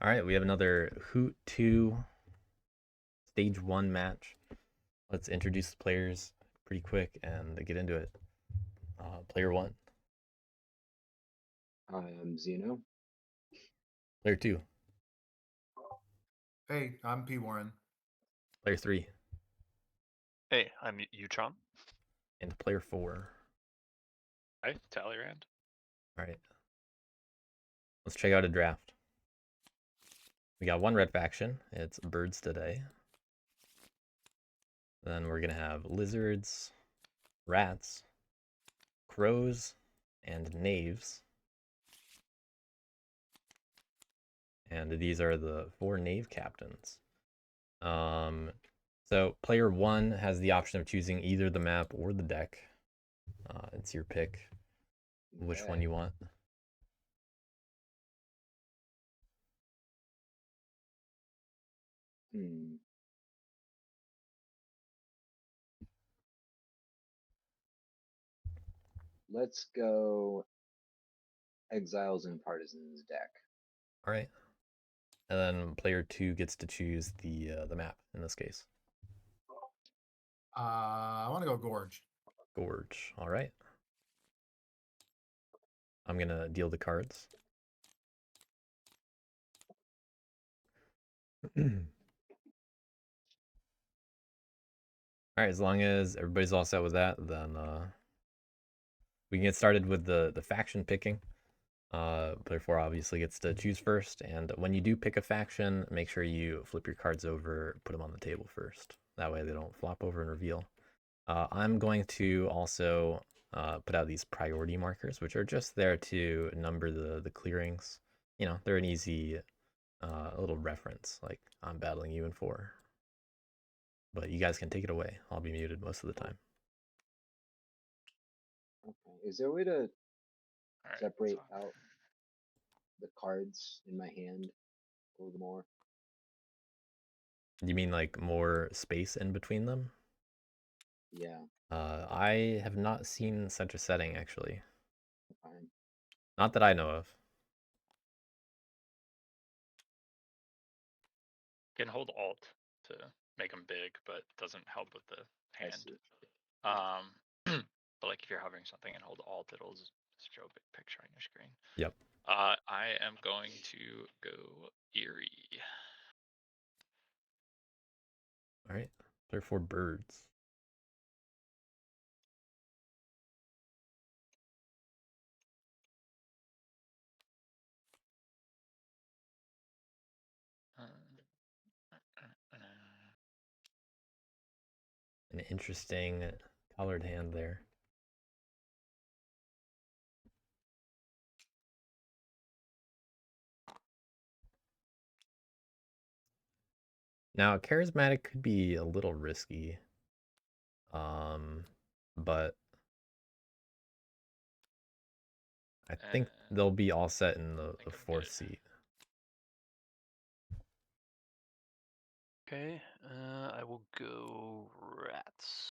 All right, we have another HOOT 2 Stage 1 match. Let's introduce the players pretty quick and get into it. Player 1. I'm Xeno. Player 2. Hey, I'm pwarren. Player 3. Hey, I'm uwtron. And Player 4. Hi, Talleyrand. All right. Let's check out a draft. We got one red faction. It's birds today. Then we're going to have lizards, rats, crows, and knaves. And these are the 4 knave captains. So player 1 has the option of choosing either the map or the deck. It's your pick which one you want. Let's go Exiles and Partisans deck. All right. And then player 2 gets to choose the map in this case. I want to go Gorge. Gorge. All right. I'm going to deal the cards. All right, as long as everybody's all set with that, then we can get started with the faction picking. Player 4 obviously gets to choose first, and when you do pick a faction, make sure you flip your cards over, put them on the table first. That way they don't flop over and reveal. I'm going to also put out these priority markers, which are just there to number the clearings. You know, they're an easy little reference, like I'm battling you in 4. But you guys can take it away. I'll be muted most of the time. Okay. Is there a way to separate out the cards in my hand a little more? You mean like more space in between them? Yeah. I have not seen such a setting, actually. Fine. Not that I know of. You can hold Alt to make them big, but it doesn't help with the I hand. see. But like if you're hovering something and hold Alt, it'll just show a big picture on your screen. Yep. I am going to go Eerie. All right. They're 4 birds. An interesting colored hand there. Now, charismatic could be a little risky, but I think they'll be all set in the 4th seat. Okay, I will go rats.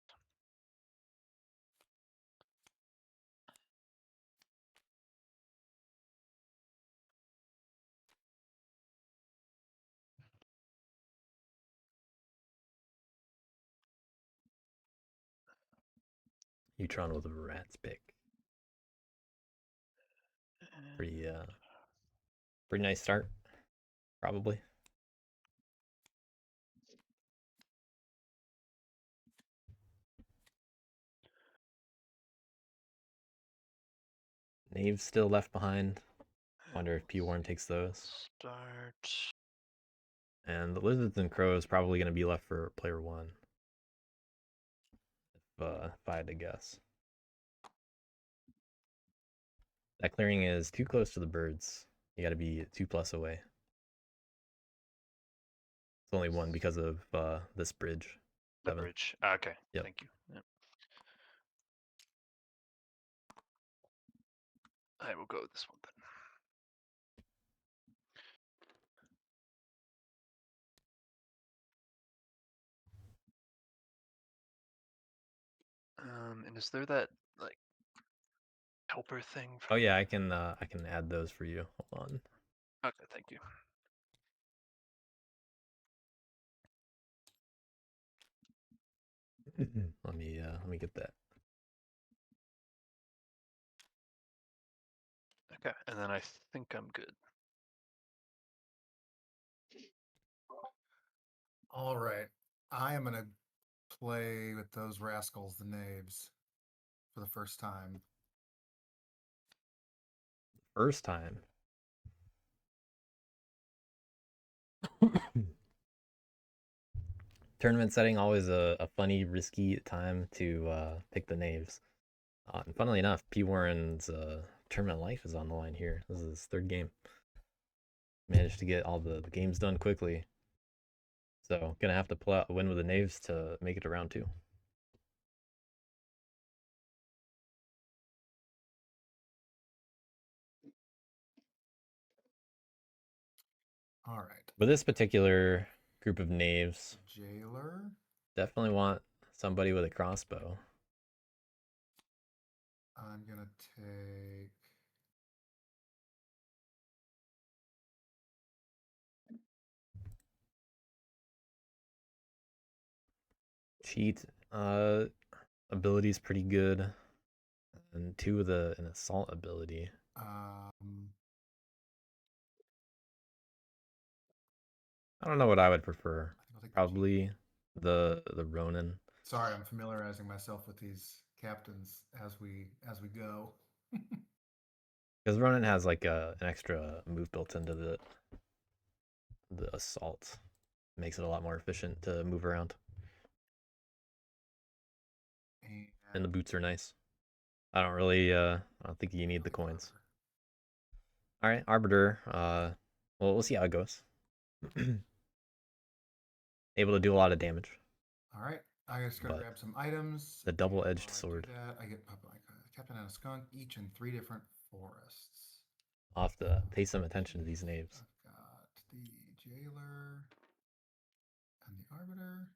Utron with a rat's pick. Pretty nice start, probably. Knave's still left behind. Wonder if pwarren takes those. Start. And the lizards and crows probably going to be left for player 1. If I had to guess. That clearing is too close to the birds. You got to be 2+ away. It's only 1 because of this bridge. The bridge. Okay. Yep. Thank you. Yep. I will go with this one then. And is there that like helper thing? Oh yeah, I can add those for you. Hold on. Okay, thank you. let me get that. Okay, and then I think I'm good. All right. I am going to play with those rascals, the knaves, for the first time. First time. Tournament setting, always a funny, risky time to pick the knaves. And funnily enough, pwarren's tournament life is on the line here. This is his third game. Managed to get all the games done quickly. So gonna have to pull out a win with the knaves to make it to round 2. All right. With this particular group of knaves, Jailer. definitely want somebody with a crossbow. I'm going to take. Cheat ability is pretty good, and 2 with an assault ability. I don't know what I would prefer. I think I'll take the Probably the Ronin. Sorry, I'm familiarizing myself with these captains as we go. Because Ronin has like an extra move built into the assault. Makes it a lot more efficient to move around. And the boots are nice. I don't really I don't think you need the coins. Alright, Arbiter. Well, we'll see how it goes. Able to do a lot of damage. All right, I just gotta But grab some items. the double-edged While I do sword. that, I get a captain and a skunk, each in 3 different forests. I'll have to pay some attention to these names. I've got the jailer and the arbiter.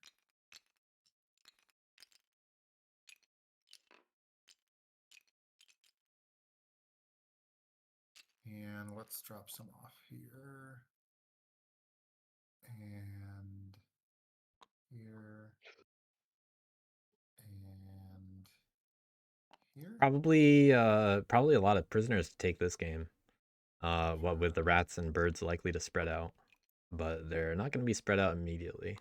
And let's drop some off here. And here. And here. Probably a lot of prisoners to take this game. What with the rats and birds likely to spread out. But they're not going to be spread out immediately.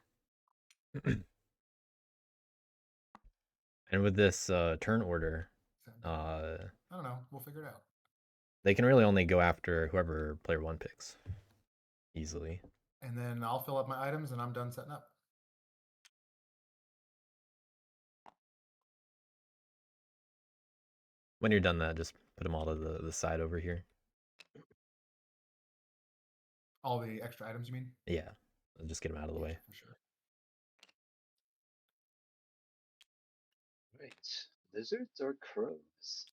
And with this turn order, I don't know. We'll figure it out. they can really only go after whoever player 1 picks. Easily. And then I'll fill up my items and I'm done setting up. When you're done that, just put them all to the side over here. All the extra items, you mean? Yeah. Just get them out of the way. For sure. Right. Lizards or crows?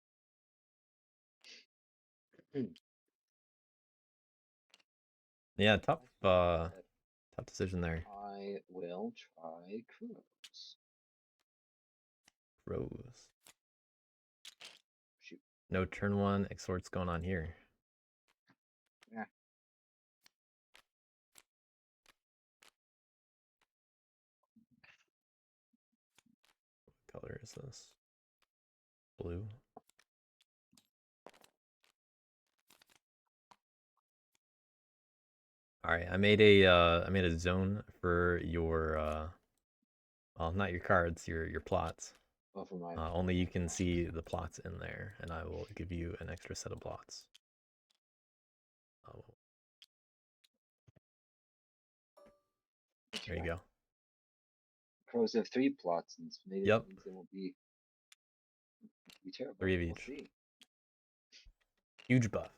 Yeah, tough decision there. I will try crows. Rose. Shoot. No turn 1 exhort's going on here. Yeah. What color is this? Blue. All right, I made a zone for your well, not your cards, your plots. Well, for my Only you can see the plots in there, and I will give you an extra set of plots. Oh. There you go. crows have 3 plots, and maybe Yep. that means they won't be terrible. 3 of We'll each. see. Huge buff.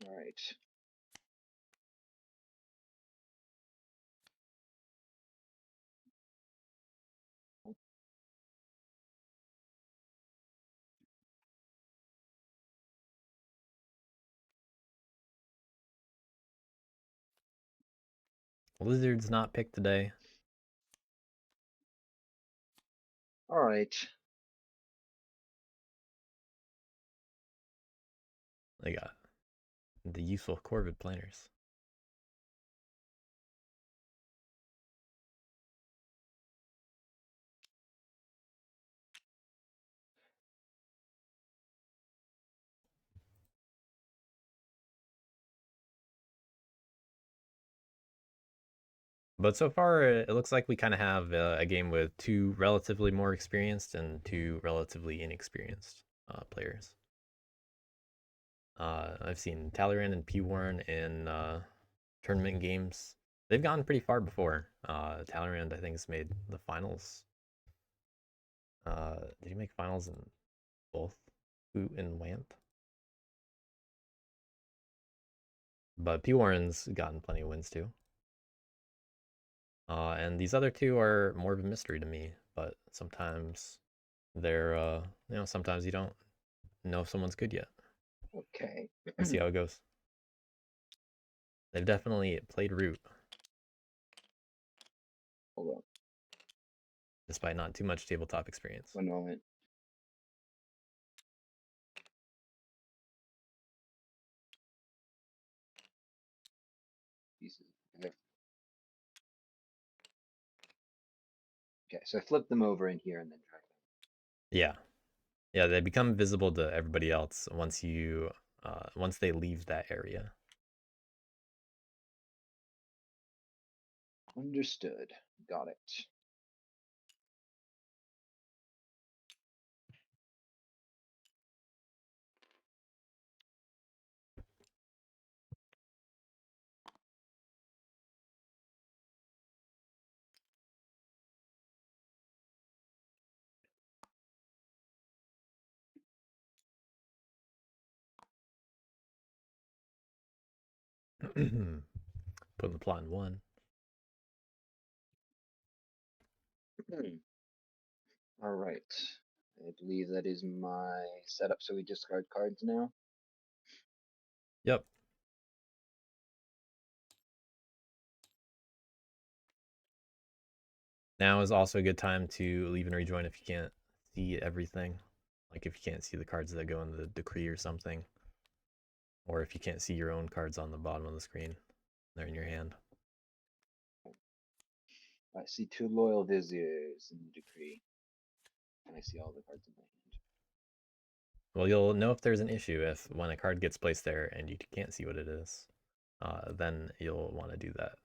All right. Lizard's not picked today. All right. They got the useful Corvid planners. But so far, it looks like we kind of have a game with two relatively more experienced and two relatively inexperienced players. I've seen Talleyrand and pwarren in tournament games. They've gone pretty far before. Talleyrand, I think, has made the finals. Did he make finals in both HOOT and WAMP? But pwarren's gotten plenty of wins too. And these other two are more of a mystery to me, but sometimes they're, sometimes you don't know if someone's good yet. Okay. We'll see how it goes. They've definitely played root, Hold on. despite not too much tabletop experience. One moment. Pieces. Okay, so I flip them over in here and then drag them. Yeah, they become visible to everybody else once you once they leave that area. Understood. Got it. Putting the plot in one. All right. I believe that is my setup. So we discard cards now. Yep. Now is also a good time to leave and rejoin if you can't see everything. Like if you can't see the cards that go in the decree or something. Or if you can't see your own cards on the bottom of the screen. They're in your hand. I see 2 loyal viziers in the decree. And I see all the cards in my hand. Well, you'll know if there's an issue if when a card gets placed there and you can't see what it is. Then you'll want to do that.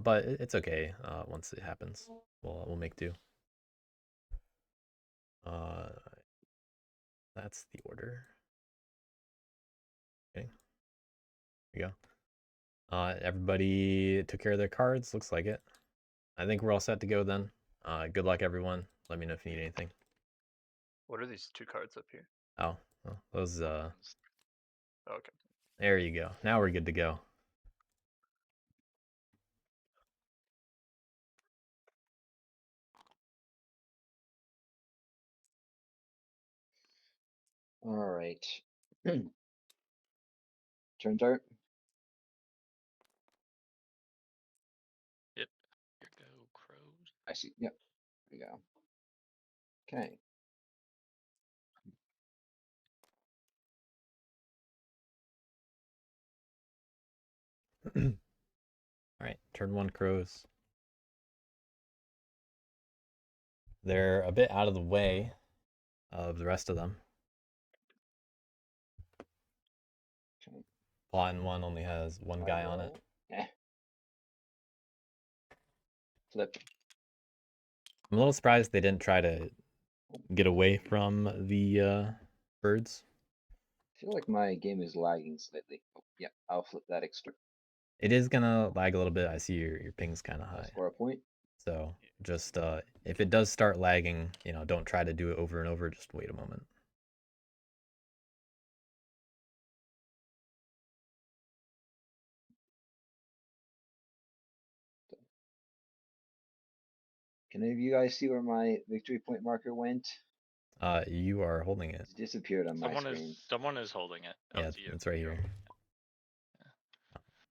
But it's okay once it happens. We'll make do. That's the order. Okay. Here we go. Everybody took care of their cards. Looks like it. I think we're all set to go then. Good luck, everyone. Let me know if you need anything. What are these two cards up here? Oh, well, those. Okay. There you go. Now we're good to go. All right. Turn start. Yep. Here go crows. I see. Yep. There we go. Okay. All right, turn 1 crows. They're a bit out of the way of the rest of them. Okay. Plot in 1 only has one guy on it. Flip. I'm a little surprised they didn't try to get away from the birds. I feel like my game is lagging slightly. Oh, yeah, I'll flip that extra. It is gonna lag a little bit. I see your ping's kind of I'll high. score a point. So just if it does start lagging, don't try to do it over and over. Just wait a moment. Can any of you guys see where my victory point marker went? You are holding it. It's disappeared on my screen. Someone is holding it. Oh, Yeah, it's you. it's right here.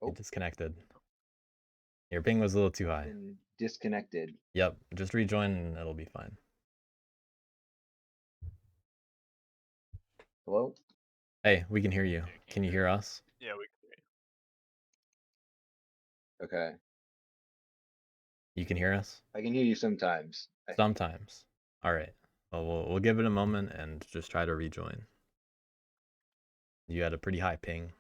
Oh. It disconnected. Your ping was a little too high. Been disconnected. Yep, just rejoin and it'll be fine. Hello? Hey, we can hear you. Yeah, Can you hear us? Yeah, we can hear you. Okay. You can hear us? I can hear you sometimes. I think. Sometimes. All right. Well, we'll give it a moment and just try to rejoin. You had a pretty high ping.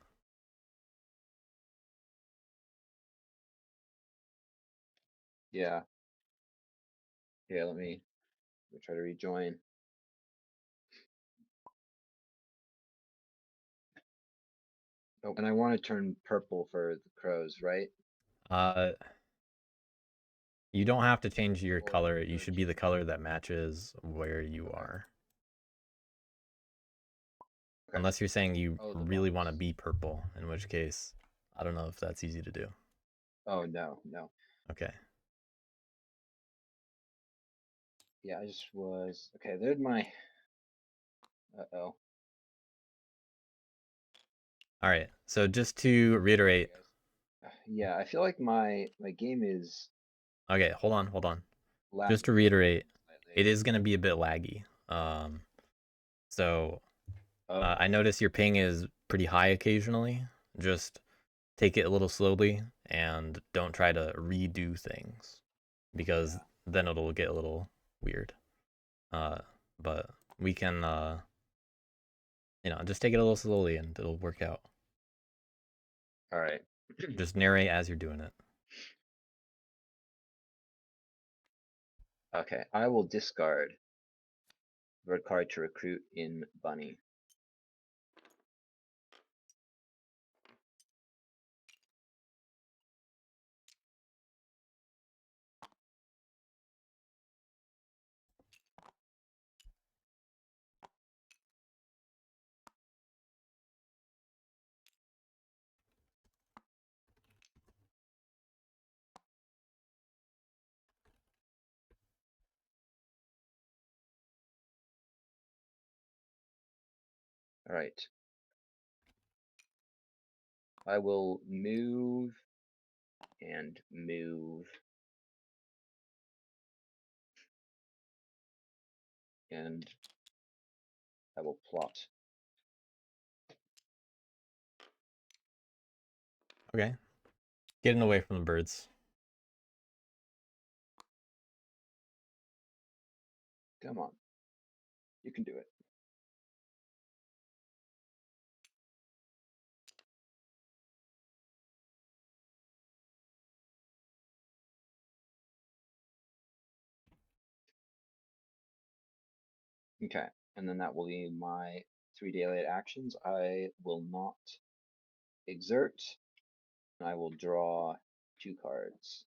Yeah. Here, let me try to rejoin. Oh, and I want to turn purple for the crows, right? You don't have to change your Or color. You or should be the color that matches where you Okay. are. Okay. Unless you're saying you Oh, the really want to box. be purple, in which case, I don't know if that's easy to do. Oh, no. Okay. Yeah, I just was. Okay, there's my. Uh-oh. All right. So just to reiterate. Yeah, I feel like my game is Okay, hold on. Just to lagging reiterate, slightly. it is going to be a bit laggy. So I notice your ping is pretty high occasionally. Just take it a little slowly and don't try to redo things because then it'll get a little weird. But we can, just take it a little slowly and it'll work out. All right. Just narrate as you're doing it. Okay, I will discard red card to recruit in bunny. All right. I will move and move. And I will plot. Okay. Getting away from the birds. Come on. You can do it. Okay, and then that will be my 3 daily actions. I will not exert. And I will draw 2 cards.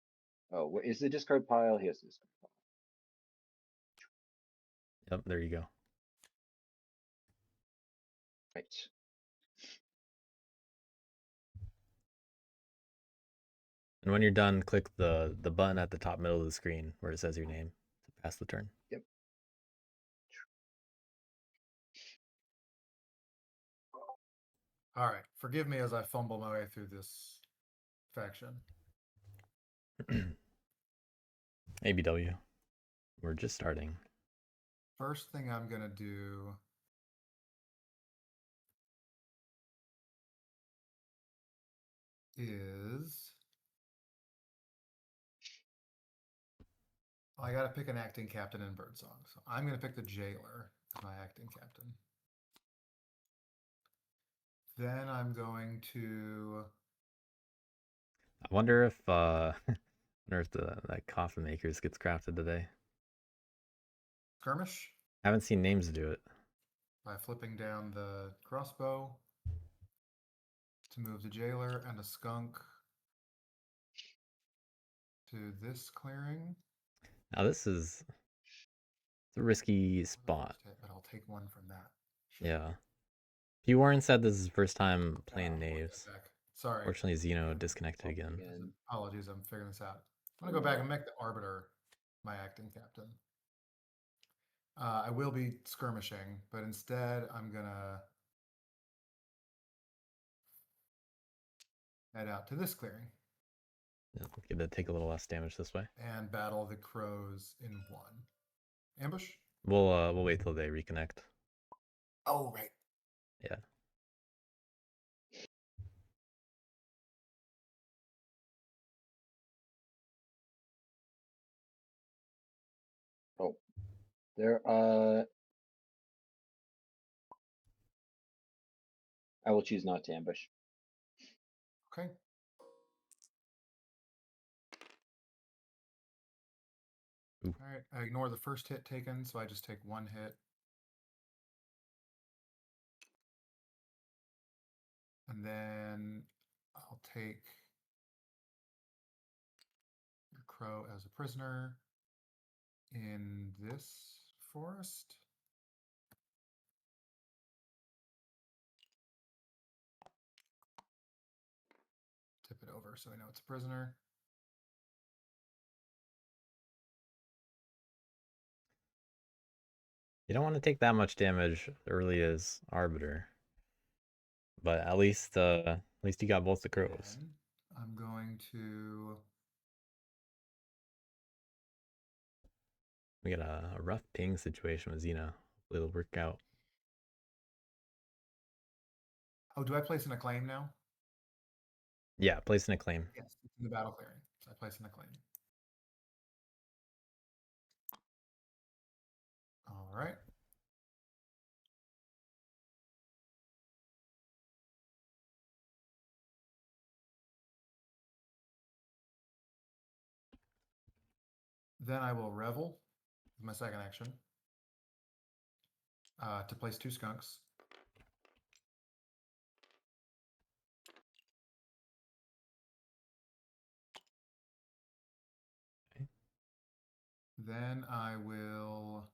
Oh, where is the discard pile? Here's the discard pile. Yep, there you go. Right. And when you're done, click the button at the top middle of the screen where it says your name to pass the turn. Yep. All right. Forgive me as I fumble my way through this faction. ABW. We're just starting. First thing I'm going to do is I got to pick an acting captain in Birdsong. So I'm going to pick the jailer as my acting captain. Then I'm going to. I wonder if that coffin makers gets crafted today. Skirmish Haven't seen names do it. by flipping down the crossbow to move the jailer and a skunk to this clearing. Now this is a risky spot. But I'll take one from that. Yeah. pwarren said this is his first time playing We'll get knaves. back. Sorry. Fortunately, Xeno disconnected again. Apologies, I'm figuring this out. I'm gonna go back and make the Arbiter my acting captain. I will be skirmishing, but instead I'm gonna head out to this clearing Yeah, gonna take a little less damage this way. and battle the crows in one. Ambush? We'll wait till they reconnect. Oh, right. Yeah. There, I will choose not to ambush. Okay. Ooh. All right. I ignore the first hit taken, so I just take one hit. And then I'll take your crow as a prisoner in this forest. Tip it over so we know it's a prisoner. You don't want to take that much damage early as Arbiter. But at least you got both the crows. Then I'm going to We got a rough ping situation with Xeno. Hopefully it'll work out. Oh, do I place an acclaim now? Yeah, placing a claim. Yes, it's in the battle clearing. So I place an acclaim. All right. Then I will revel with my second action to place 2 skunks. Okay. Then I will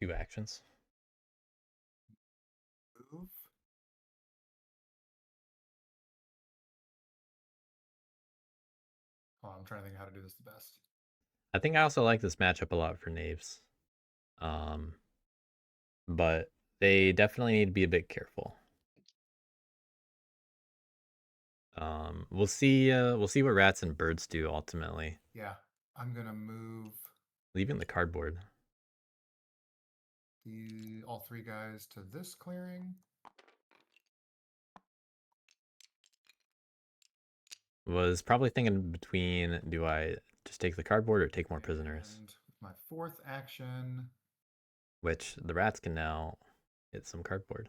Two actions. move. Oh, I'm trying to think of how to do this the best. I think I also like this matchup a lot for Knaves. But they definitely need to be a bit careful. We'll see what rats and birds do ultimately. Yeah, I'm gonna move Leaving the cardboard. all 3 guys to this clearing. Was probably thinking between, do I just take the cardboard or take more prisoners? And with my 4th action, Which the rats can now hit some cardboard.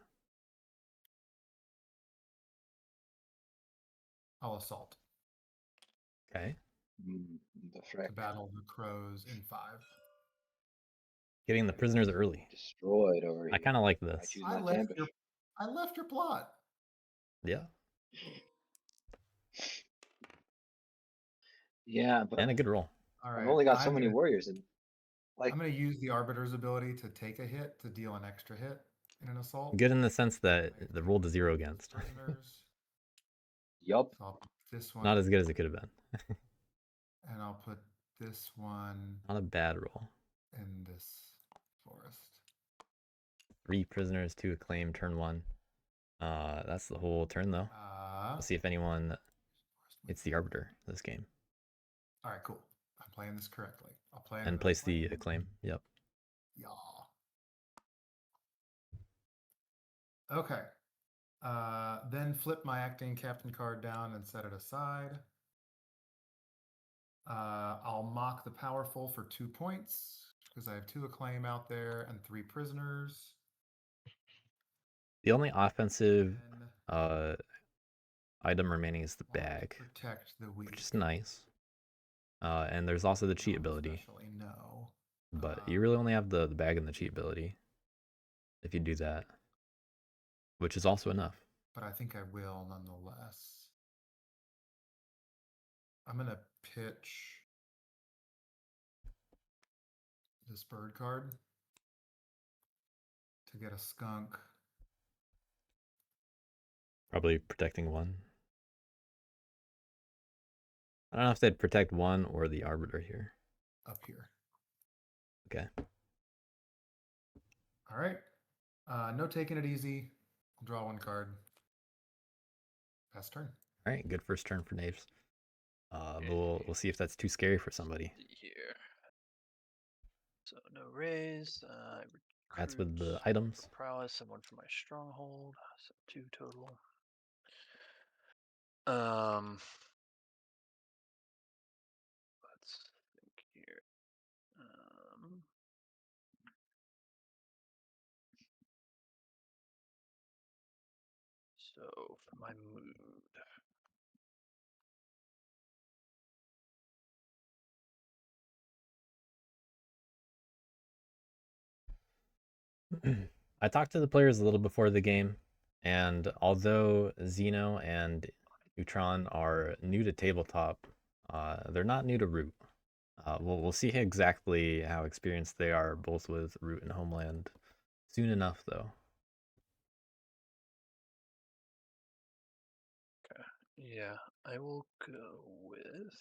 I'll assault Okay. The to frick. battle the crows in 5. Getting the prisoners early. Destroyed over here. I kind of like I this. choose not to ambush. I left your plot. Yeah. Yeah, but And a good roll. All right. I've only got so I'm many gonna, warriors, and like, I'm gonna use the arbiter's ability to take a hit to deal an extra hit in an assault. Good in the sense that Right. the roll to 0 against. Prisoners. yup. So I'll put this one Not as good as it could have been. and I'll put this one Not a bad roll. in this forest. 3 prisoners, 2 acclaim, turn 1. That's the whole turn though. We'll see if anyone hits the arbiter this game. All right, cool. I'm playing this correctly. I'll play it And with place the acclaim. Yep. Yeah. Okay. Then flip my acting captain card down and set it aside. I'll mock the powerful for 2 points because I have 2 acclaim out there and 3 prisoners. The only offensive And item remaining is the want to bag, protect the weak. which is nice. And there's also the cheat ability, Especially no. but you really only have the bag and the cheat ability if you do that, which is also enough. But I think I will nonetheless. I'm gonna pitch this bird card to get a skunk. Probably protecting 1. I don't know if they'd protect 1 or the arbiter here. Up here. Okay. All right. No taking it easy. I'll draw 1 card. Pass turn. All right. Good first turn for Knaves. But we'll see if that's too scary for somebody. Here. So no raise. That's with the recruit items. for prowess and 1 for my stronghold. So 2 total. Let's think here. So for my mood, I talked to the players a little before the game, and although Xeno and uwtron are new to tabletop, they're not new to Root. We'll see exactly how experienced they are both with Root and Homeland soon enough, though. yeah, I will go with.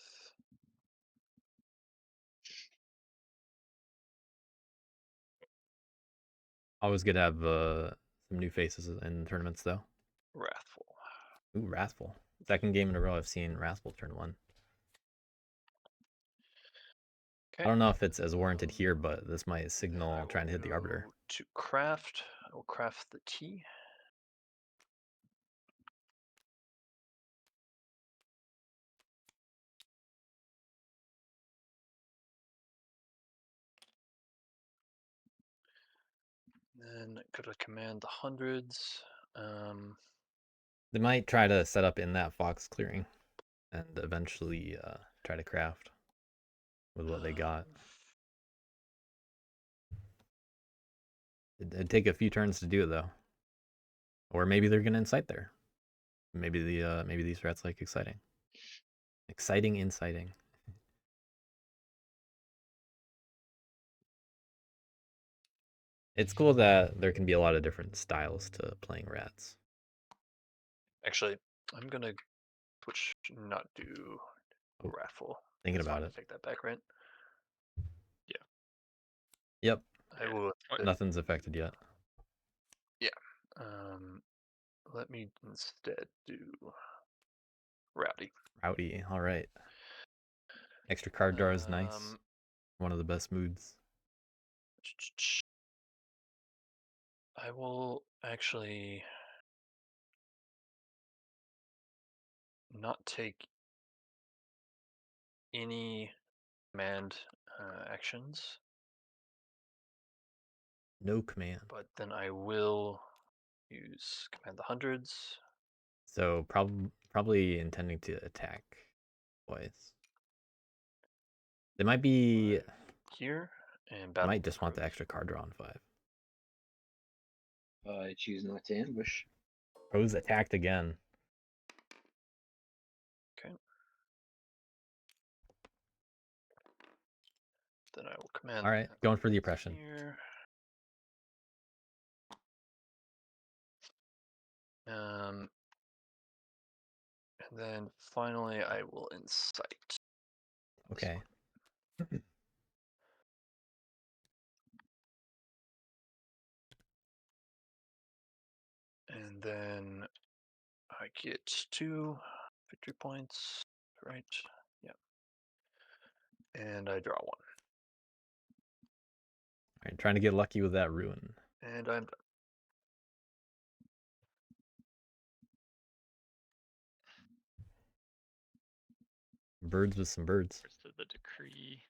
Always good to have some new faces in tournaments, though. Wrathful. Ooh, Wrathful. Second game in a row I've seen Wrathful turn 1. Okay. I don't know if it's as warranted here, but this might signal trying to hit the Arbiter. To craft, I will craft the T. Then go to command the hundreds. They might try to set up in that Fox clearing and eventually try to craft with what they got. It'd take a few turns to do it, though. Or maybe they're gonna incite there. Maybe these threats like exciting. Exciting inciting. It's cool that there can be a lot of different styles to playing rats. Actually, I'm gonna not do Oh, Wrathful. Thinking That's about fine, it. take that back, right? Yep, I will. nothing's affected yet. Yeah. Let me instead do Rowdy. Rowdy, all right. Extra card draw is nice. One of the best moods. I will actually not take any command actions, No command. but then I will use command the hundreds. So probably intending to attack twice. They might be here and they battle. might just want the extra card draw on 5. I choose not to ambush. Crows attacked again. Okay. Then I will command. All right, going for the oppression. Here. And then finally I will incite. Okay. And then I get 2 victory points, right? Yeah. And I draw 1. All right, trying to get lucky with that ruin. And I'm done. Birds with some birds. First of the decree.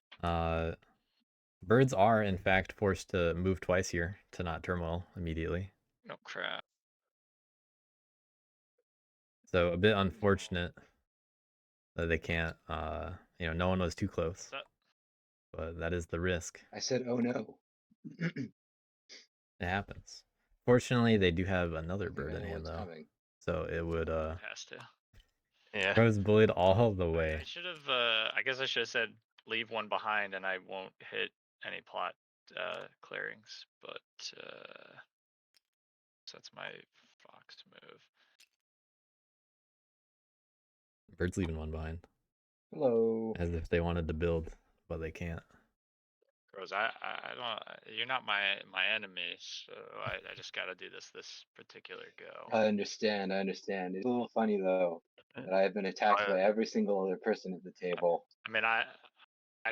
Birds are in fact forced to move twice here to not turmoil immediately. No crap. So a bit unfortunate that they can't. No one was too close. But that is the risk. I said, oh no. It happens. Fortunately, they do have another I think bird I in know hand what's though, coming. so it would Has to. Yeah. Crows bullied all the way. I should have. I guess I should have said leave one behind, and I won't hit any plot clearings. But so that's my fox move. Bird's leaving one behind, Hello. as if they wanted to build, but they can't. Rose, I don't. You're not my enemy, so I just got to do this particular go. I understand. It's a little funny though that I have been attacked by every single other person at the table. I mean, I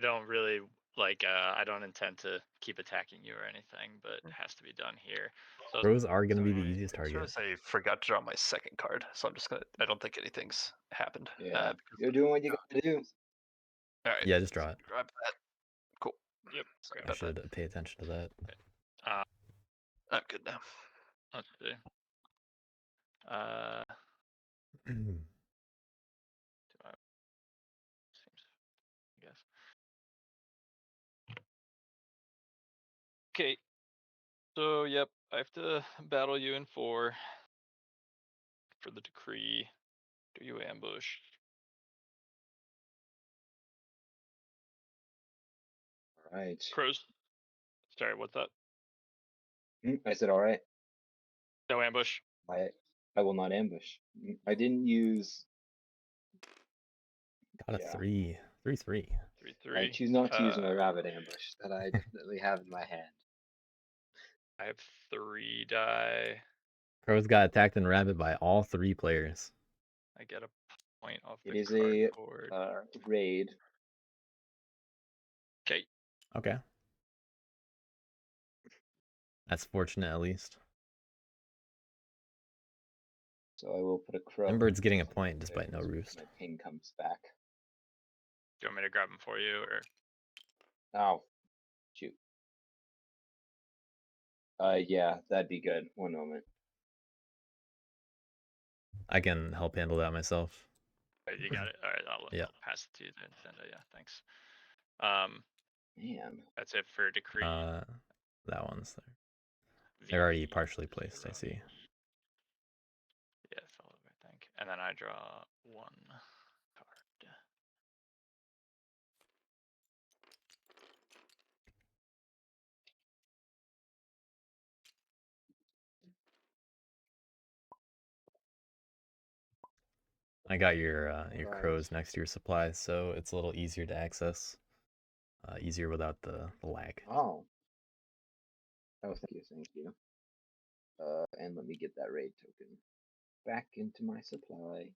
don't really Like, I don't intend to keep attacking you or anything, but it has to be done here. So Crows are going to be the sorry. easiest Sort target. of I forgot to draw my second card, so I'm just gonna. I don't think anything's happened. Yeah, Because you're doing what you gotta do. all right. Yeah, just draw it. Grab that. Cool. Yep. Sorry I about that. should pay attention to that. I'm good now. Let's see. Seems, I guess. Okay. So yep, I have to battle you in 4 for the decree. Do you ambush? All right. Crows. Sorry, what's that? I said, all right. No ambush. I will not ambush. I didn't use. Got a Yeah. 3. 3/3. 3/3. I choose not to use my rabbit ambush that I definitely have in my hand. I have 3 die. Crows got attacked and rabbit by all 3 players. I get a point off It the is a cardboard. raid. Okay. Okay. That's fortunate at least. So I will put a crow. Bird's getting a point despite no roost. My ping comes back. Do you want me to grab him for you, or? Oh, shoot. Yeah, that'd be good. One moment. I can help handle that myself. You got it. All right, I'll pass it to you then. Yeah, thanks. Man. That's it for decree. That one's there. They're already partially placed, I see. Yeah, it fell over, I think. And then I draw 1 card. I got your Right. crows next to your supplies, so it's a little easier to access. Easier without the lag. Oh. Oh, thank you. And let me get that raid token back into my supply.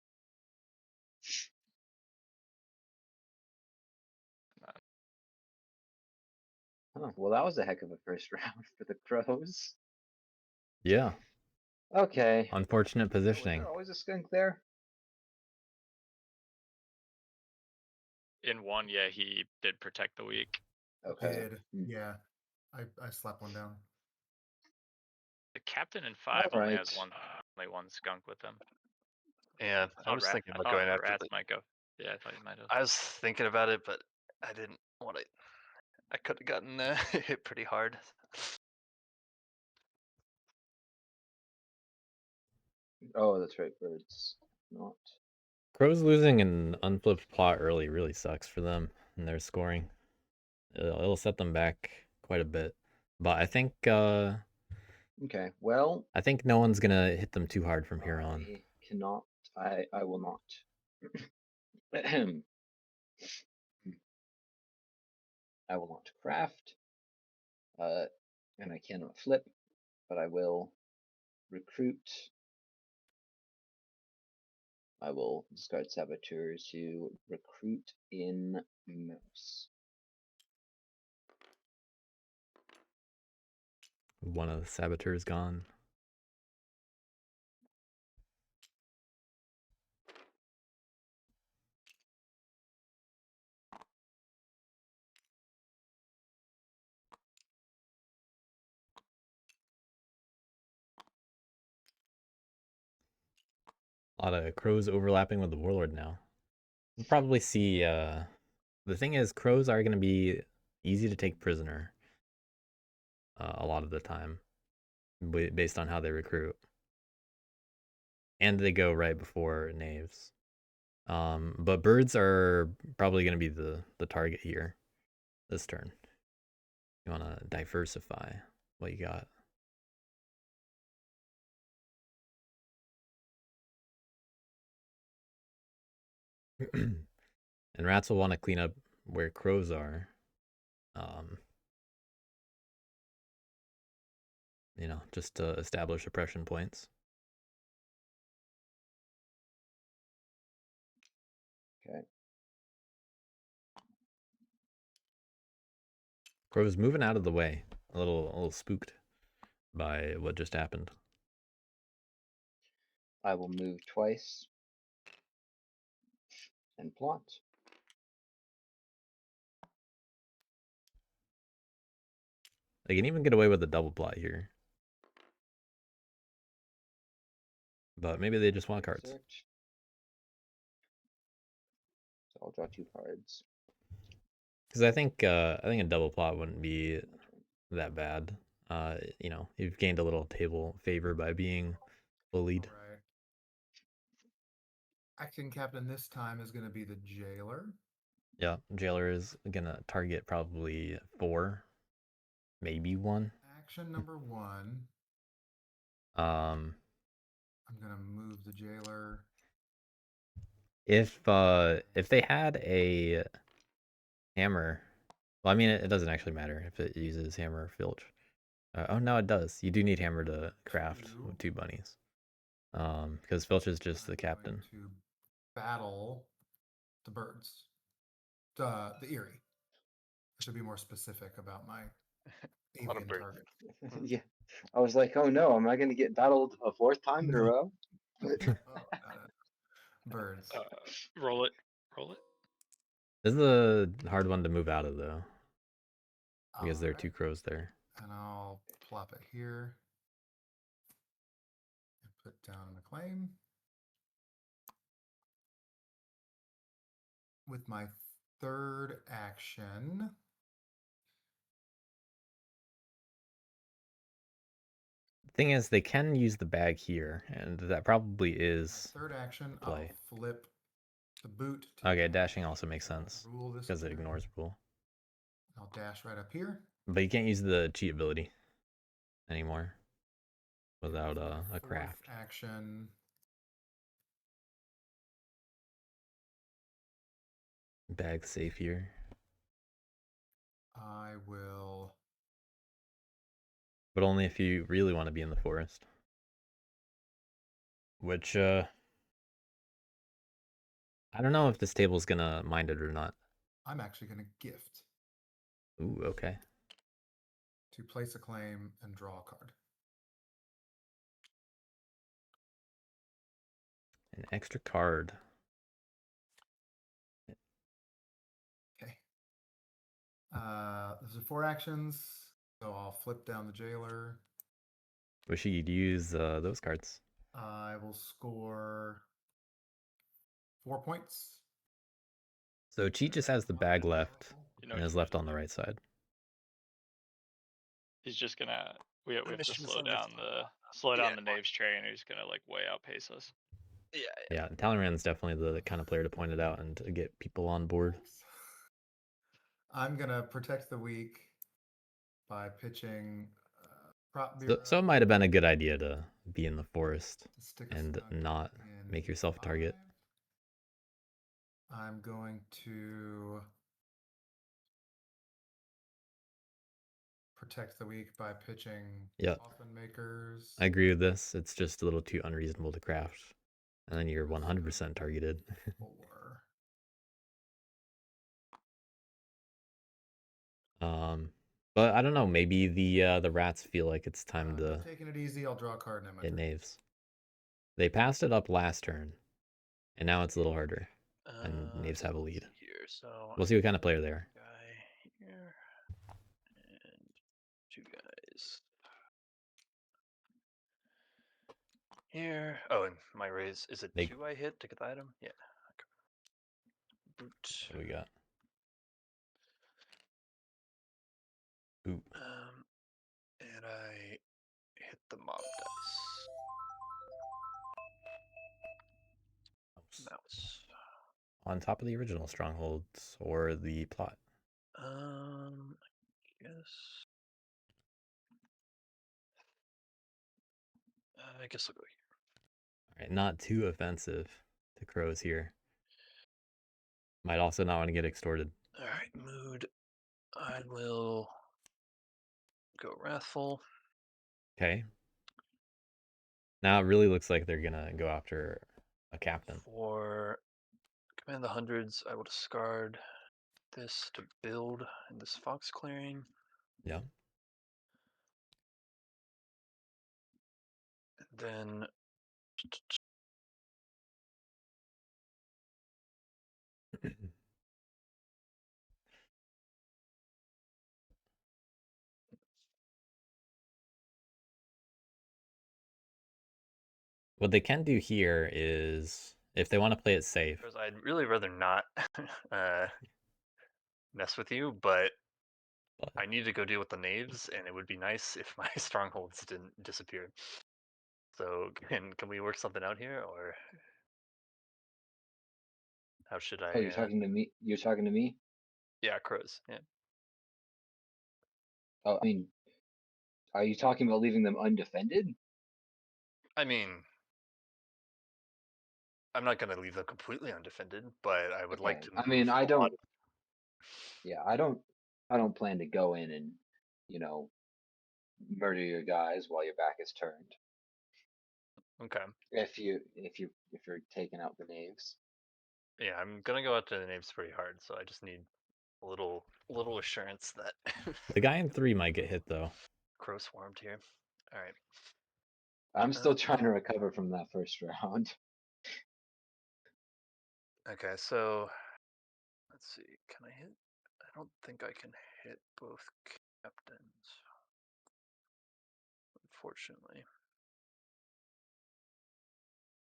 Huh, well, that was a heck of a first round for the crows. Yeah. Okay. Unfortunate Was positioning. there always a skunk there? In 1, yeah, he did protect the weak. He Okay. did. Yeah. I slapped one down. The captain in 5 only Alright. has only one skunk with him. Yeah, I was thinking about thought going after rats the. might go. Yeah, I thought you might have. I was thinking about it, but I didn't want to. I could have gotten hit pretty hard. Oh, that's right. Birds. Not. Crows losing an unflipped plot early really sucks for them and their scoring. It'll set them back quite a bit. But I think Okay. Well, I think no one's gonna hit them too hard from here on. I cannot. I will not. I will not craft. And I cannot flip, but I will recruit. I will discard saboteur to recruit in mouse. One of the saboteurs gone. A lot of crows overlapping with the warlord now. We'll probably see. The thing is, crows are going to be easy to take prisoner a lot of the time, based on how they recruit, and they go right before knaves. But birds are probably going to be the target here this turn. You want to diversify what you got. And rats will want to clean up where crows are. You know, just to establish oppression points. Okay. Crow's moving out of the way. A little spooked by what just happened. I will move twice and plot. They can even get away with a double plot here. But maybe they just want cards. Exert. So I'll draw 2 cards. Because I think a double plot wouldn't be My turn. that bad. You know, you've gained a little table favor by being bullied. All right. Acting captain this time is going to be the jailer. Yeah, jailer is gonna target probably 4, maybe 1. Action number 1. Um, I'm going to move the jailer. if they had a hammer, well, I mean, it doesn't actually matter if it uses hammer or filch. Oh no, it does. You do need hammer to craft with 2 bunnies. Because filch is just the I'm captain. going to battle the birds. The Eerie. I should be more specific about my A lot of avian birds. target. Yeah. I was like, oh no, am I gonna get battled a 4th time in a No. row? Oh, no. Birds. Roll it. Roll it. This is a hard one to move out of though, because there are Alright. 2 crows there. And I'll plop it here. And put down the claim. With my 3rd action, Thing is, they can use the bag here, and that probably is third action, play. I'll flip the boot. To Okay, dash. dashing also makes sense Rule this because it turn. ignores rule. I'll dash right up here. But you can't use the cheat ability anymore without For a my 4th craft. action, Bag safe here. I will. But only if you really want to be in the forest. Which, I don't know if this table's gonna mind it or not. I'm actually going to gift Ooh, okay. to place a claim and draw a card. An extra card. Okay. Those are 4 actions. So I'll flip down the jailer. Wish you'd use those cards. I will score 4 points. So cheat just has the bag left You know and what is you left gotta on the do? right side. He's just gonna. We have to mission is slow on the- down the Knaves train. He's gonna like way outpace us. Yeah. Yeah, Talleyrand19's definitely the kind of player to point it out and to get people on board. I'm going to protect the weak by pitching prop So, bureau. so it might have been a good idea to be in the forest to stick a and snug not in make yourself a target. 5. I'm going to protect the weak by pitching Yep. coffin makers. I agree with this. It's just a little too unreasonable to craft. And then you're 100% targeted. 4. But I don't know. Maybe the rats feel like it's time to Taking it easy, I'll draw a card and hit knaves. They passed it up last turn, and now it's a little harder. And knaves have a lead. Here, so We'll see what kind of player they are. guy here and 2 guys here. Oh, and my raise is it They- 2 I hit to get the item? Yeah. Okay. Boot. What do we got? Ooh. And I hit the mob dice. Mouse. On top of the original strongholds or the plot. I guess. I guess I'll go here. All right, not too offensive to crows here. Might also not want to get extorted. All right, mood. I will go wrathful. Okay. Now it really looks like they're gonna go after a captain. For command the hundreds, I will discard this to build in this fox clearing. Yeah. Then What they can do here is, if they want to play it safe, because I'd really rather not mess with you, but but I need to go deal with the knaves, and it would be nice if my strongholds didn't disappear. So can we work something out here, or how should I? Oh, you're talking to me? You're talking to me? Yeah, crows. Yeah. Oh, I mean, are you talking about leaving them undefended? I mean, I'm not gonna leave them completely undefended, but I would like Okay. to I move mean, I a lot. don't. Yeah, I don't plan to go in and, you know, murder your guys while your back is turned. Okay. If you're taking out the knaves. Yeah, I'm gonna go after the knaves pretty hard, so I just need a little assurance that the guy in 3 might get hit though. crow swarmed here. All right. I'm still trying to recover from that first round. Okay, so let's see. Can I hit? I don't think I can hit both captains. Unfortunately.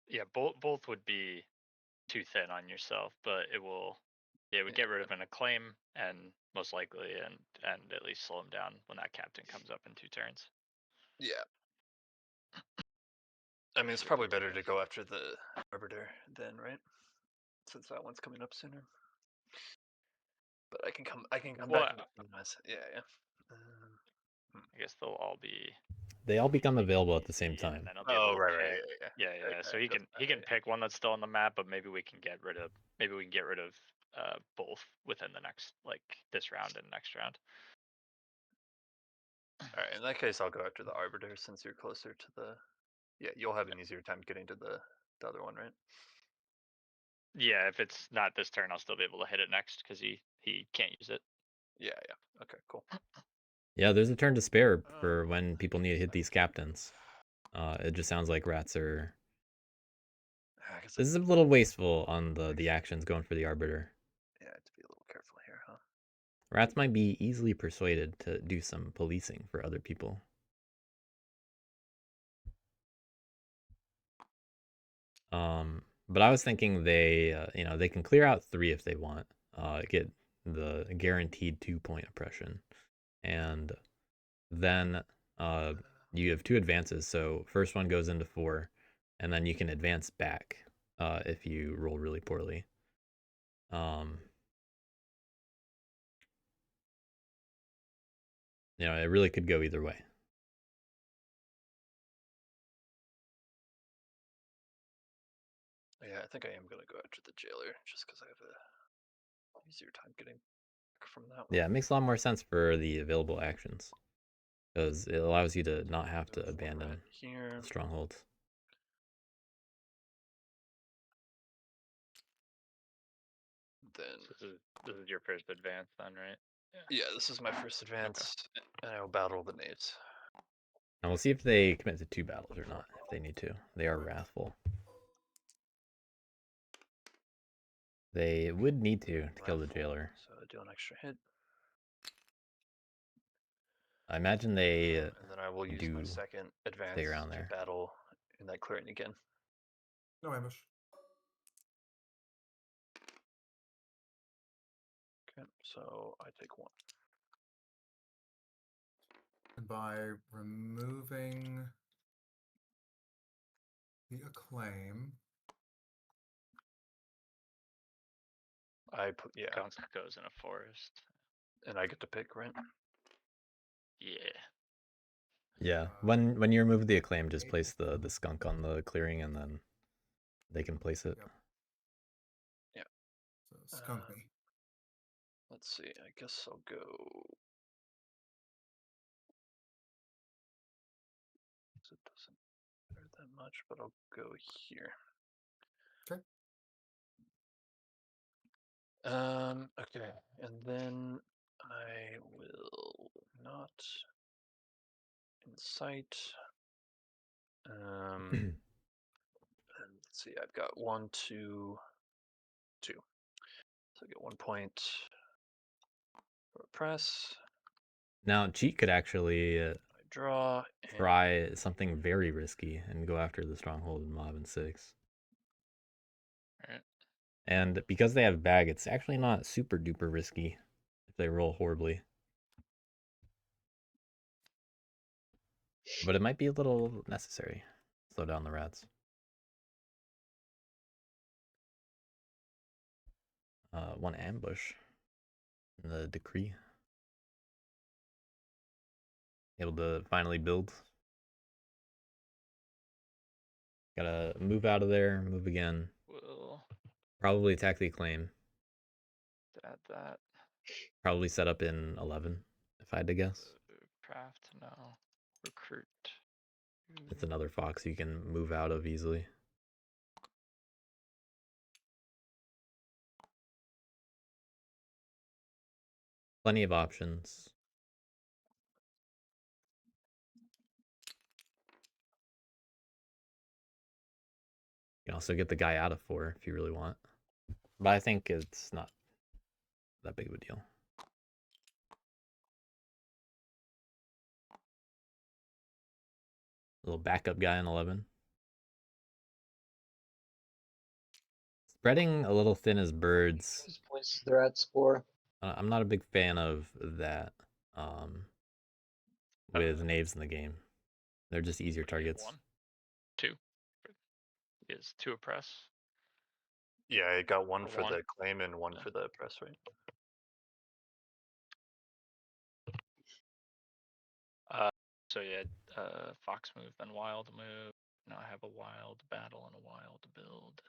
Yeah, both would be too thin on yourself, but it will. Yeah, it would get rid of an acclaim and most likely and at least slow him down when that captain comes up in 2 turns. Yeah. I mean, it's probably better to go after the arbiter then, right? Since that one's coming up sooner. But I can come Well, back. Yeah, yeah. I guess they'll all be. They all become available at the same easy, and time. then I'll be Oh, able to right, pick. yeah. Yeah. So Okay, he can pick one that's still on the map, but maybe we can get rid of both within the next, like, this round and next round. All right, in that case, I'll go after the arbiter since you're closer to the. Yeah, you'll have an easier time getting to the other one, right? Yeah, if it's not this turn, I'll still be able to hit it next because he can't use it. Yeah. Okay, cool. Yeah, there's a turn to spare for when people need to hit these captains. It just sounds like rats are. I guess This is a little wasteful on the actions going for the arbiter. Yeah, I have to be a little careful here, huh? Rats might be easily persuaded to do some policing for other people. But I was thinking they, they can clear out 3 if they want. Get the guaranteed 2-point oppression, and then you have 2 advances. So first one goes into 4, and then you can advance back if you roll really poorly. It really could go either way. Yeah, I think I am gonna go after the jailer just because I have a easier time getting back from that one. Yeah, it makes a lot more sense for the available actions because it allows you to not have to abandon here. strongholds. Then This is your first advance, then, right? yeah, this is my first advance, and I will battle the knaves. And we'll see if they commit to 2 battles or not, if they need to. They are wrathful. They would need to kill the jailer. So I do an extra hit. I imagine they And then I will use my do second advance stay around to there. battle in that clearing again. No ambush. Okay, so I take 1. And by removing the acclaim, I put Gunk goes in a forest. and I get to pick, right? Yeah. Yeah, when you remove the acclaim, just place the skunk on the clearing, and then they can place it. Yep. So skunk me. Let's see. I guess I'll go. It doesn't matter that much, but I'll go here. Okay. Okay, and then I will not in sight. And let's see, I've got 1, 2, 2. So I get 1 point for a press. Now, Cheat could actually I draw. And try something very risky and go after the Stronghold and Mob in 6. Alright. And because they have bag, it's actually not super duper risky if they roll horribly. But it might be a little necessary. Slow down the rats. One ambush. The decree. Able to finally build. Gotta move out of there, move again. We'll Probably attack the acclaim. add that. Probably set up in 11, if I had to guess. Craft, no. Recruit. It's another fox you can move out of easily. Plenty of options. You can also get the guy out of 4 if you really want. But I think it's not that big of a deal. Little backup guy in 11. Spreading a little thin as birds. Those points they're at score. I'm not a big fan of that with knaves in the game. They're just easier What do you get, targets. 1? 2. Is 2 a press? yeah, I got 1 Or for 1. the claim and 1 Yeah. for the press, right? So yeah, fox move, then wild move. Now I have a wild battle and a wild build.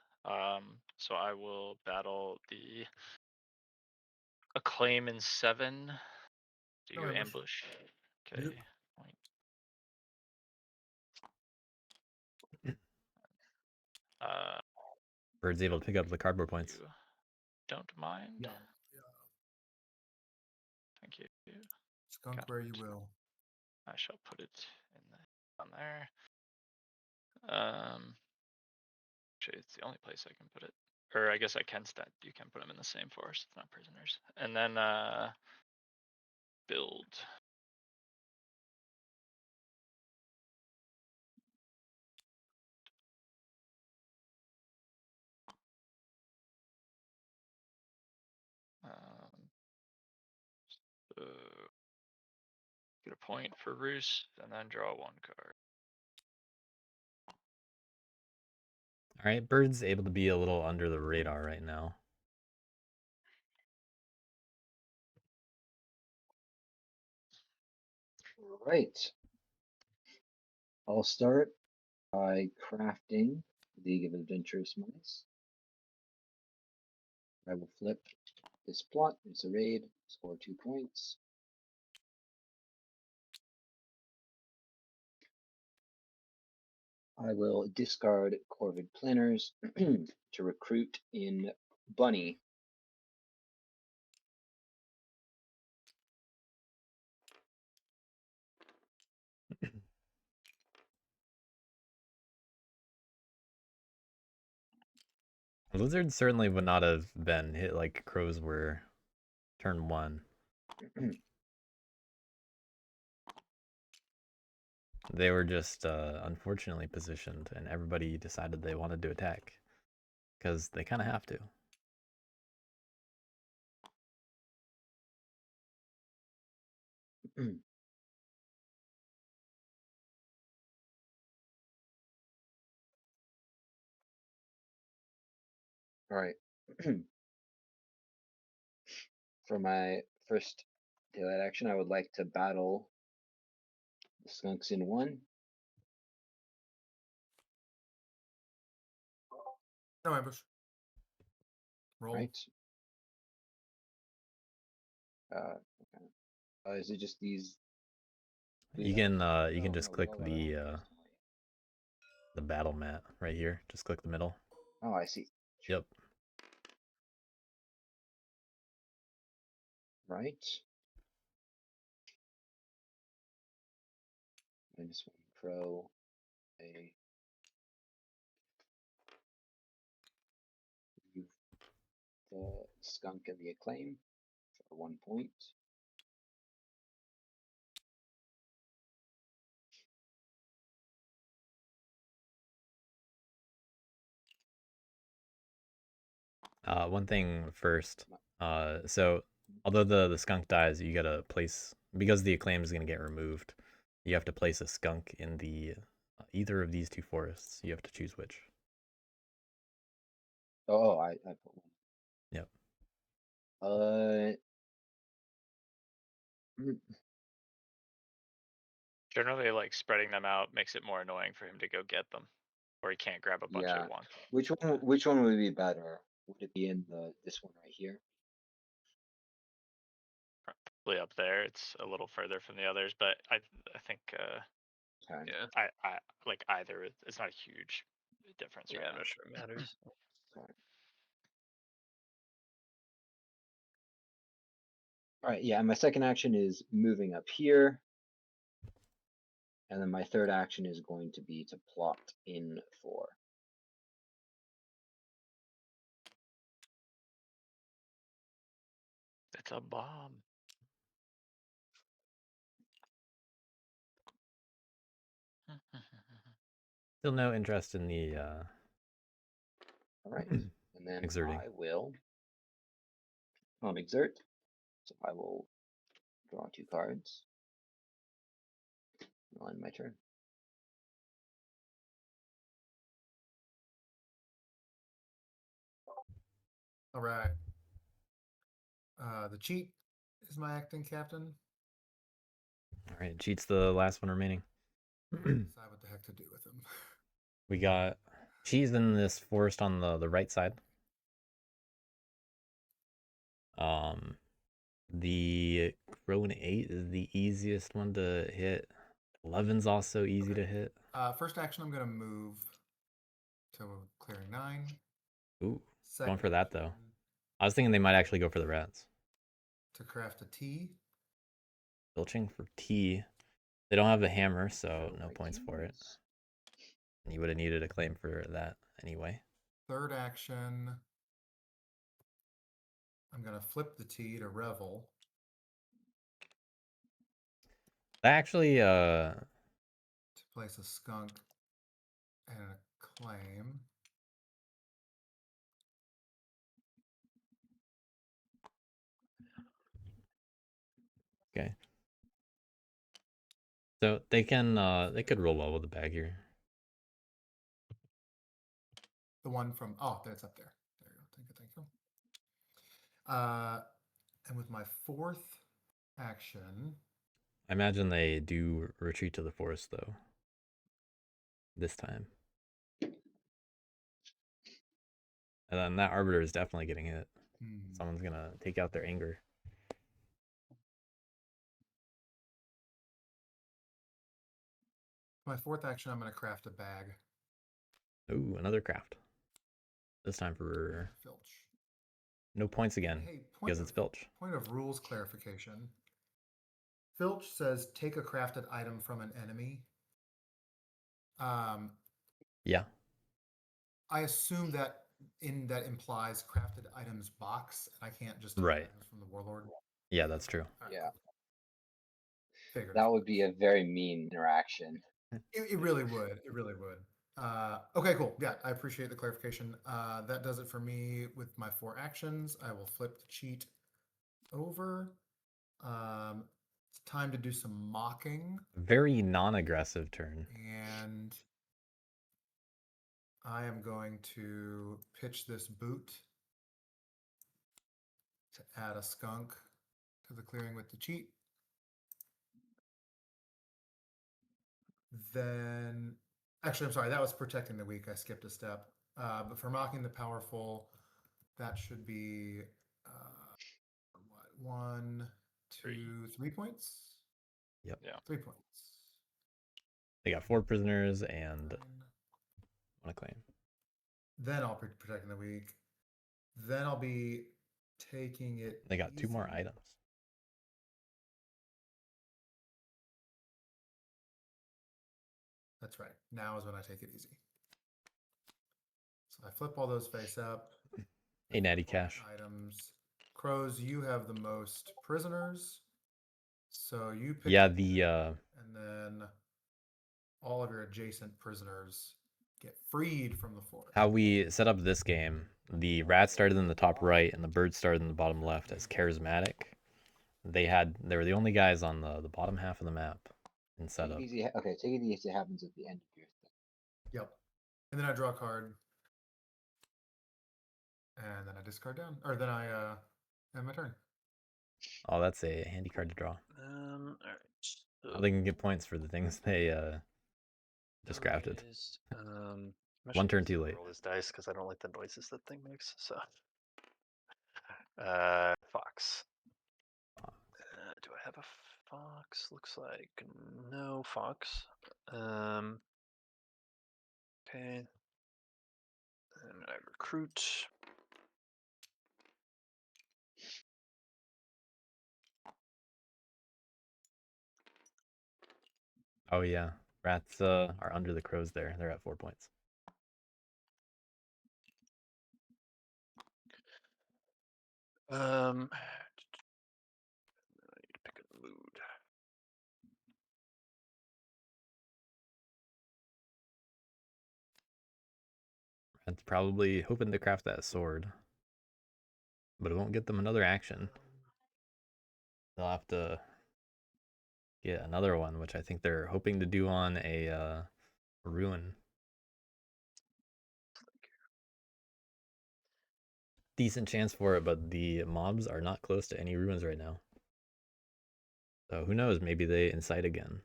So I will battle the acclaim in 7. Do No you ambush. ambush? Okay. Yep. Point. Bird's able to pick up the cardboard points. You don't mind? Yeah. Yeah. Thank you. Skunk Got where it. you will. I shall put it in the, on there. Actually, it's the only place I can put it. Or I guess I can stat. You can put them in the same forest. It's not prisoners. And then build. So get a point for roost, and then draw 1 card. All right, Bird's able to be a little under the radar right now. Right. I'll start by crafting League of Adventurous Mice. I will flip this plot. It's a raid. Score 2 points. I will discard Corvid Planners to recruit in Bunny. Lizards certainly would not have been hit like crows were turn 1. They were just unfortunately positioned, and everybody decided they wanted to attack because they kind of have to. All right. For my first daylight action, I would like to battle the skunks in 1. No ambush. Roll. Right. Okay. Is it just these? You can Oh, just no, click no, no. the battle mat right here. Just click the middle. Oh, I see. Yep. Right. minus 1 crow. A remove the skunk and the acclaim for 1 point. One thing first. So although the skunk dies, you gotta place, because the acclaim is gonna get removed, you have to place a skunk in the either of these two forests. You have to choose which. Oh, I put 1. Yep. Mm, Generally, like spreading them out makes it more annoying for him to go get them, or he can't grab a bunch yeah. at once. Which one would be better? Would it be in this one right here? Probably up there. It's a little further from the others, but I think Okay. Yeah. I like either. It's not a huge difference Yeah, right I'm now. not sure it matters. Okay. All right, yeah, and my second action is moving up here. And then my third action is going to be to plot in 4. It's a bomb. Still no interest in the All right, and then exerting. I will exert. So I will draw 2 cards. I'll end my turn. All right. The cheat is my acting captain. All right, cheat's the last one remaining. Decide what the heck to do with him. We got cheese in this forest on the right side. The Crone 8 is the easiest one to hit. 11's also easy to hit. First action, I'm going to move to clearing 9. Ooh, Second going for that though. action, I was thinking they might actually go for the rats. to craft a T. Filching for T. They don't have a hammer, so Fill no my points for it. keys. And you would have needed a claim for that anyway. Third action, I'm going to flip the T to revel. That actually, To place a skunk and a claim. okay. So they could roll well with the bag here. The one from, oh, that's up there. There you go. Thank you. And with my fourth action, I imagine they do retreat to the forest though. This time. And then that arbiter is definitely getting hit. Someone's gonna take out their anger. my fourth action, I'm going to craft a bag. Ooh, another craft. This time for Filch. no points again, Hey, because it's Filch. Point of rules clarification. Filch says take a crafted item from an enemy. Yeah. I assume that implies crafted items box, and I can't just take Right. items from the warlord. Yeah, that's true. All right, Yeah. cool. Figured. That would be a very mean interaction. It really would. It really would. Okay, cool. Yeah, I appreciate the clarification. That does it for me with my 4 actions. I will flip the cheat over. It's time to do some mocking. Very non-aggressive turn. And I am going to pitch this boot to add a skunk to the clearing with the cheat. Then, actually, I'm sorry, that was protecting the weak. I skipped a step. But for mocking the powerful, that should be what, 1, 2, 3 points? Yep. Yeah. 3 points. They got 4 prisoners and 9. 1 claim. Then I'll be protecting the weak. Then I'll be taking it. They got 2 more easy. items. That's right. Now is when I take it easy. So I flip all those face up. Hey, Natty Flip all my Cash. items. Crows, you have the most prisoners. So you pick. Yeah, And then all of your adjacent prisoners get freed from the forest. how we set up this game, the rat started in the top right and the bird started in the bottom left as charismatic. They were the only guys on the bottom half of the map in Take setup. it easy. Okay, take it easy. It happens at the end of your thing. Yep. And then I draw a card. And then I discard down. Or then I end my turn. Oh, that's a handy card to draw. All right. So They can get points for the things they just crafted. I'm One actually turn just too gonna late. roll this dice because I don't like the noises that thing makes. So, fox. Do I have a fox? Looks like no fox. Okay. And I recruit. Oh yeah, rats are under the crows there. They're at 4 points. I need to pick a mood. Rats probably hoping to craft that sword, but it won't get them another action. They'll have to get another one, which I think they're hoping to do on a ruin. Decent chance for it, but the mobs are not close to any ruins right now. So who knows? Maybe they incite again.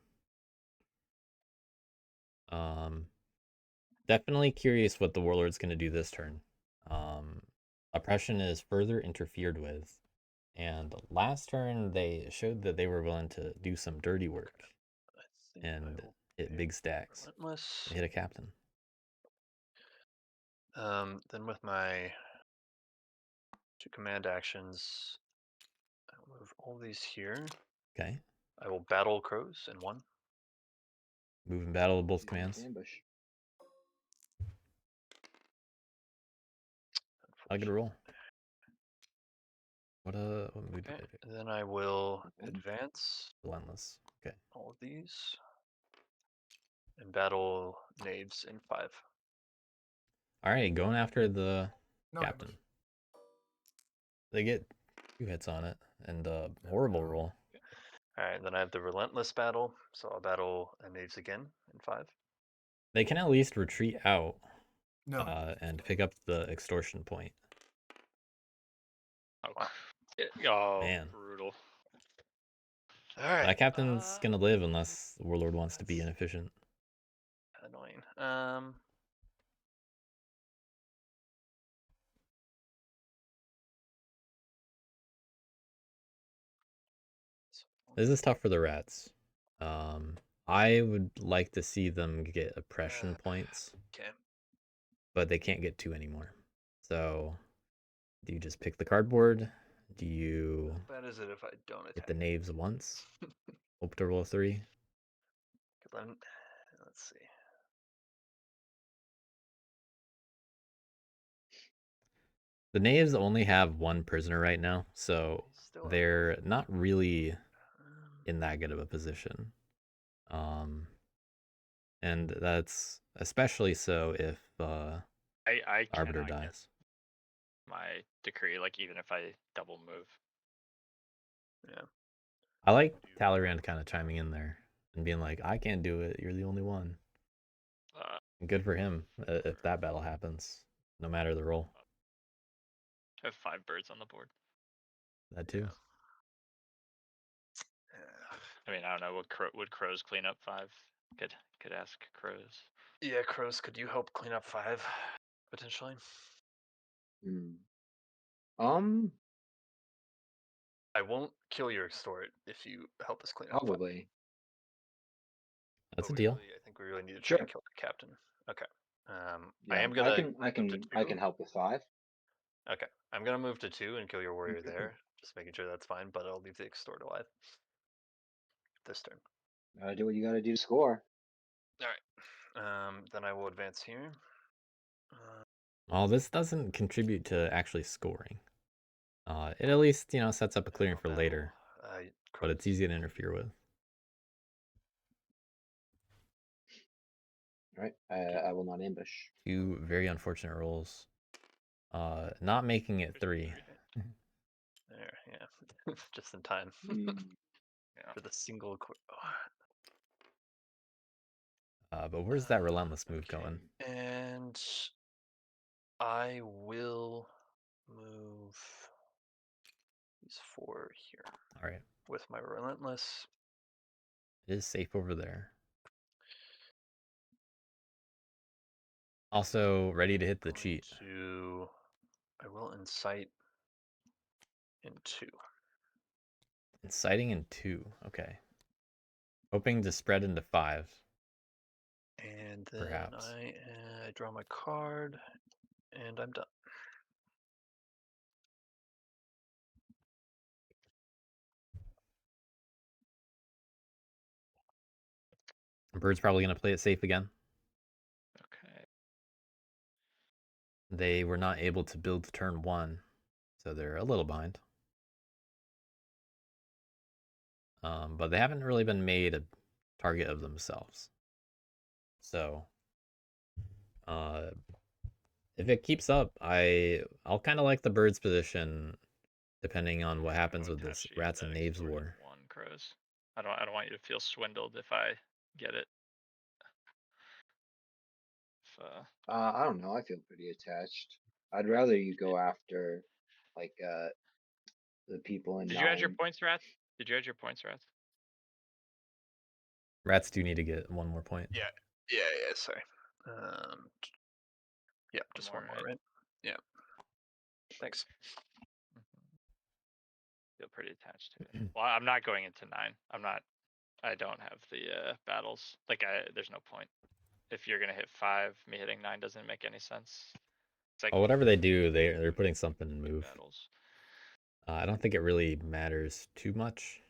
Definitely curious what the warlord's going to do this turn. Oppression is further interfered with, and last turn they showed that they were willing to do some dirty work and hit big stacks. Relentless. They hit a captain. Then with my 2 command actions, I'll move all these here. Okay. I will battle crows in 1. Move and battle both commands. Ambush. I'll get a roll. What mood did Okay. I pick? And then I will Okay. advance Relentless. Okay. all of these and battle knaves in 5. Alright, going after the No, captain. ambush. They get 2 hits on it, and horrible roll. Alright, then I have the relentless battle, so I'll battle knaves again in 5. They can at least retreat out No. and pick up the extortion point. Oh, Wow. oh Man. brutal. Alright. That captain's gonna live unless the warlord wants to be that's- inefficient. Annoying. This is tough for the rats. I would like to see them get oppression points, Okay. but they can't get 2 anymore. So, do you just pick the cardboard? Do you How bad is it if I don't hit attack? the knaves once? Hope to roll 3? Let's see. The knaves only have 1 prisoner right now, so Still have they're not really Um, in that good of a position. And that's especially so if I Arbiter cannot get dies. my decree, like even if I double move. Yeah. I like Talleyrand kind of chiming in there and being like, I can't do it. You're the only one. And good for him if that battle happens, no matter the role. I have 5 birds on the board. That too. Yeah. I mean, I don't know. Would crows clean up 5? Could ask crows. Yeah, crows, could you help clean up 5 potentially? I won't kill your extort if you help us clean up 5. Probably. That's But a deal. I think we really need to try Sure. and kill the captain. Okay. Yeah, I am gonna. I can help with 5. Okay, I'm gonna move to 2 and kill your warrior there. Just making sure that's fine, but I'll leave the extort alive this turn. Gotta do what you gotta do to score. All right. Then I will advance here. Well, this doesn't contribute to actually scoring. It at least, sets up a clearing for later, but it's easy to interfere with. All right, I will not ambush. Two very unfortunate rolls. Not making it 3. There, yeah, just in time for the single. But where's that relentless move Okay. going? And I will move these 4 here. All right. With my relentless. It is safe over there. Also ready to hit the cheat. I will incite in 2. Inciting in 2. Okay. Hoping to spread into 5. And then Perhaps. I draw my card, and I'm done. Bird's probably going to play it safe again. Okay. They were not able to build turn 1, so they're a little behind. But they haven't really been made a target of themselves. So, if it keeps up, I'll kind of like the Birds' position, depending on what happens with this Rats and Knaves war. 1 crows. I don't want you to feel swindled if I get it. If, I don't know. I feel pretty attached. I'd rather you go after, like, the people in did you add your 9. points, Rats? Did you add your points, Rats? Rats do need to get 1 more point. Yeah, sorry. Yeah, just one more, right? Yeah. Thanks. Feel pretty attached to it. Well, I'm not going into 9. I don't have the battles. Like, there's no point. If you're gonna hit 5, me hitting 9 doesn't make any sense. It's like Well, whatever they do, they're putting something in move. battles. I don't think it really matters too much.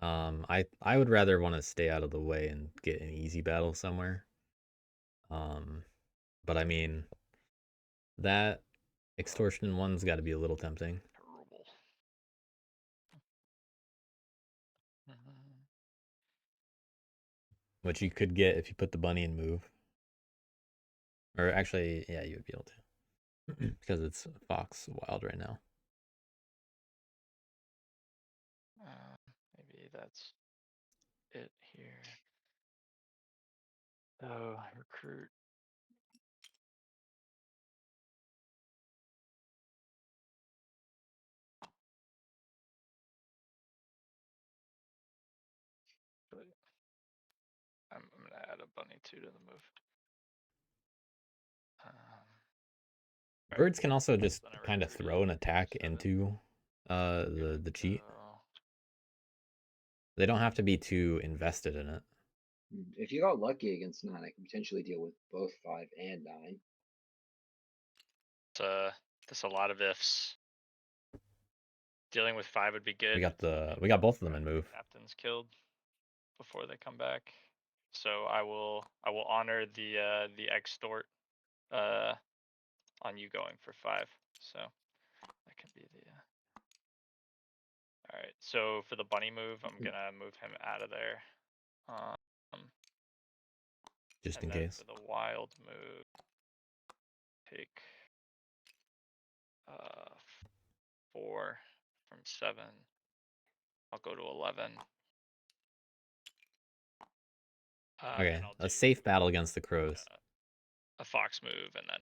I would rather want to stay out of the way and get an easy battle somewhere. But I mean, that extortion one's got to be a little tempting. Terrible. Which you could get if you put the bunny in move. Or actually, yeah, you would be able to. Because it's Fox Wild right now. Maybe that's it here. Oh, recruit. I'm gonna add a bunny 2 to the move. Birds can also just Then I kind of recruited throw an attack 7. into the cheat. So, They don't have to be too invested in it. If you got lucky against 9, I can potentially deal with both 5 and 9. there's a lot of ifs. Dealing with 5 would be good. We got both of them in move. Captains killed before they come back. So I will honor the extort on you going for 5. So that can be the Alright, so for the bunny move, I'm gonna move him out of there. Just in And then case. for the wild move, take 4 from 7. I'll go to 11. Okay, and I'll a do, safe battle against the crows. a fox move and then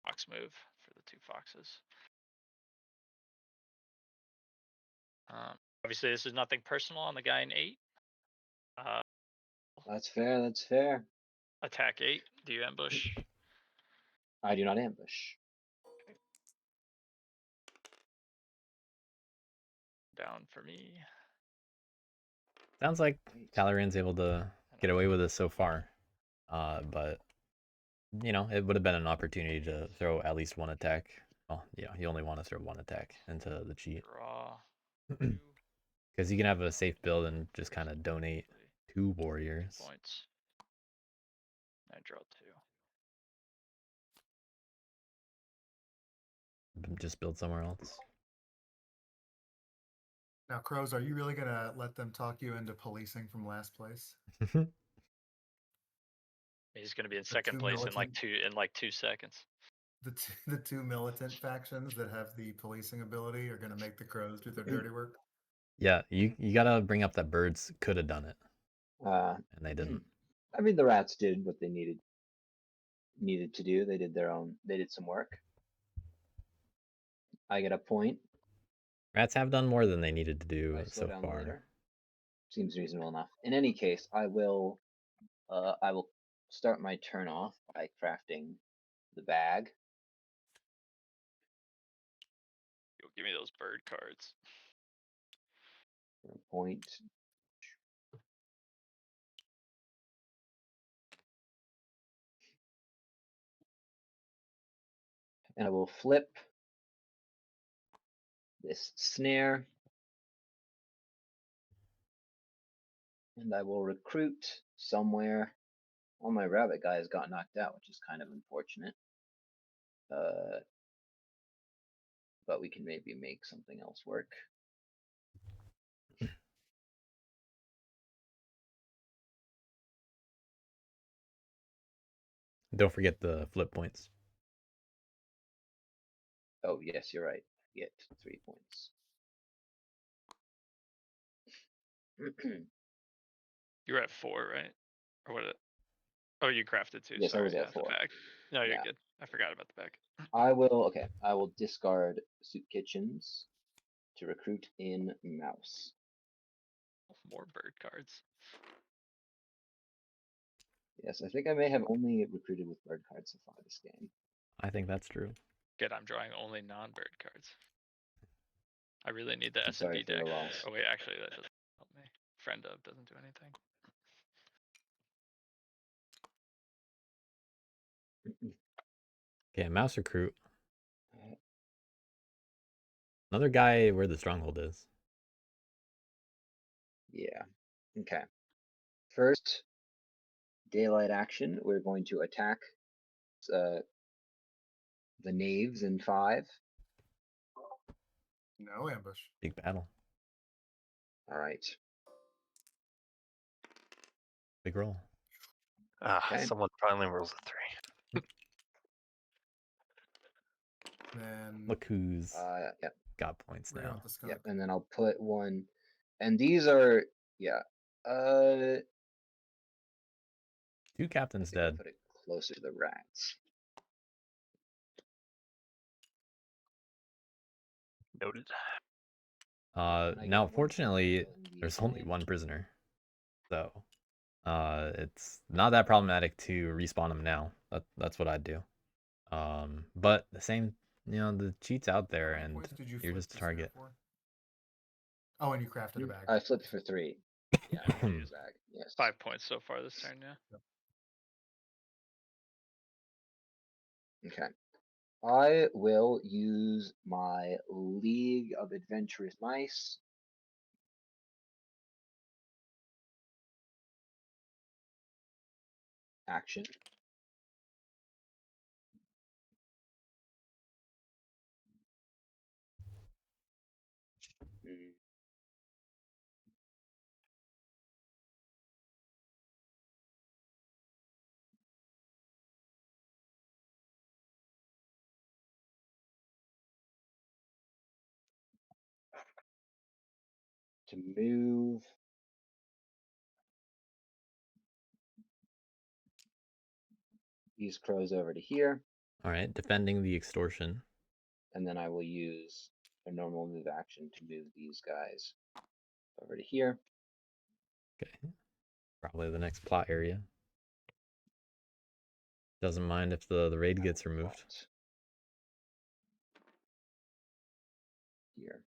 fox move for the 2 foxes. Obviously, this is nothing personal on the guy in 8. That's fair. That's fair. Attack 8. Do you ambush? I do not ambush. Down for me. Sounds like Talleyrand's able to get away with this so far. But it would have been an opportunity to throw at least 1 attack. Well, yeah, you only want to throw 1 attack into the cheat. Draw. Because you can have a safe build and just kind of donate 2 warriors. Points. I draw 2. Just build somewhere else. Now, Crows, are you really gonna let them talk you into policing from last place? He's gonna be in The second two place in like militant- 2 seconds. The two militant factions that have the policing ability are gonna make the Crows do their dirty work. Yeah, you gotta bring up that birds could have done it, Uh, and they didn't. I mean, the rats did what they needed to do. They did their own. They did some work. I get a point. Rats have done more than they needed to do I slow so down far. later. Seems reasonable enough. In any case, I will start my turn off by crafting the bag. You'll give me those bird cards. For a point. And I will flip this snare. And I will recruit somewhere. All my rabbit guys got knocked out, which is kind of unfortunate. But we can maybe make something else work. Don't forget the flip points. Oh, yes, you're right. Get 3 points. You were at 4, right? Or what? Oh, you crafted 2. Yes, I Sorry, was at yeah, 4. the bag. No, you're Yeah. good. I forgot about the bag. I will discard Soup Kitchens to recruit in Mouse. More bird cards. Yes, I think I may have only recruited with bird cards so far this game. I think that's true. Good, I'm drawing only non-bird cards. I really need the I'm sorry S&P for the deck. loss. Oh wait, actually that doesn't help me. Friend of doesn't do anything. Okay, mouse recruit. Another guy where the stronghold is. Yeah. Okay. First, daylight action. We're going to attack the knaves in 5. No ambush. Big battle. All right. Big roll. Okay. Someone finally rolls a 3. Then Look who's Yep. got points we're going now. with the skunk. Yep. And then I'll put one. And these are, yeah. I 2 captains think I'll dead. put it closer to the rats. Noted. And I get Now, 1 point fortunately, for killing the there's only giant. 1 prisoner, so it's not that problematic to respawn him now. That's what I'd do. But the same, the cheat's out there, How many and points did you you're flip just a the snare target. for? Oh, and you crafted a bag. I flipped for 3. Yeah, I crafted a bag. Yes. 5 points so far this turn, yeah. Okay. I will use my League of Adventurous Mice. Action. Mm. To move these crows over to here, All right, defending the extortion. and then I will use a normal move action to move these guys over to here. Okay, probably the next plot area. Doesn't mind if the raid gets removed. Plot here.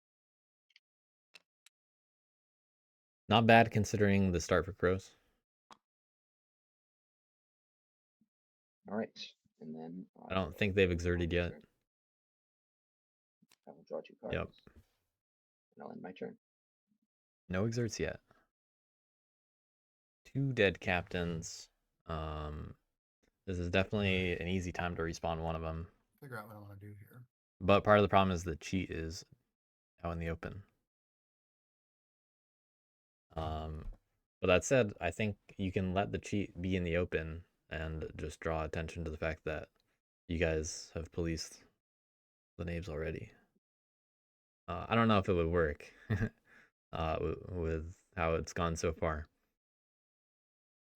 Not bad considering the start for crows. All right, and then I don't think they've exerted yet. I will draw 2 cards. Yep. And I'll end my turn. No exerts yet. 2 dead captains. This is definitely an easy time to respawn one of them. Figure out what I want to do here. But part of the problem is the cheat is out in the open. But that said, I think you can let the cheat be in the open and just draw attention to the fact that you guys have policed the names already. I don't know if it would work with how it's gone so far.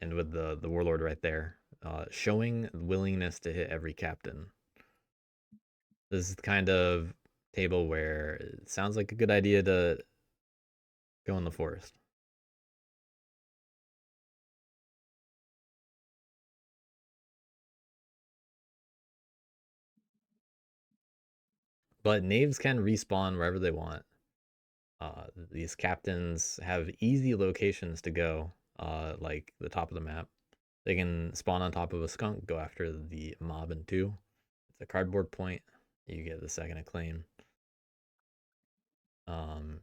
And with the warlord right there, showing willingness to hit every captain. This is the kind of table where it sounds like a good idea to go in the forest. But knaves can respawn wherever they want. These captains have easy locations to go, like the top of the map. They can spawn on top of a skunk, go after the mob in 2. It's a cardboard point. You get the second acclaim.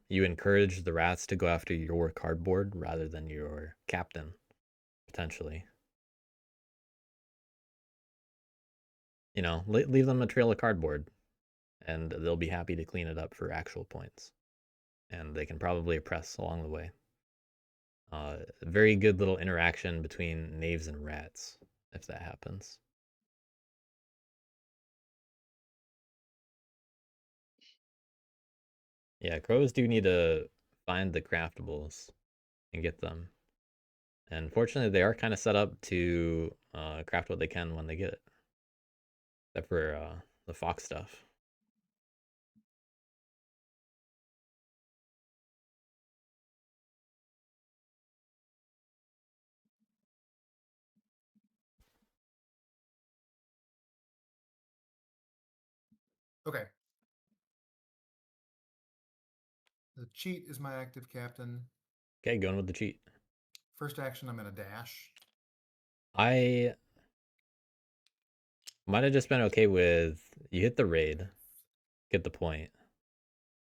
You encourage the rats to go after your cardboard rather than your captain, potentially. You know, leave them a trail of cardboard, and they'll be happy to clean it up for actual points. And they can probably oppress along the way. Very good little interaction between knaves and rats, if that happens. Yeah, crows do need to find the craftables and get them. And fortunately, they are kind of set up to craft what they can when they get it. Except for the fox stuff. Okay. The cheat is my active captain. Okay, going with the cheat. First action, I'm going to dash. I might have just been okay with you hit the raid, get the point.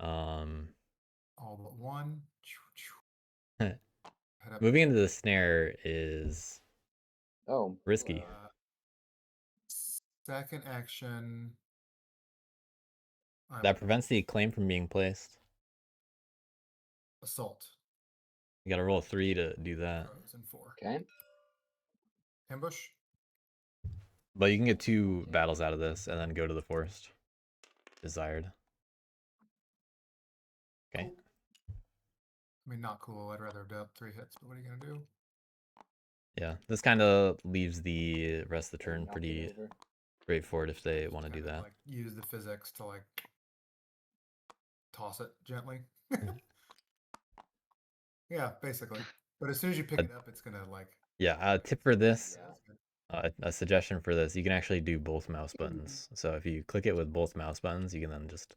All but one. Moving into the snare is Oh, risky. Second action. That prevents the acclaim from being placed. Assault. You gotta roll a 3 to do that. Crows and 4. okay. Ambush. But you can get 2 battles out of this and then go to the forest. Desired. Okay. Cool. I mean, not cool. I'd rather have dealt 3 hits, but what are you going to do? Yeah, this kind of leaves the rest of the turn Knock it pretty over. straightforward if they want to do Kind of, that. Like, use the physics to, like, toss it gently. Yeah, basically. But as soon as you pick it up, it's going to, like... Yeah, tip for this, Yeah. a suggestion for this, you can actually do both mouse buttons. So if you click it with both mouse buttons, you can then just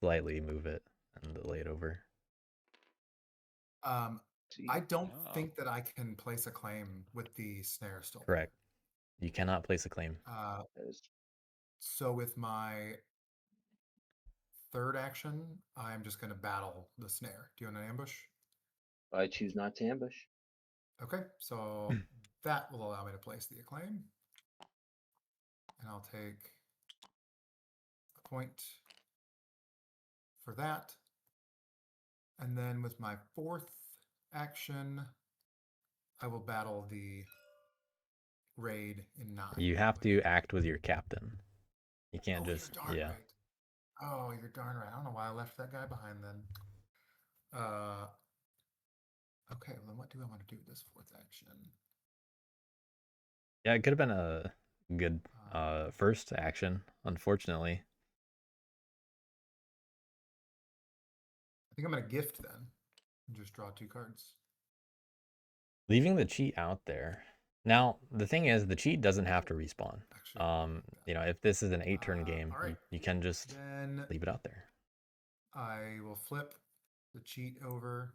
slightly move it and lay it over. I don't Oh. think that I can place a claim with the snare still. Correct. You cannot place a claim. That is So with my third action, I'm just going to battle the snare. Do you want an ambush? I choose not to ambush. Okay, so that will allow me to place the acclaim. And I'll take a point for that. And then with my fourth action, I will battle the raid in 9. You have to act with your captain. You can't Oh, just, you're darn yeah. right. Oh, you're darn right. I don't know why I left that guy behind then. Okay, well, then what do I want to do with this fourth action? Yeah, it could have been a good first action, unfortunately. I think I'm going to gift then and just draw 2 cards. Leaving the cheat out there. Now, the thing is, the cheat doesn't have to respawn. Actually, You know, if this is an 8-turn game, all right. you can just Then leave it out there. I will flip the cheat over.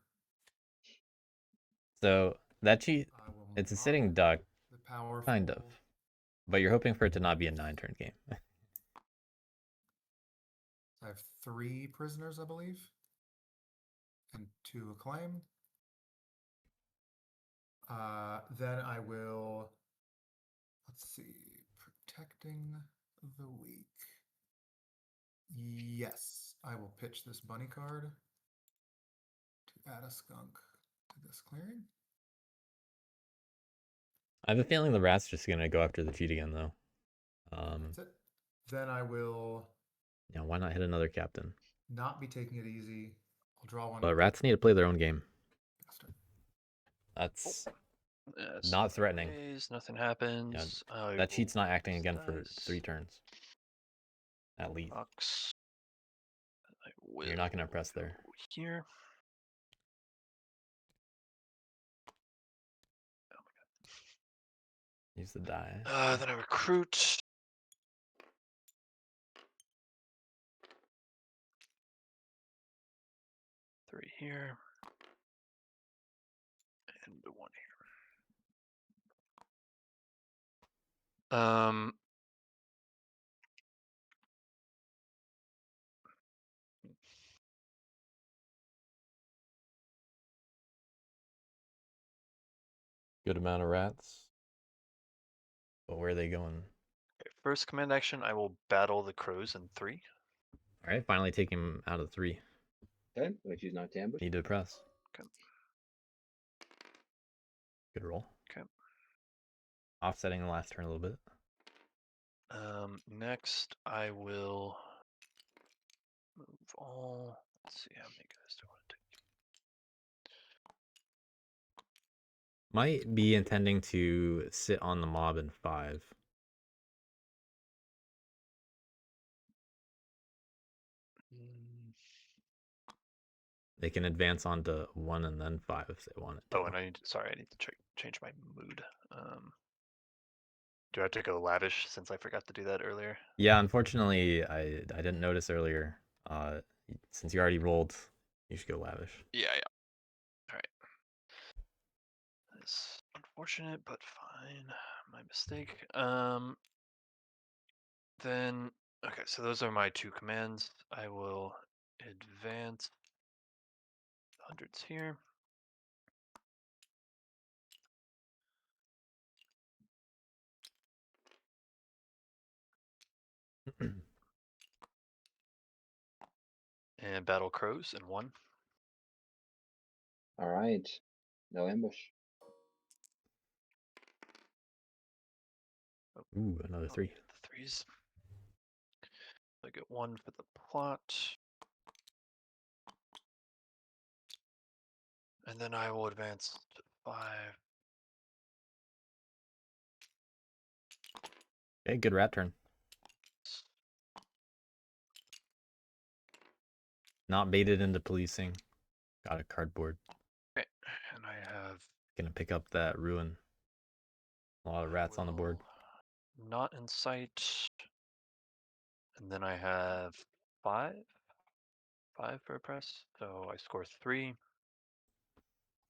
So that cheat, I will it's a mark sitting duck, the powerful. kind of. But you're hoping for it to not be a 9-turn game. I have 3 prisoners, I believe, and 2 acclaim. Then I will, let's see, protecting the weak. Yes, I will pitch this bunny card to add a skunk to this clearing. I have a feeling the rat's just gonna go after the cheat again, though. That's it. Then I will Yeah, why not hit another captain? not be taking it easy. I'll draw one. But rats need to play their own game. Bastard. That's It's not threatening. plays, nothing happens. I That cheat's will not acting use again for dice. 3 turns. At least. Box. I will You're not gonna press there. go here. Use the die. Then I recruit. Three here. And one here. Good amount of rats. But where are they going? Okay, first command action, I will battle the crows in 3. Alright, finally take him out of 3. Okay, I'm gonna choose not to ambush. Need to press. Okay. Good roll. Okay. Offsetting the last turn a little bit. Next, I will move all. Let's see how many guys do I want to take. Might be intending to sit on the mob in 5. They can advance onto 1 and then 5 if they want it to. Oh, and I need to change my mood. Do I have to go lavish since I forgot to do that earlier? Yeah, unfortunately, I didn't notice earlier. Since you already rolled, you should go lavish. Yeah. All right. That's unfortunate, but fine. My mistake. Then okay, so those are my 2 commands. I will advance hundreds here. And battle crows in 1. All right, no ambush. Ooh, another 3. The 3s. I get 1 for the plot. And then I will advance to 5. Okay, good rat turn. Not baited into policing. Got a cardboard. Okay, and I have Gonna pick up that ruin. A lot of rats on the board. Not in sight. And then I have 5. 5 for a press. So I score 3.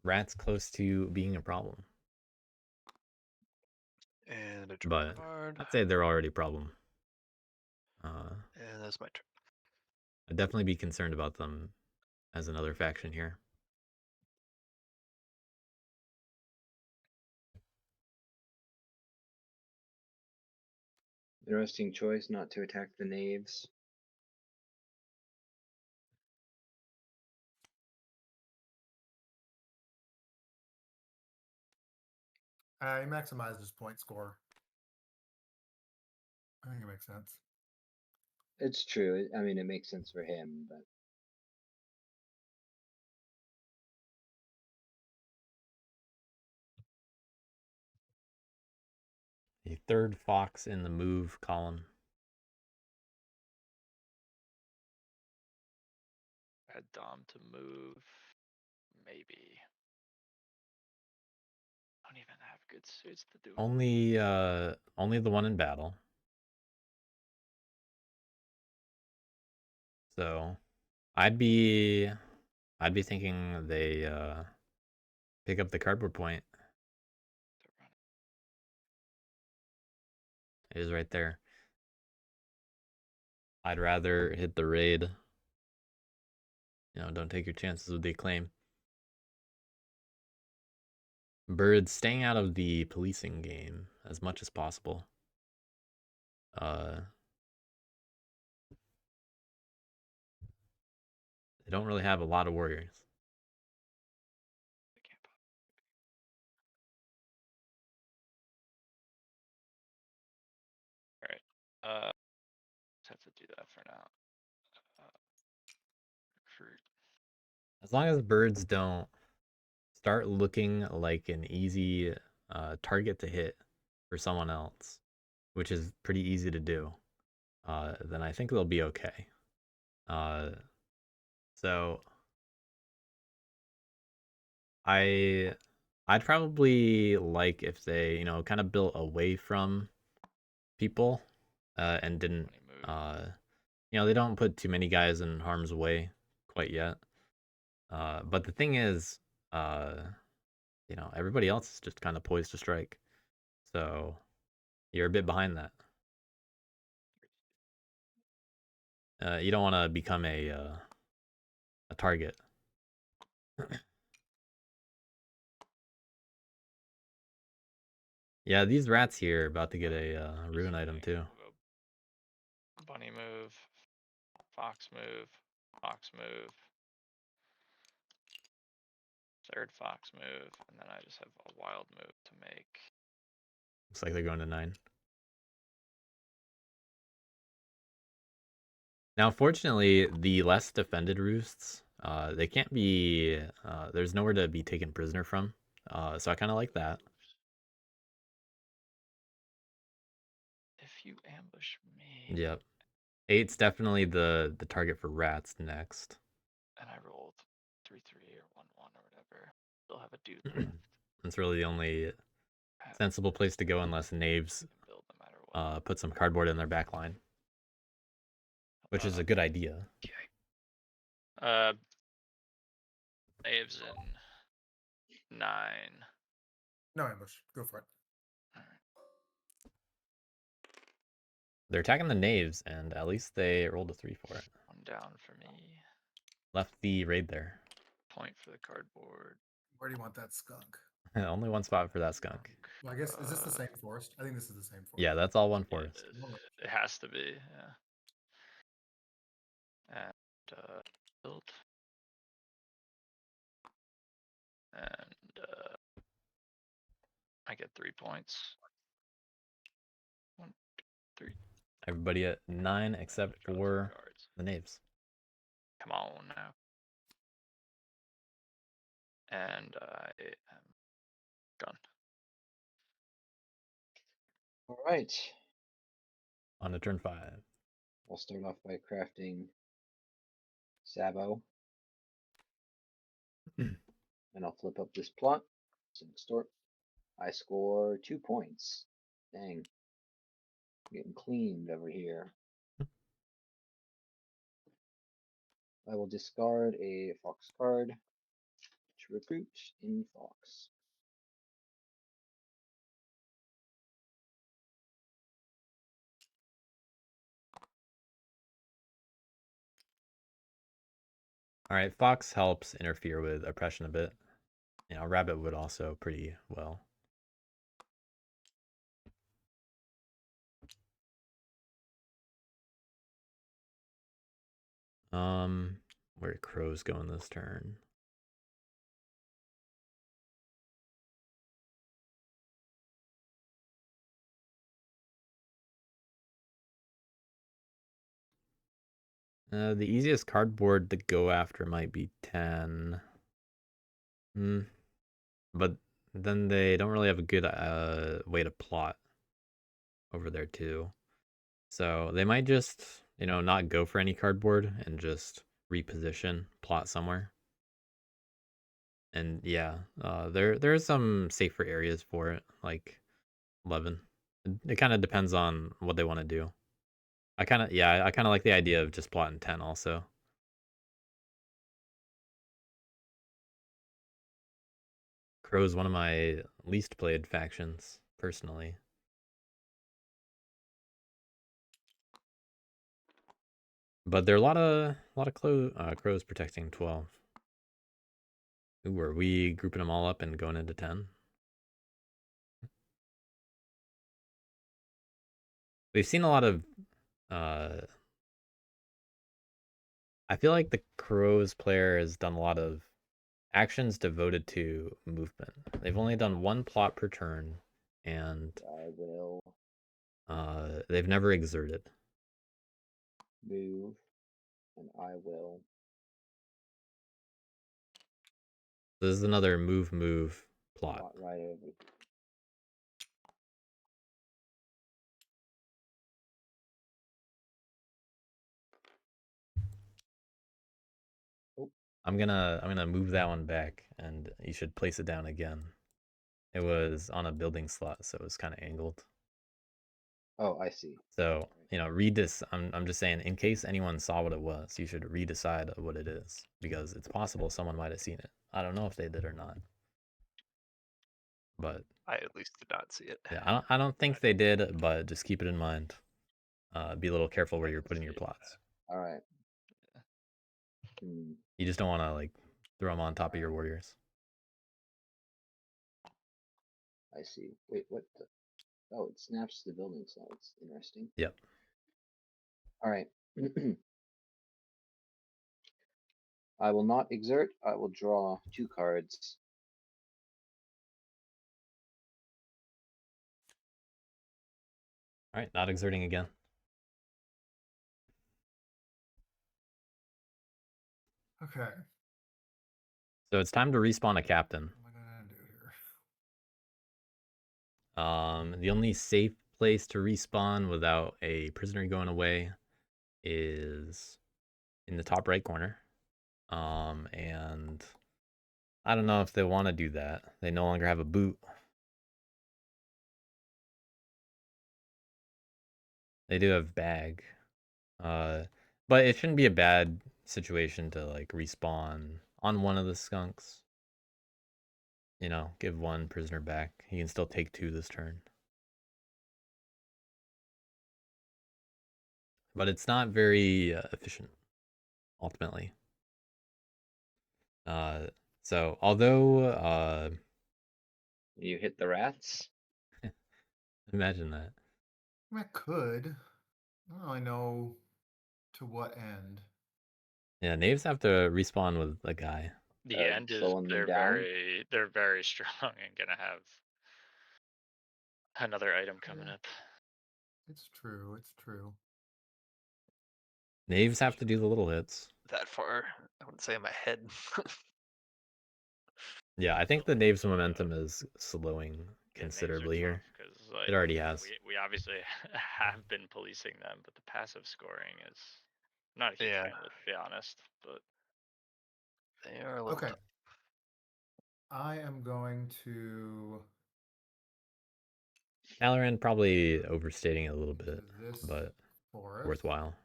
Rats close to being a problem. And I draw a But card. I'd say they're already a problem. And that's my turn. I'd definitely be concerned about them as another faction here. Interesting choice not to attack the knaves. He maximized his point score. I think it makes sense. It's true. I mean, it makes sense for him, but The 3rd fox in the move column. Add Dom to move. Maybe. I don't even have good suits to do it. Only the one in battle. So I'd be thinking they pick up the cardboard point. It is right there. I'd rather hit the raid. You know, don't take your chances with the acclaim. Birds staying out of the policing game as much as possible. they don't really have a lot of warriors. They can't pop. All right. Just have to do that for now. Recruit. As long as birds don't start looking like an easy target to hit for someone else, which is pretty easy to do, then I think they'll be okay. So I'd probably like if they, kind of built away from people and didn't, they don't put too many guys in harm's way quite yet. But the thing is, everybody else is just kind of poised to strike. So you're a bit behind that. You don't want to become a target. Yeah, these rats here are about to get a rune item too. Bunny move, fox move, fox move, third fox move, and then I just have a wild move to make. Looks like they're going to 9. Now, fortunately, the less defended roosts, they can't be, there's nowhere to be taken prisoner from. So I kind of like that. If you ambush me. Yep. 8's definitely the target for rats next. And I rolled 3-3 or 1-1 or whatever. Still have a dude left. That's really the only sensible place to go unless knaves build no matter what. put some cardboard in their back line. Which is a good idea. Okay. Knaves in 9. No ambush. Go for it. They're attacking the knaves, and at least they rolled a 3 for it. 1 down for me. Left the raid there. Point for the cardboard. Where do you want that skunk? Only one spot for that skunk. Well, I guess, is this the same forest? I think this is the same forest. Yeah, that's all one forest. It has to be, yeah. And build. And I get 3 points. 1, 2, 3. Everybody at 9 except for the knaves. Come on now. And I am done. All right. On to turn 5. We'll start off by crafting Sabo. And I'll flip up this plot. So start. I score 2 points. Dang. Getting cleaned over here. I will discard a fox card to recruit in fox. All right, fox helps interfere with oppression a bit. Rabbit would also pretty well. Where are crows going this turn? The easiest cardboard to go after might be 10. But then they don't really have a good way to plot over there too. So they might just, not go for any cardboard and just reposition, plot somewhere. And yeah, there are some safer areas for it, like 11. It kind of depends on what they want to do. I kind of like the idea of just plotting 10 also. Crow's one of my least played factions, personally. But there are a lot of crows protecting 12. Ooh, are we grouping them all up and going into 10? we've seen a lot of. I feel like the Crows player has done a lot of actions devoted to movement. They've only done one plot per turn, and I will they've never exerted. move, and I will. This is another move plot. Plot right over. I'm gonna move that one back, and you should place it down again. It was on a building slot, so it was kind of angled. Oh, I see. So read this. I'm just saying, in case anyone saw what it was, you should redecide what it is, because it's possible someone might have seen it. I don't know if they did or not, but I at least did not see it. yeah, I don't think they did, but just keep it in mind. Be a little careful where I you're can putting your see plots. All right. Hmm. You just don't want to like throw them on top of your warriors. I see. Wait, what? Oh, it snaps the building slot. It's interesting. Yep. All right. I will not exert. I will draw 2 cards. All right, not exerting again. Okay. So it's time to respawn a captain. What am I gonna do here? The only safe place to respawn without a prisoner going away is in the top right corner. And I don't know if they want to do that. They no longer have a boot. They do have bag. But it shouldn't be a bad situation to like respawn on one of the skunks. Give one prisoner back. He can still take 2 this turn. But it's not very efficient, ultimately. So although You hit the rats. imagine that. I could. I don't really know to what end. Yeah, knaves have to respawn with a guy. The end is slowing them they're down. very strong and gonna have another item coming Yeah. up. It's true. It's true. Knaves have to do the little hits. That far, I wouldn't say I'm ahead. Yeah, I think the knaves momentum is slowing Yeah, knaves are considerably here. tough 'cause, like, It already has. we obviously have been policing them, but the passive scoring is I'm not a huge fan of it, to be honest. But They are a little Okay. tough. I am going to Talleyrand probably overstating it a little to bit, this but forest, worthwhile.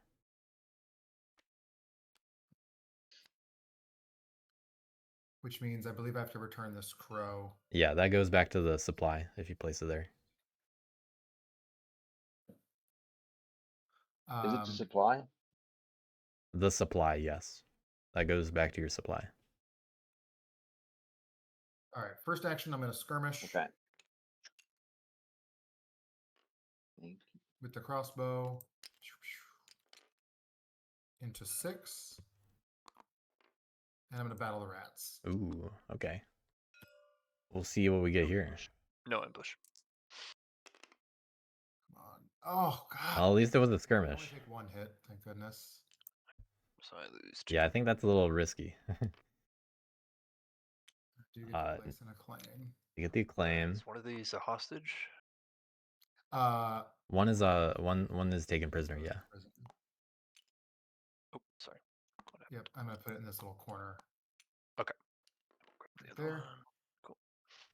which means I believe I have to return this crow. Yeah, that goes back to the supply if you place it there. Is it to supply? The supply, yes. That goes back to your supply. All right. First action, I'm going to skirmish Okay. Thank you. with the crossbow into 6. And I'm going to battle the rats. Ooh, okay. We'll see what we get here. No ambush. Come on. Oh, God. Well, at least it was a I only skirmish. take 1 hit, thank goodness. So I lose 2. Yeah, I think that's a little risky. I do get to place an acclaim. You get the acclaim. Is one of these a hostage? One is one is taken prisoner, yeah. Prison. Oh, sorry. Yep, I'm going to put it in this little corner. Okay. Right there. Cool.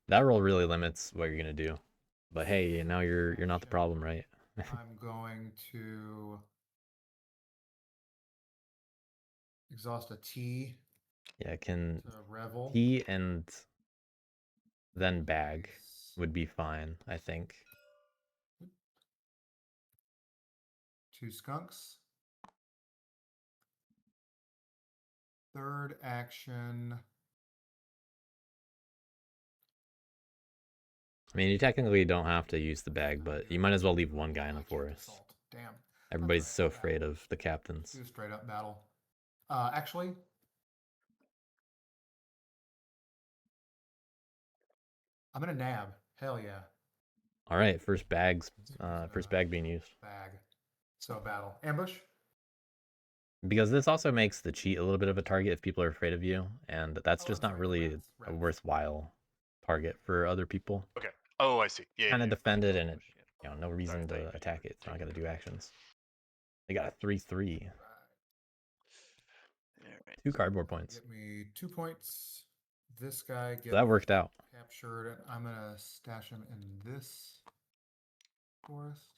That roll really limits what you're gonna do. But hey, now you're not the problem, right? I'm going to exhaust a T Yeah, can to revel. T and then bag would be fine, I think. 2 skunks. Third action. I mean, you technically don't have to use the bag, but you might as well leave one guy in the forest. Assault. Damn. Everybody's That's so all right, afraid battle. of the captains. Do a straight up battle. Actually, I'm gonna nab. Hell yeah. All right, first Using bag being used. bag. So battle. Ambush. Because this also makes the cheat a little bit of a target if people are afraid of you, and that's Oh, just I'm not sorry, really rats, a rats. worthwhile target for other people. Okay. Oh, I see. Yeah. Kind of yeah, defend yeah. it, and it, no reason Sorry, to attack it. It's not taking gonna the do bait. actions. They got a 3/3. Right. All right. 2 cardboard points. Get me 2 points. This guy gets So that worked out. captured, and I'm gonna stash him in this forest.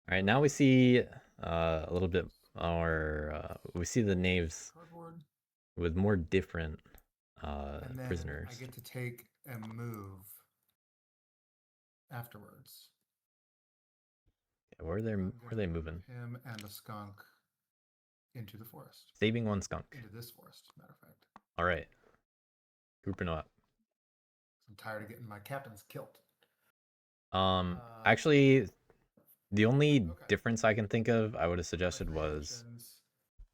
All right, now we see a little bit more. We see the knaves Cardboard. with more different And then prisoners. I get to take and move afterwards. Yeah, where are they I'm gonna moving? move him and the skunk into the forest. Saving one skunk. Into this forest, matter of fact. All right, grouping up. I'm tired of getting my captains killed. Actually, the only Okay. difference I can think of, I would have suggested was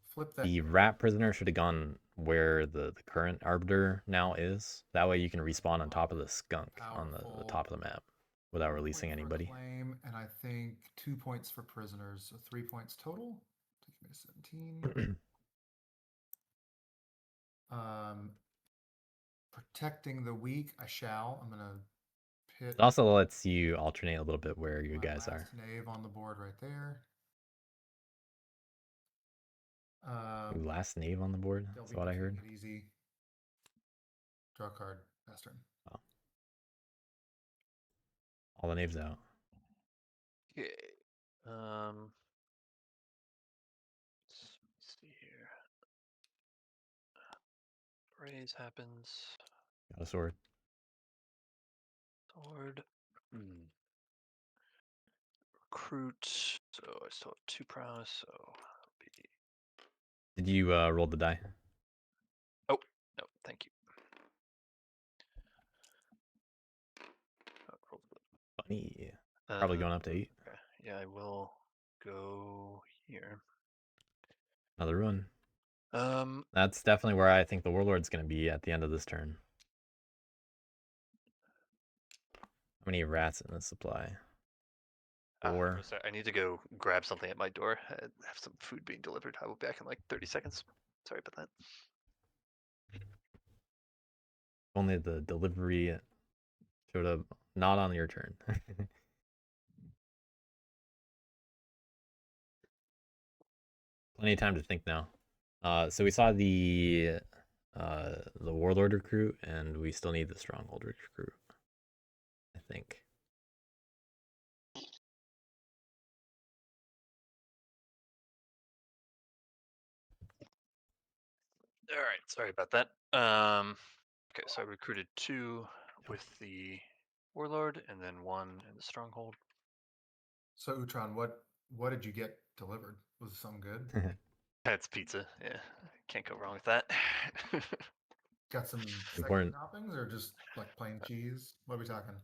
Flip that. the rat prisoner should have gone where the current arbiter now is. That way you can respawn on top of the skunk on the top of the map without releasing anybody. Claim, and I think 2 points for prisoners, so 3 points total. Take me to 17. Protecting the weak, I shall. I'm gonna pit. It also lets you alternate a little bit where you guys are. Knave on the board right there. Last knave on the board. That's what I heard. Easy. Draw a card. Pass turn. Oh. All the knaves out. Okay. Let's see here. Raise happens. Got a sword. Sword. Recruit. So I still have 2 prowess. So that'll be. Did you roll the die? Oh no, thank you. Funny. Probably going up to 8. Okay. Yeah, I will go here. Another ruin. That's definitely where I think the warlord's going to be at the end of this turn. How many rats in this supply? 4. I need to go grab something at my door. I have some food being delivered. I will be back in like 30 seconds. Sorry about that. Only the delivery showed up not on your turn. Plenty of time to think now. So we saw the warlord recruit, and we still need the stronghold recruit, I think. All right, sorry about that. Okay, so I recruited 2 with the warlord, and then 1 in the stronghold. So Utron, what did you get delivered? Was it something good? That's pizza. Yeah, can't go wrong with that. Got some Important. toppings or just like plain cheese? What are we talking?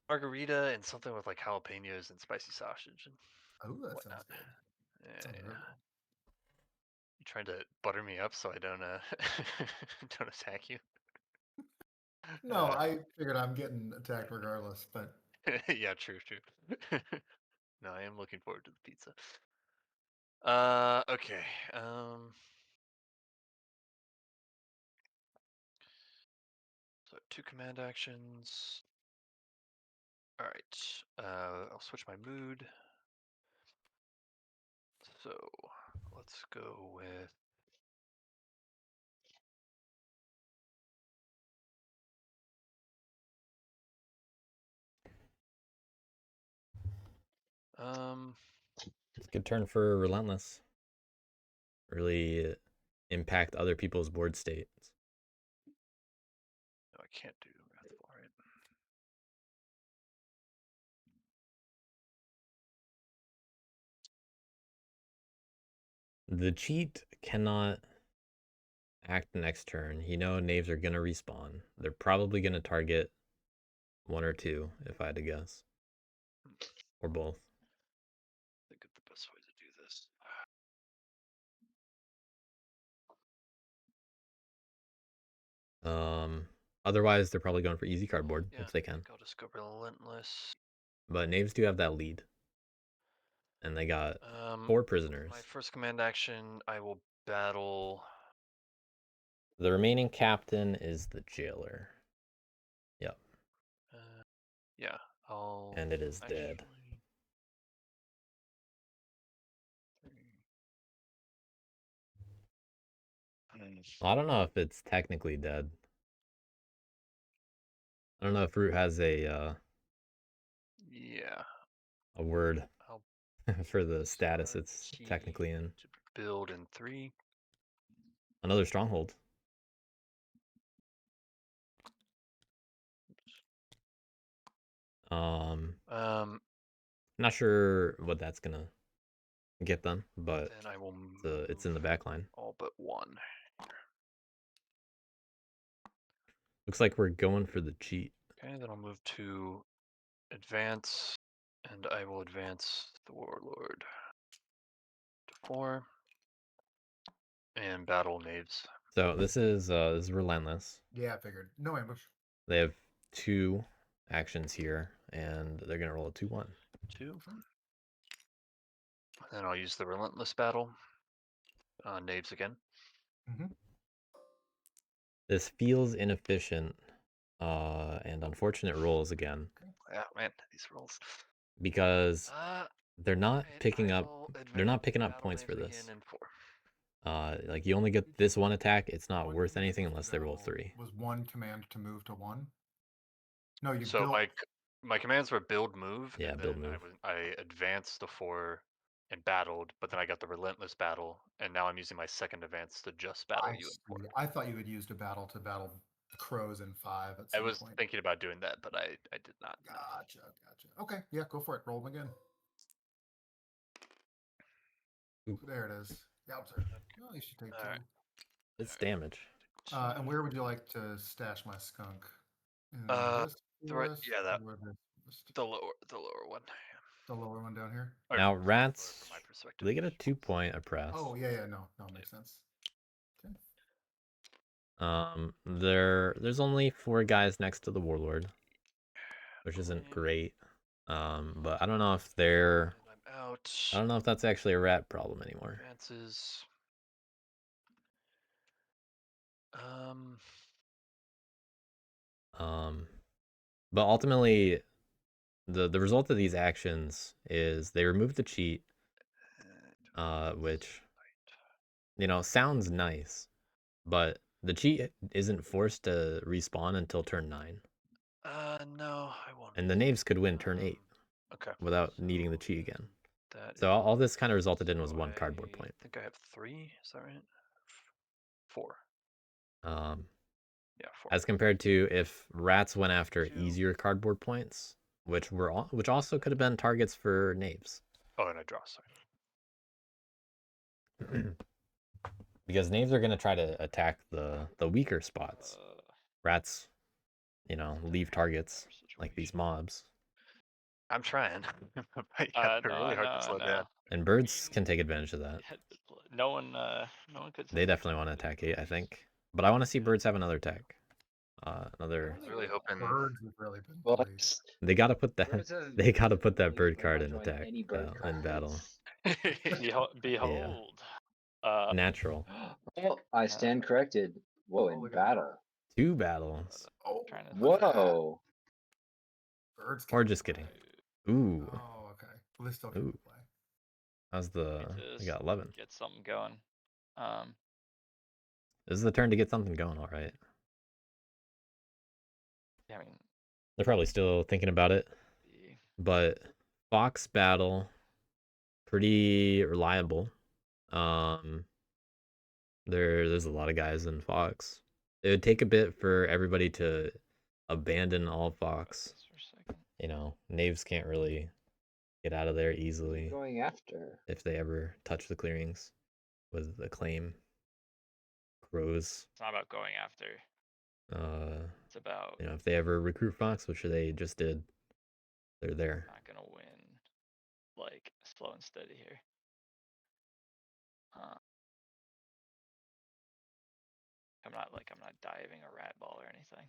Margarita and something with like jalapenos and spicy sausage. And Oh, that whatnot. sounds good. Yeah, Sounds yeah. real good. You trying to butter me up so I don't don't attack you? No, I figured I'm getting attacked regardless, but yeah, true. No, I am looking forward to the pizza. Okay. So 2 command actions. All right. I'll switch my mood. So let's go with. It's a good turn for Relentless. Really impact other people's board states. No, I can't do Wrathful, right? The cheat cannot act next turn. You know knaves are going to respawn. They're probably going to target 1 or 2, if I had to guess. or both. Think of the best way to do this. Otherwise they're probably going for easy cardboard Yeah, if they I can. think I'll just go relentless. But knaves do have that lead. And they got 4 prisoners. My first command action, I will battle. The remaining captain is the jailer. Yep. Yeah, I'll. And it is dead. Well, I don't know if it's technically dead. I don't know if Root has a Yeah. a word I'll for the status it's technically in. To build in 3. Another stronghold. Not sure what that's gonna get them, but then I will it's in the back line. All but 1. Looks like we're going for the cheat. Okay, then I'll move to advance, and I will advance the warlord to 4 and battle knaves. So this is relentless. Yeah, I figured. No ambush. They have 2 actions here, and they're gonna roll a 2-1. 2. Then I'll use the relentless battle on knaves again. This feels inefficient, and unfortunate rolls again. Yeah, man, these rolls. Because they're not picking up. They're not picking up battle points for knaves this. again in 4. Like you only get this 1 attack. It's not worth anything unless they roll 3. Was 1 command to move to 1? No, you So built. my commands were build move. Yeah, and build then move. I advanced to 4 and battled, but then I got the relentless battle, and now I'm using my second advance to just battle you in 4. I thought you had used a battle to battle the crows in 5 at some I was point. thinking about doing that, but I did not. Gotcha. Okay, yeah, go for it. Roll them again. Ooh. There it is. Yeah, observe. Well, you should take 2. Alright. It's damage. And where would you like to stash my skunk? In this forest, yeah, or this, the lower one. the lower one down here? Or Now lower rats, from my perspective. they get a 2-point oppress. Oh yeah, no, makes sense. Okay. There's only 4 guys next to the warlord, which isn't great. But I don't know if they're. I'm out. I don't know if that's actually a rat problem anymore. Advances. But ultimately, the result of these actions is they remove the cheat, which sounds nice, but the cheat isn't forced to respawn until turn 9. No, I won't. And the knaves could win turn 8. Okay. Without needing the cheat again. That so all this kind of resulted in was 1 cardboard point. I think I have 3. Is that right? 4. Yeah, 4. As compared to if rats went after easier cardboard points, which also could have been targets for knaves. Oh, and I draw. Sorry. Because knaves are going to try to attack the weaker spots. Rats, leave targets like these mobs. I'm trying. Really hard to slow down. And birds can take advantage of that. No one could. They definitely want to attack 8, I think. But I want to see birds have another attack. I'm really hoping birds have really been. Well, they got to put that. They got to put that bird Please card don't in join attack any bird in battle. Behold. Natural. Oh, I stand corrected. Whoa, in battle. 2 battles. Oh, whoa. Birds. Or just kidding. Ooh. Oh, okay. Well, they still can play. How's the? We got 11. Get something going. This is the turn to get something going. All right. Yeah, I mean, they're probably still thinking about it. But Fox battle, pretty reliable. There's a lot of guys in Fox. It would take a bit for everybody to abandon all Fox. Knaves can't really get out of there easily. Going after. If they ever touch the clearings with the claim. Crows. It's not about going after. It's about if they ever recruit Fox, which they just did, they're there. not gonna win. slow and steady here. I'm not diving a rat ball or anything.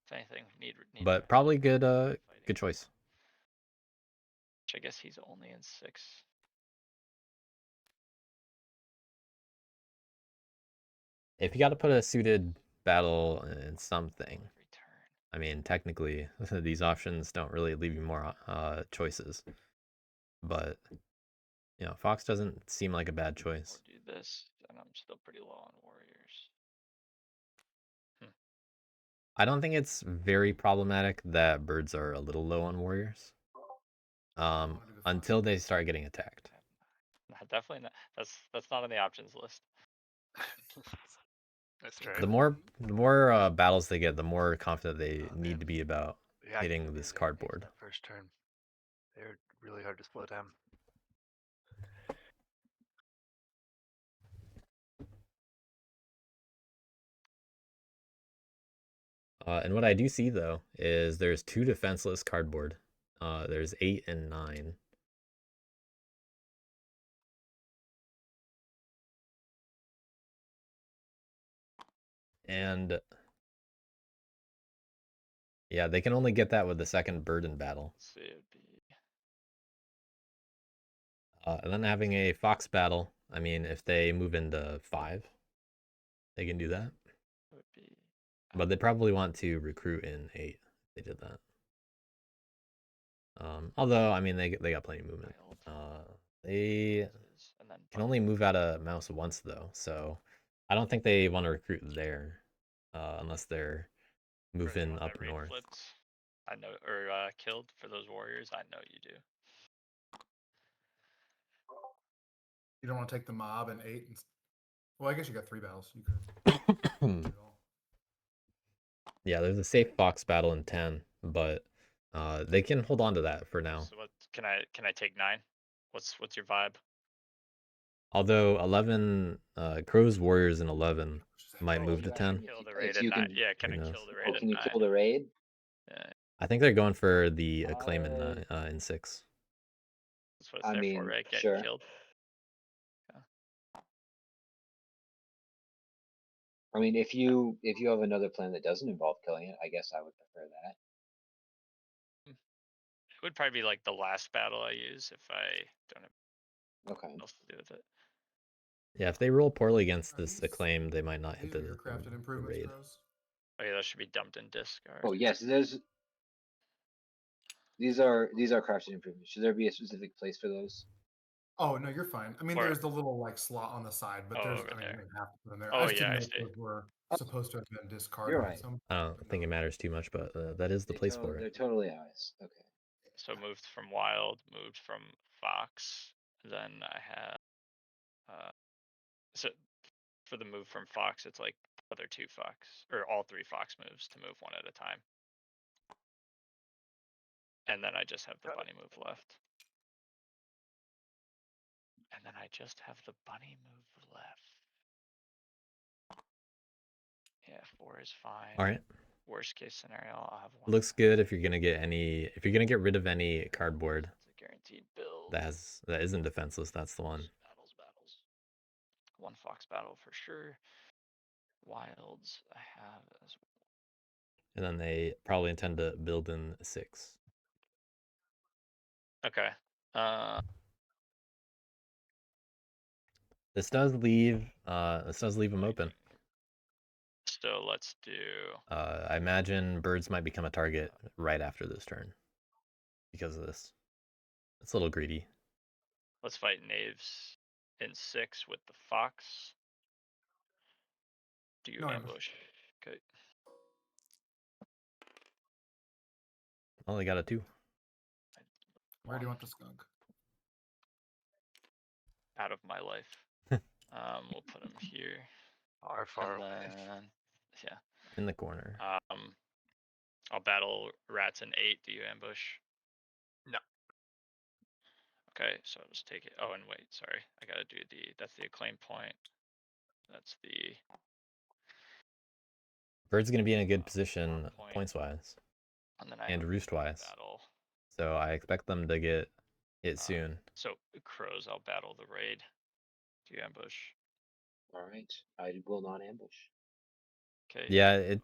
If anything, need But probably good fighting. good choice. Which I guess he's only in 6. If you got to put a suited battle in something, Every turn. I mean, technically, these options don't really leave you more choices. But, you know, Fox doesn't seem like a bad choice. Or do this, and I'm still pretty low on warriors. I don't think it's very problematic that birds are a little low on warriors. Until they start getting attacked. Definitely not. That's not on the options list. That's right. The more battles they get, the more confident they Oh, need man. to be about Yeah, hitting this cardboard. that first turn. They're really hard to slow down. And what I do see though is there's 2 defenseless cardboard. There's 8 and 9. And yeah, they can only get that with the second bird in battle. Let's see, it'd be And then having a fox battle, I mean, if they move into 5, they can do that. would be But they probably want to recruit in 8 if they did that. Although, I mean, they got plenty of movement. They and then can only move out of mouse once, though. So I don't think they want to recruit there unless they're moving want up that raid north. flipped. I know, or killed for those warriors. I know you do. You don't want to take the mob and 8. Well, I guess you got 3 battles. You could do it all. Yeah, there's a safe fox battle in 10, but they can hold on to that for now. So what can I take 9? What's your vibe? Although 11 Crow's warriors in 11 might Oh, move you to actually 10. can- Kill the if raid at you 9. can- Yeah, can Who I knows? kill the raid Oh, at can you 9? kill the raid? Yeah, I think they're going for the acclaim in 6. that's what it's I there for, mean, right? Get sure. killed. I mean, if you have another plan that doesn't involve killing it, I guess I would prefer that. It would probably be like the last battle I use if I don't have Okay. anything else to do with it. Yeah, if they roll poorly against Are this these- acclaim, they might not hit These are your the crafted improvements, raid. Crows. Oh yeah, that should be dumped in discard. Oh yes, these are crafted improvements. Should there be a specific place for those? Oh no, you're fine. I mean, Or- there's the little like slot on the side, but Oh, there's. over I mean, there. you don't have to put them there. Oh, I just yeah, didn't I know if see. those were supposed to have been discarded. You're at right. some I don't point, think it but- matters too much, but that is the place for They're it. totally ours. Okay. So moved from wild, moved from fox. Then I have so for the move from fox, it's like other 2 fox or all 3 fox moves to move one at a time. And then I just have the bunny move left. And then I just have the bunny move left. Yeah, 4 is fine. All right. Worst case scenario, I'll have 1. Looks good if you're gonna get rid of any cardboard It's a guaranteed build. that isn't defenseless. That's the one. Battles. 1 fox battle for sure. Wilds I have as well. And then they probably intend to build in 6. Okay. This does leave them open. So let's do. I imagine birds might become a target right after this turn because of this. It's a little greedy. Let's fight knaves in 6 with the fox. Do you No ambush? Okay. Oh, they got a 2. Where do you want the skunk? Out of my life. We'll put him here. Far And away. then, yeah. In the corner. I'll battle rats in 8. Do you ambush? No. Okay, so I'll just take it. Oh, and wait, sorry. I gotta do that's the acclaim point. That's the Bird's gonna be in a good position point. points wise and then I and have roost wise. battle. So I expect them to get hit soon. So crows, I'll battle the raid. Do you ambush? All right, I will not ambush. Okay. Yeah,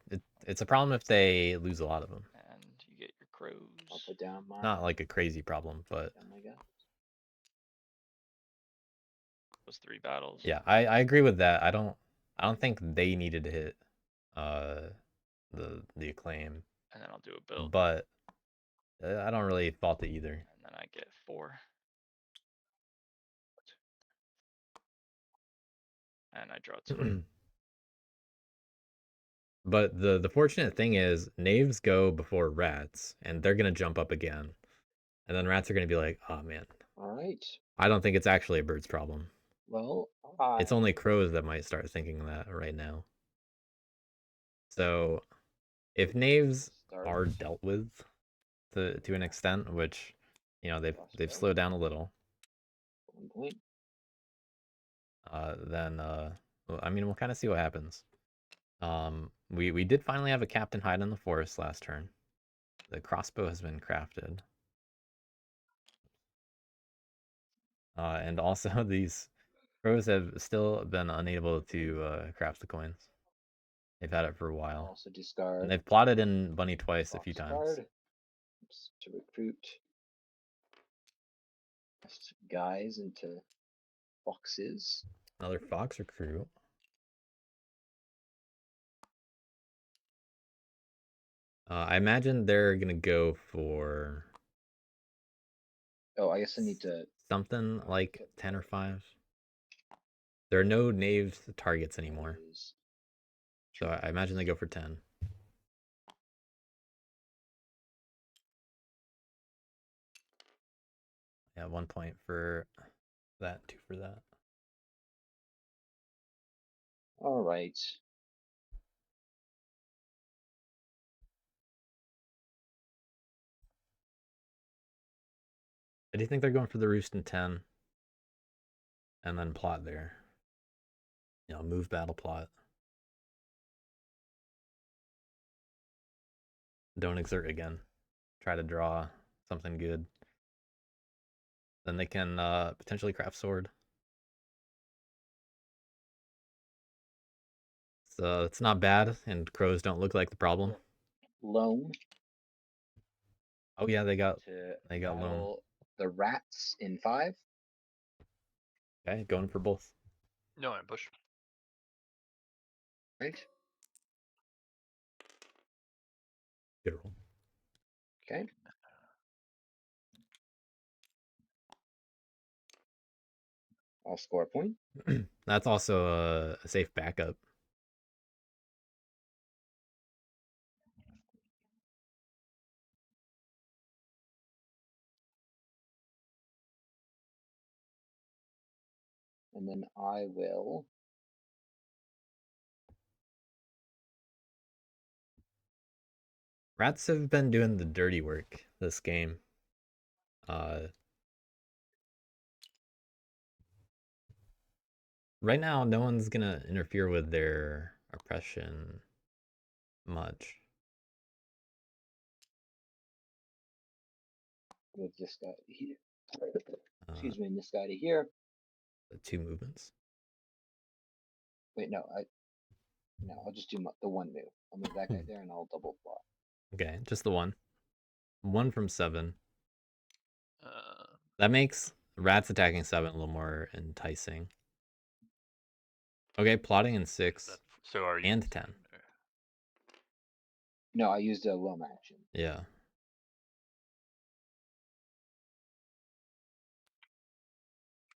it's a problem if they lose a lot of them. And you get your crows. I'll put down my Not like a crazy problem, but down my guns. Those 3 battles. yeah, I agree with that. I don't think they needed to hit the acclaim, And then I'll do a build. but I don't really fault it either. And then I get 4. And I draw 2. But the fortunate thing is knaves go before rats, and they're gonna jump up again, and then rats are gonna be like, oh man. All right. I don't think it's actually a bird's problem. Well, It's only crows that might start thinking that right now. So if knaves are dealt with to an extent, which they've slowed down a little, 1 point. then well, I mean we'll kind of see what happens. We did finally have a captain hide in the forest last turn. The crossbow has been crafted. And also these crows have still been unable to craft the coins. They've had it for a while. Also discard. And they've plotted in bunny twice a few fox times. card. To recruit guys into foxes. Another fox recruit. I imagine they're gonna go for Oh, I guess I need to. something like 10 or 5. There are no knave targets anymore, so I imagine they go for 10. Yeah, 1 point for that, 2 for that. All right. I do think they're going for the roost in 10, and then plot there. Move battle plot. Don't exert again. Try to draw something good. Then they can potentially craft sword. So it's not bad, and crows don't look like the problem. Loam. Oh yeah, they got To loam. battle the rats in 5. Okay, going for both. No ambush. Right. Good roll. Okay. I'll score a point. That's also a safe backup. And then I will. Rats have been doing the dirty work this game. Right now, no one's gonna interfere with their oppression much. Move this guy to here. Excuse me, this guy to here. The 2 movements. Wait, no, I'll just do the 1 move. I'll move that guy there, and I'll double plot. Okay, just the 1. 1 from 7. Uh, That makes rats attacking 7 a little more enticing. Okay, plotting in 6 so are you? and 10. No, I used a loam action. Yeah.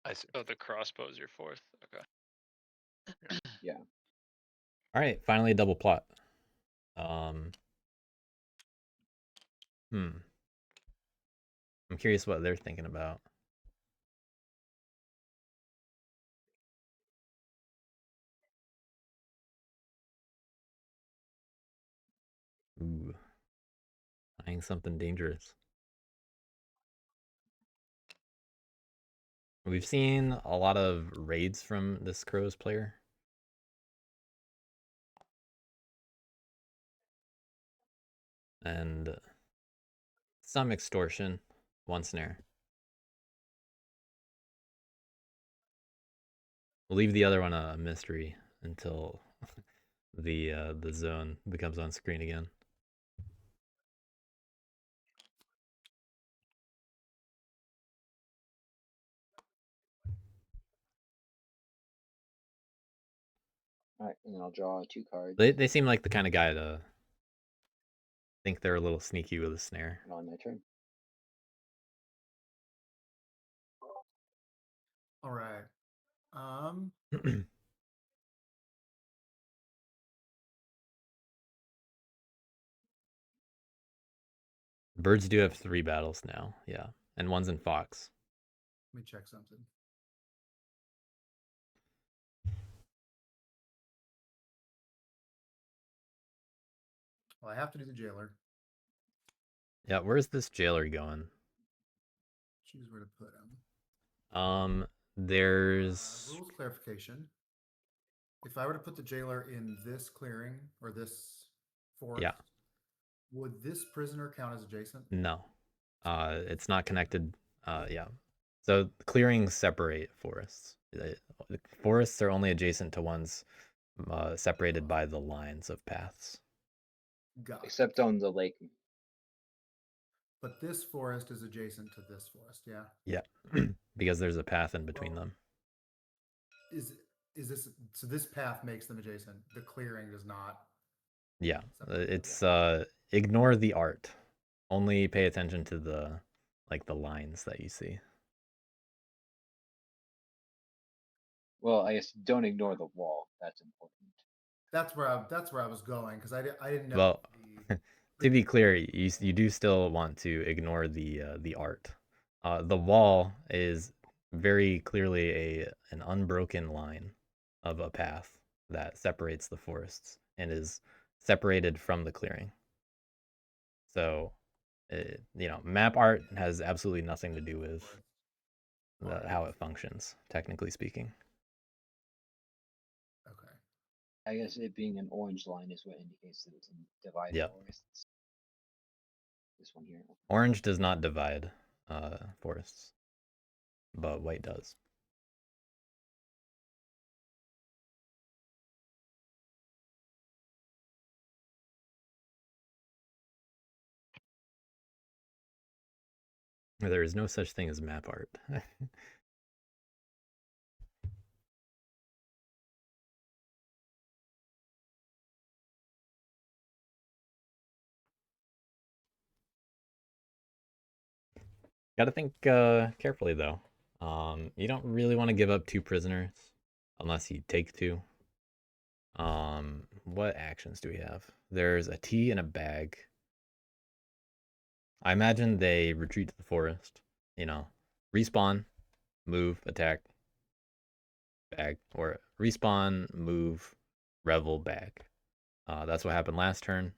I see. Oh, the crossbow is your 4th. Okay. Yeah. All right, finally a double plot. I'm curious what they're thinking about. Ooh. Eyeing something dangerous. We've seen a lot of raids from this Crows player. And some extortion, 1 snare. We'll leave the other one a mystery until the zone becomes on screen again. Alright, and then I'll draw 2 cards. They seem like the kind of guy to think they're a little sneaky with a snare. And on my turn. All right. Birds do have 3 battles now, yeah, and one's in Fox. Let me check something. Well, I have to do the jailer. Yeah, where's this jailer going? Choose where to put him. There's Rules clarification. If I were to put the jailer in this clearing or this forest, Yeah. would this prisoner count as adjacent? No. It's not connected. Yeah. So clearings separate forests. Forests are only adjacent to ones separated by the lines of paths. Got it. Except on the lake. But this forest is adjacent to this forest, yeah? Yeah. Because there's a path in between them. Is this so this path makes them adjacent? The clearing does not. Yeah. separate them? It's ignore the art. Only pay attention to the lines that you see. Well, I guess don't ignore the wall. That's important. That's where I was going because I didn't know. Well, to be clear, you do still want to ignore the art. The wall is very clearly an unbroken line of a path that separates the forests and is separated from the clearing. So, map art has absolutely nothing to do with how it functions, technically speaking. Okay. I guess it being an orange line is what indicates that it's in divided Yep. forests. This one here. Orange does not divide forests, but white does. There is no such thing as map art. Gotta think carefully though. You don't really want to give up 2 prisoners unless you take 2. What actions do we have? There's a tea and a bag. I imagine they retreat to the forest. Respawn, move, attack, bag, or respawn, move, revel, bag. That's what happened last turn.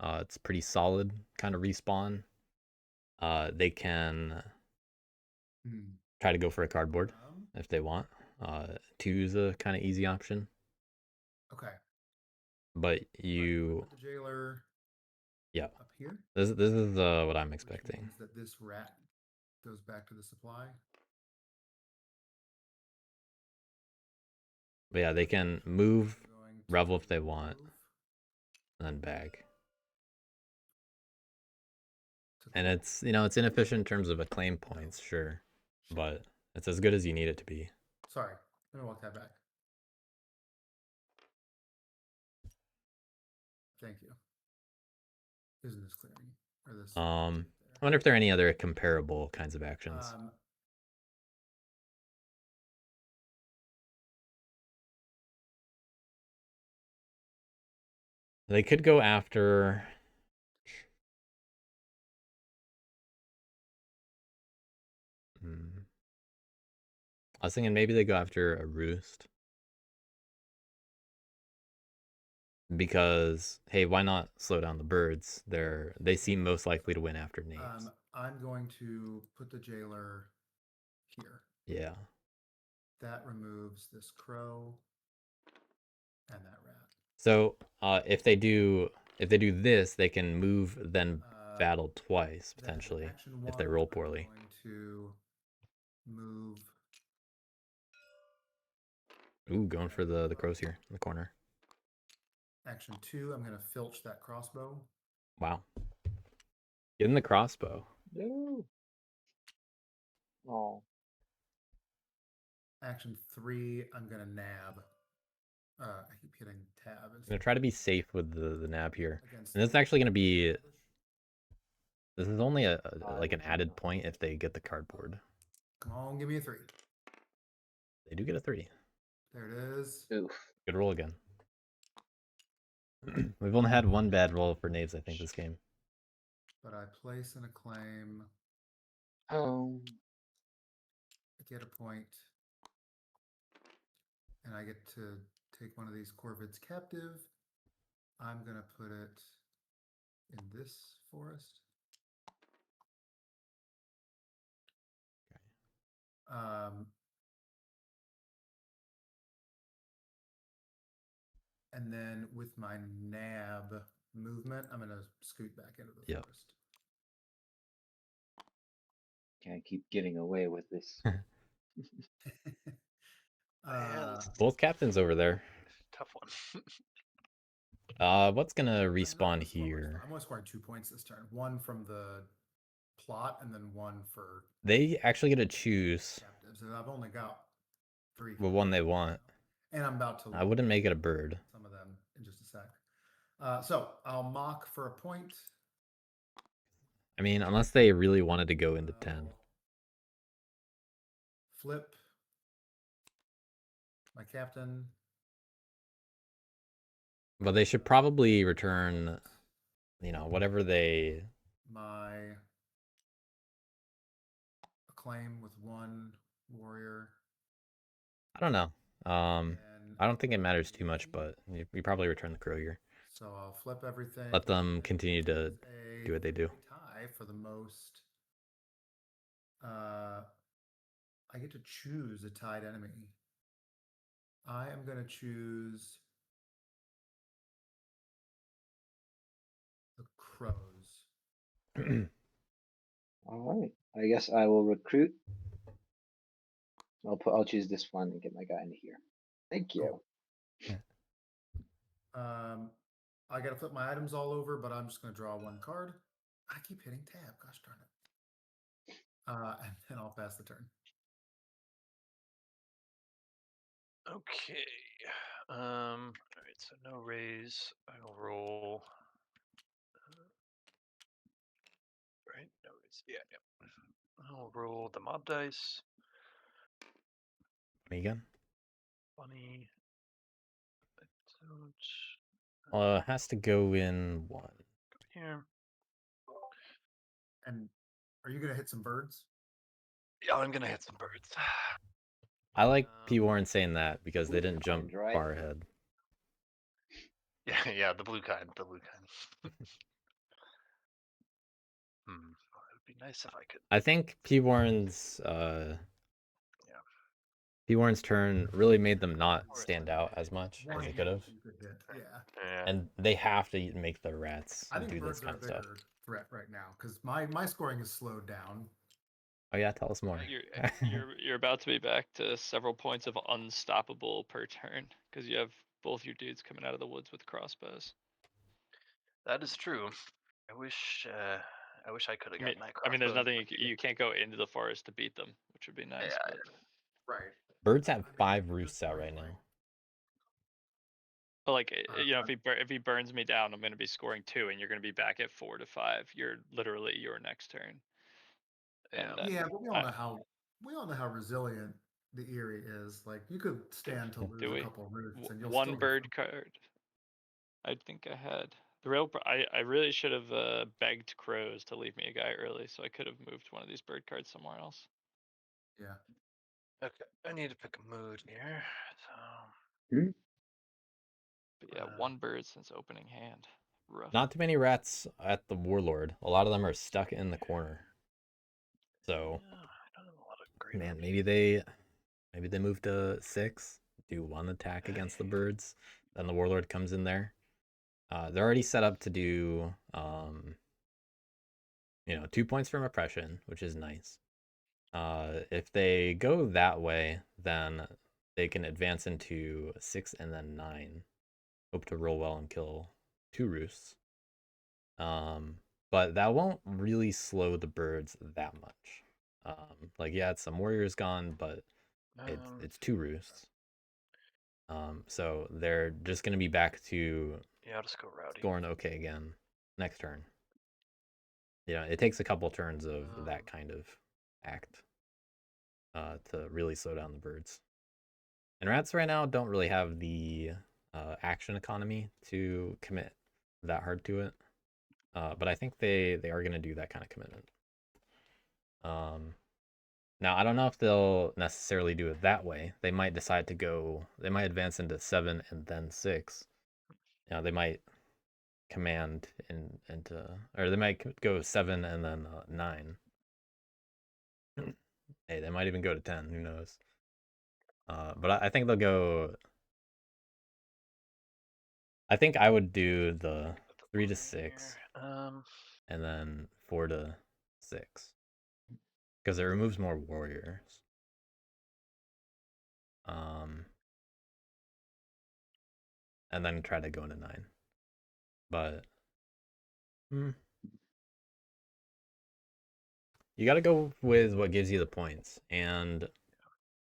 It's pretty solid kind of respawn. They can try to go for a cardboard if they want. 2 is a kind of easy option. Okay. But you, Put the jailer. yeah. Up here. This is what I'm Which expecting. means that this rat goes back to the supply. But yeah, they can move, We're going to revel if they want, move and then bag. to And it's it's inefficient in terms of acclaim points, sure, but it's as good as you need it to be. Sorry, let me walk that back. Thank you. Isn't this clearing or this? I wonder if there are any other comparable kinds of actions. They could go after. I was thinking maybe they go after a roost. Because hey, why not slow down the birds? They seem most likely to win after names. I'm going to put the jailer here. Yeah. That removes this crow and that rat. So if they do this, they can move then battle twice potentially if they roll poorly. I'm going to move Ooh, going for the crows here in the corner. Action 2, I'm going to filch that crossbow. Wow. Getting the crossbow. No. Oh. Action 3, I'm going to nab. I keep hitting tab. I'm gonna try to be safe with the nab here. Against And this is actually gonna be. English. This is only I like an will added not. point if they get the cardboard. Come on, give me a 3. They do get a 3. There it is. Oof. Good roll again. We've only had one bad roll for knaves, I think, this game. But I place in a claim, Oh. get a point, and I get to take one of these corvids captive. I'm going to put it in this forest. And then with my nab movement, I'm going to scoot back into the Yep. forest. Can't keep getting away with this. Both captains over there. Tough one. What's gonna I'm not respawn the slowest, though. here? I'm only scoring 2 points this turn. One from the plot, and then one for They actually get to choose captives. And I've only got 3. what one they want. And I'm about to. I wouldn't make it a bird. Some of them in just a sec. So I'll mock for a point. I mean, unless they really wanted to go into 10. Flip my captain. But they should probably return, whatever they. My acclaim with 1 warrior. I don't know. And I don't think it matters too much, but you probably return the crow here. so I'll flip everything. Let them continue to do what they do. Tie for the most. I get to choose a tied enemy. I am going to choose the crows. All right. I guess I will recruit. I'll choose this one and get my guy into here. Thank you. Cool. I got to flip my items all over, but I'm just going to draw 1 card. I keep hitting tab. Gosh darn it. And then I'll pass the turn. Okay. All right. So no raise. I'll roll. Right. No raise. Yeah. I'll roll the mob dice. Me again? Funny. I don't. It has to go in 1. Go here. And are you going to hit some birds? Yeah, I'm gonna hit some birds. I like pwarren saying that because they Blue didn't jump kind, right? far ahead. Yeah, the blue kind. The blue kind. It would be nice if I could. I think pwarren's turn really made them not stand out as much as they could have. Yeah. And they have to make the rats I think do this birds are kind a of stuff. bigger threat right now because my scoring is slowed down. Oh yeah, tell us more. You're about to be back to several points of unstoppable per turn because you have both your dudes coming out of the woods with crossbows. That is true. I wish I could have gotten that crossbow. I mean, there's nothing you can't go into the forest to beat them, which would be nice. Yeah, but... Right. Birds have 5 roosts out right now. But like, if he burns me down, I'm going to be scoring 2, and you're going to be back at 4 to 5. You're literally your next turn. Yeah, but we all know how resilient the Eerie is. Like you could stand to lose a couple of roosts and you'll one still bird card. I think I had the real. I really should have begged crows to leave me a guy early, so I could have moved one of these bird cards somewhere else. Yeah. Okay, I need to pick a mood here. Hmm? But yeah, 1 bird since opening hand. Rough. Not too many rats at the warlord. A lot of them are stuck in the corner. So, I don't have a lot of great man, maybe they move to 6, do 1 attack against the birds, then the warlord comes in there. They're already set up to do 2 points from oppression, which is nice. If they go that way, then they can advance into 6 and then 9. Hope to roll well and kill 2 roosts. But that won't really slow the birds that much. Like, yeah, it's some warriors gone, but it's 2 roosts. So they're just gonna be back to Yeah, I'll just go rowdy. scoring okay again next turn. Yeah, it takes a couple turns of that kind of act to really slow down the birds. And rats right now don't really have the action economy to commit that hard to it. But I think they are going to do that kind of commitment. Now, I don't know if they'll necessarily do it that way. They might decide to go, they might advance into 7 and then 6. You know, they might command into, or they might go 7 and then 9. Hey, they might even go to 10, who knows. But I think they'll go, I think I would do the 3 to 6 and then 4 to 6. Because it removes more warriors. And then try to go into 9. But you got to go with what gives you the points, and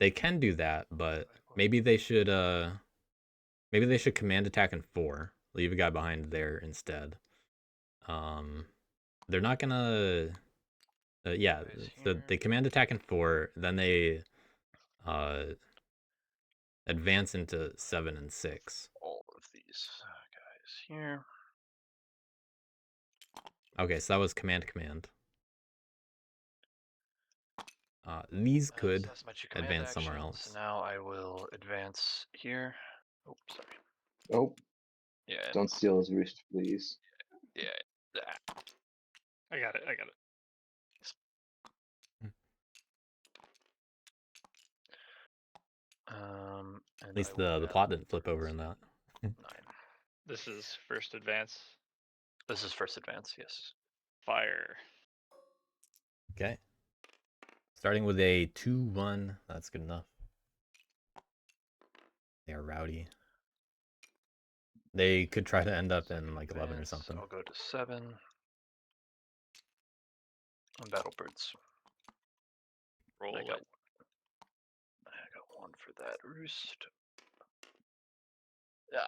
they can do that, but maybe they should command attack in 4, leave a guy behind there instead. They're not gonna yeah, they command attack in 4, then they advance into 7 and 6. All of these guys here. Okay, so that was command. These could That's my 2 command advance somewhere actions. else. Now I will advance here. Oh, sorry. Oh, Yeah. don't steal his roost, please. Yeah. I got it. At least the plot didn't flip over in that. 9. This is first advance. This is first advance, yes. Fire. Okay. Starting with a 2-1. That's good enough. They are rowdy. They could try to end up in like 11 or something. I'll go to 7. And battle birds. Roll I got it. 1 for that roost. Yeah.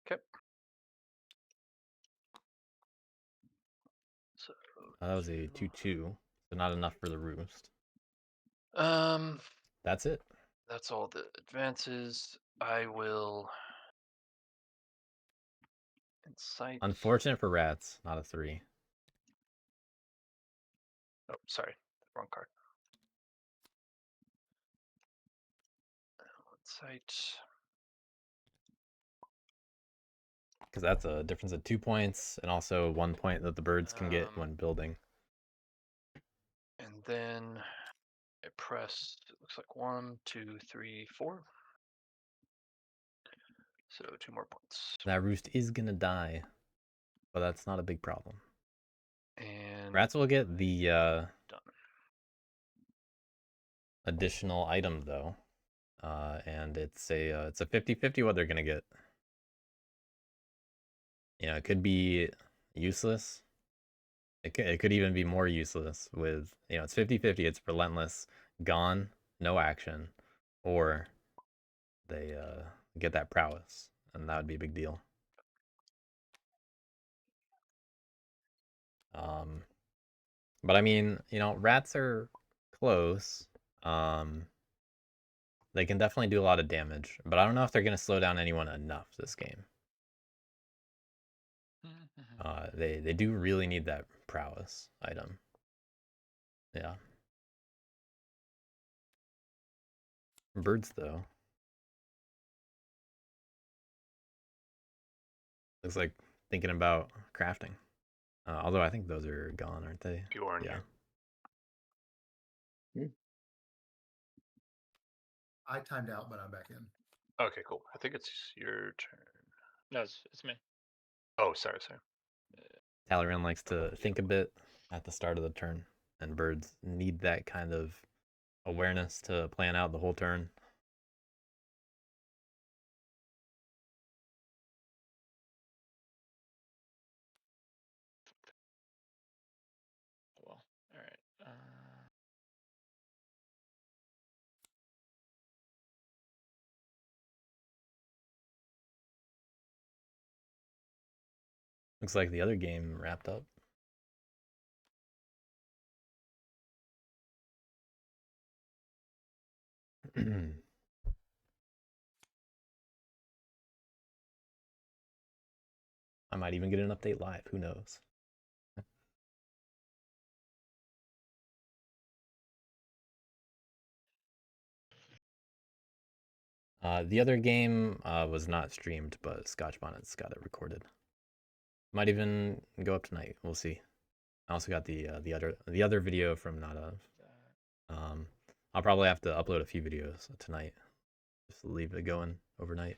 Okay. So That was a 2-2. So not enough for the roost. That's it. That's all the advances. I will incite. Unfortunate for rats, not a 3. Oh, sorry, wrong card. Incite. Because that's a difference of 2 points and also 1 point that the birds can get when building. And then I press, it looks like 1, 2, 3, 4. So 2 more points. That roost is gonna die, but that's not a big problem. And Rats will get the done. additional item though, and it's a 50-50 what they're gonna get. You know, it could be useless. It could even be more useless with, you know, it's 50-50, it's relentless, gone, no action, or they get that prowess, and that would be a big deal. But I mean, you know, rats are close. They can definitely do a lot of damage, but I don't know if they're going to slow down anyone enough this game. They do really need that prowess item. Yeah. Birds, though. Looks like thinking about crafting. Although I think those are gone, aren't they? Pwarren Yeah. here. I timed out, but I'm back in. Okay, cool. I think it's your turn. No, it's me. Oh, sorry. Talleyrand likes to think a bit at the start of the turn, and birds need that kind of awareness to plan out the whole turn. Well, all right. Looks like the other game wrapped up. I might even get an update live. Who knows? The other game was not streamed, but Scotch Bonnet's got it recorded. Might even go up tonight. We'll see. I also got the other video from Nada. I'll probably have to upload a few videos tonight. Just leave it going overnight.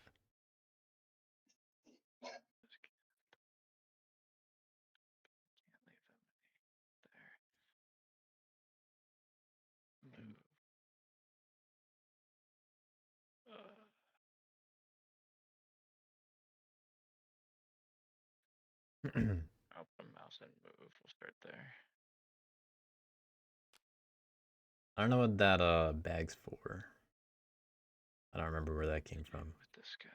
Move. Open mouse and move. We'll start there. I don't know what that bag's for. I don't remember where that came from. With this guy.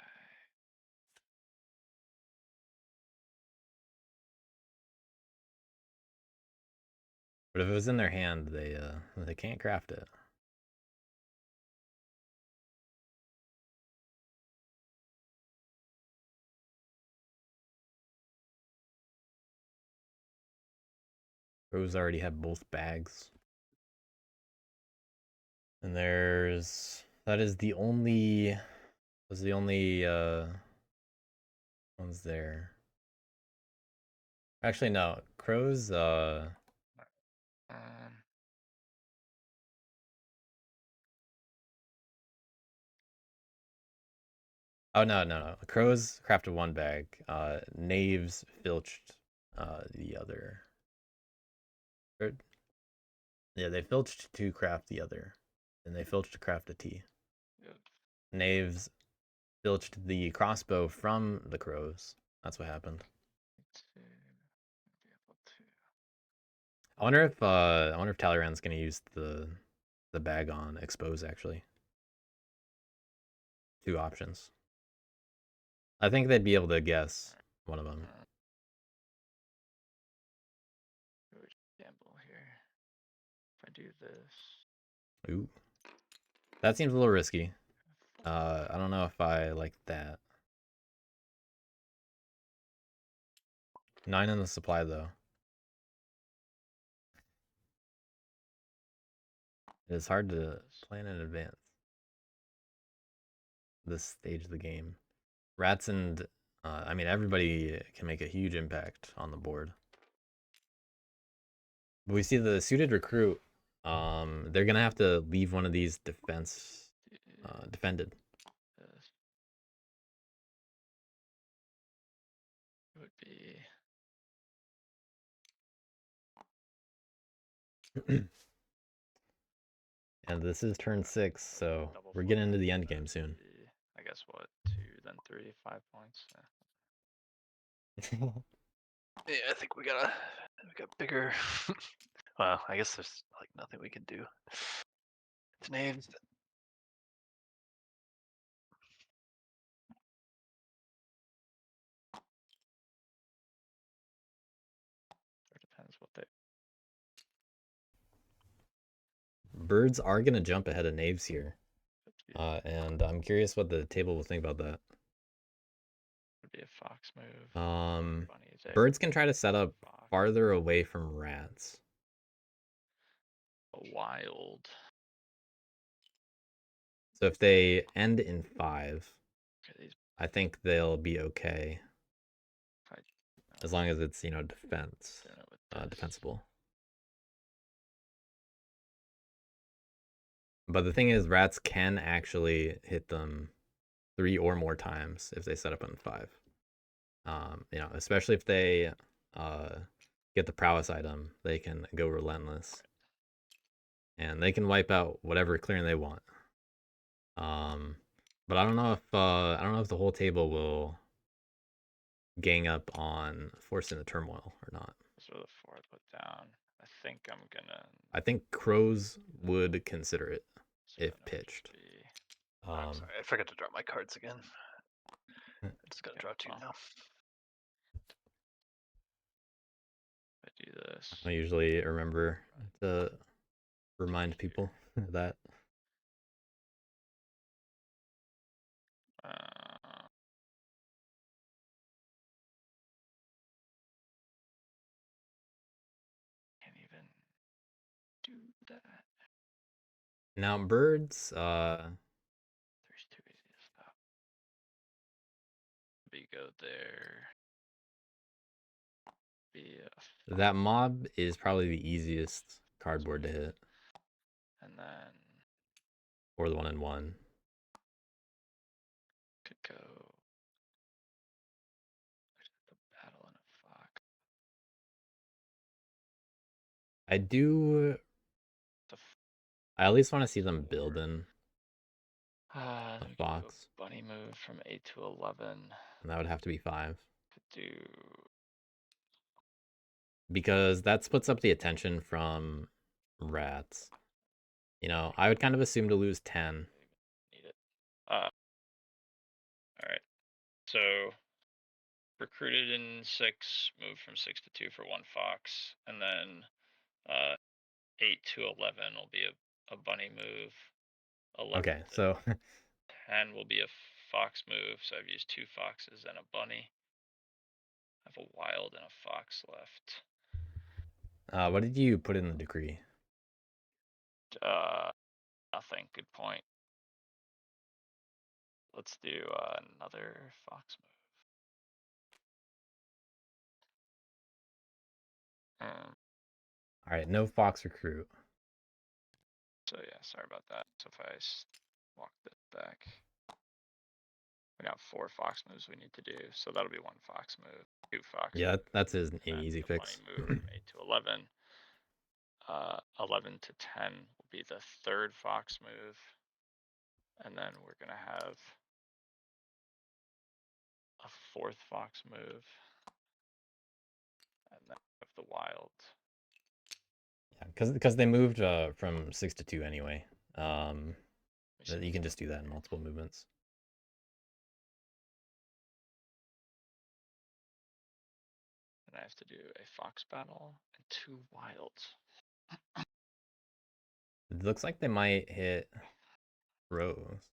But if it was in their hand, they can't craft it. Rose already have both bags. And that is the only ones there. Actually no, crows Oh no. Crows crafted one bag. Knaves filched the other. Yeah, they filched to craft the other. And they filched to craft a T. Yep. Knaves filched the crossbow from the crows. That's what happened. I wonder if Talleyrand's gonna use the bag on expose actually. 2 options. I think they'd be able to guess one of them. Gamble here. If I do this. Ooh. That seems a little risky. I don't know if I like that. 9 in the supply though. It's hard to plan in advance. This stage of the game. Rats and I mean everybody can make a huge impact on the board. But we see the suited recruit. They're gonna have to leave one of these defended. This would be And this is turn 6, so double we're getting flip. into the end game soon. I guess what, 2, then 3, 5 points. Yeah, I think we got bigger. Well, I guess there's like nothing we can do. It's knaves. It depends what they. Birds are gonna jump ahead of knaves here. And I'm curious what the table will think about that. Would be a fox move. Bunnies there. Birds can try to set up Fox. farther away from rats. A wild. So if they end in 5, Okay, these I think they'll be okay. As long as it's, doing it with this. defensible. But the thing is, rats can actually hit them 3 or more times if they set up on 5. Especially if they get the prowess item, they can go relentless. and they can wipe out whatever clearing they want. But I don't know if the whole table will gang up on forcing the turmoil or not. So the fourth put down. I think I'm gonna. I think crows would consider it if xinoehp. pitched. I'm sorry, I forgot to draw my cards again. I just gotta Okay, draw 2 well. now. I do this. I usually remember to remind people that. Can't even do that. Now birds, There's too easy to stop. We go there. that mob is probably the easiest cardboard to hit, And then or the 1-in-1. could go the battle in a fox. I at least want to see them building A a fox. bunny move from 8 to 11. And that would have to be 5. Could do. Because that splits up the attention from rats. You know, I would kind of assume to lose 10. Need it. All right. So recruited in 6, moved from 6 to 2 for 1 fox, and then 8 to 11 will be a bunny move. 11 Okay, to so 10 will be a fox move. So I've used 2 foxes and a bunny. I have a wild and a fox left. what did you put in the decree? Nothing. Good point. Let's do another fox move. All right, no fox recruit. So yeah, sorry about that. So if I walk this back, we got 4 fox moves we need to do. So that'll be 1 fox move, 2 fox. Yeah, moves, that's an and easy a fix. bunny move from 8 to 11. 11 to 10 will be the 3rd fox move, and then we're gonna have a 4th fox move, and then have the wild. Yeah, because they moved from 6 to 2 anyway. You can just do that in multiple movements. And I have to do a fox battle and 2 wilds. It looks like they might hit crows.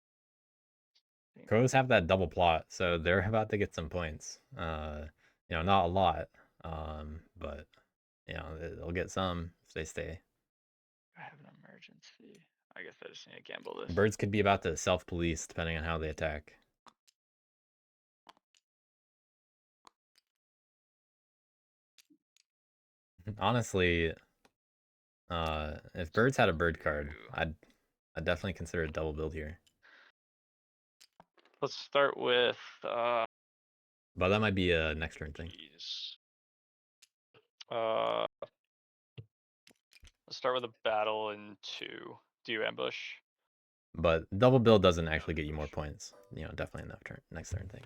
Crows have that double plot, so they're about to get some points. You know, not a lot, but you know they'll get some if they stay. I have an emergency. I guess I just need to gamble this. Birds could be about to self-police depending on how they attack. Honestly, if birds had a bird card, I'd definitely consider a double build here. Let's start with But that might be a next turn thing. Let's start with a battle in 2. Do you ambush? But double build doesn't actually get you more points. You know, definitely enough turn next turn thing.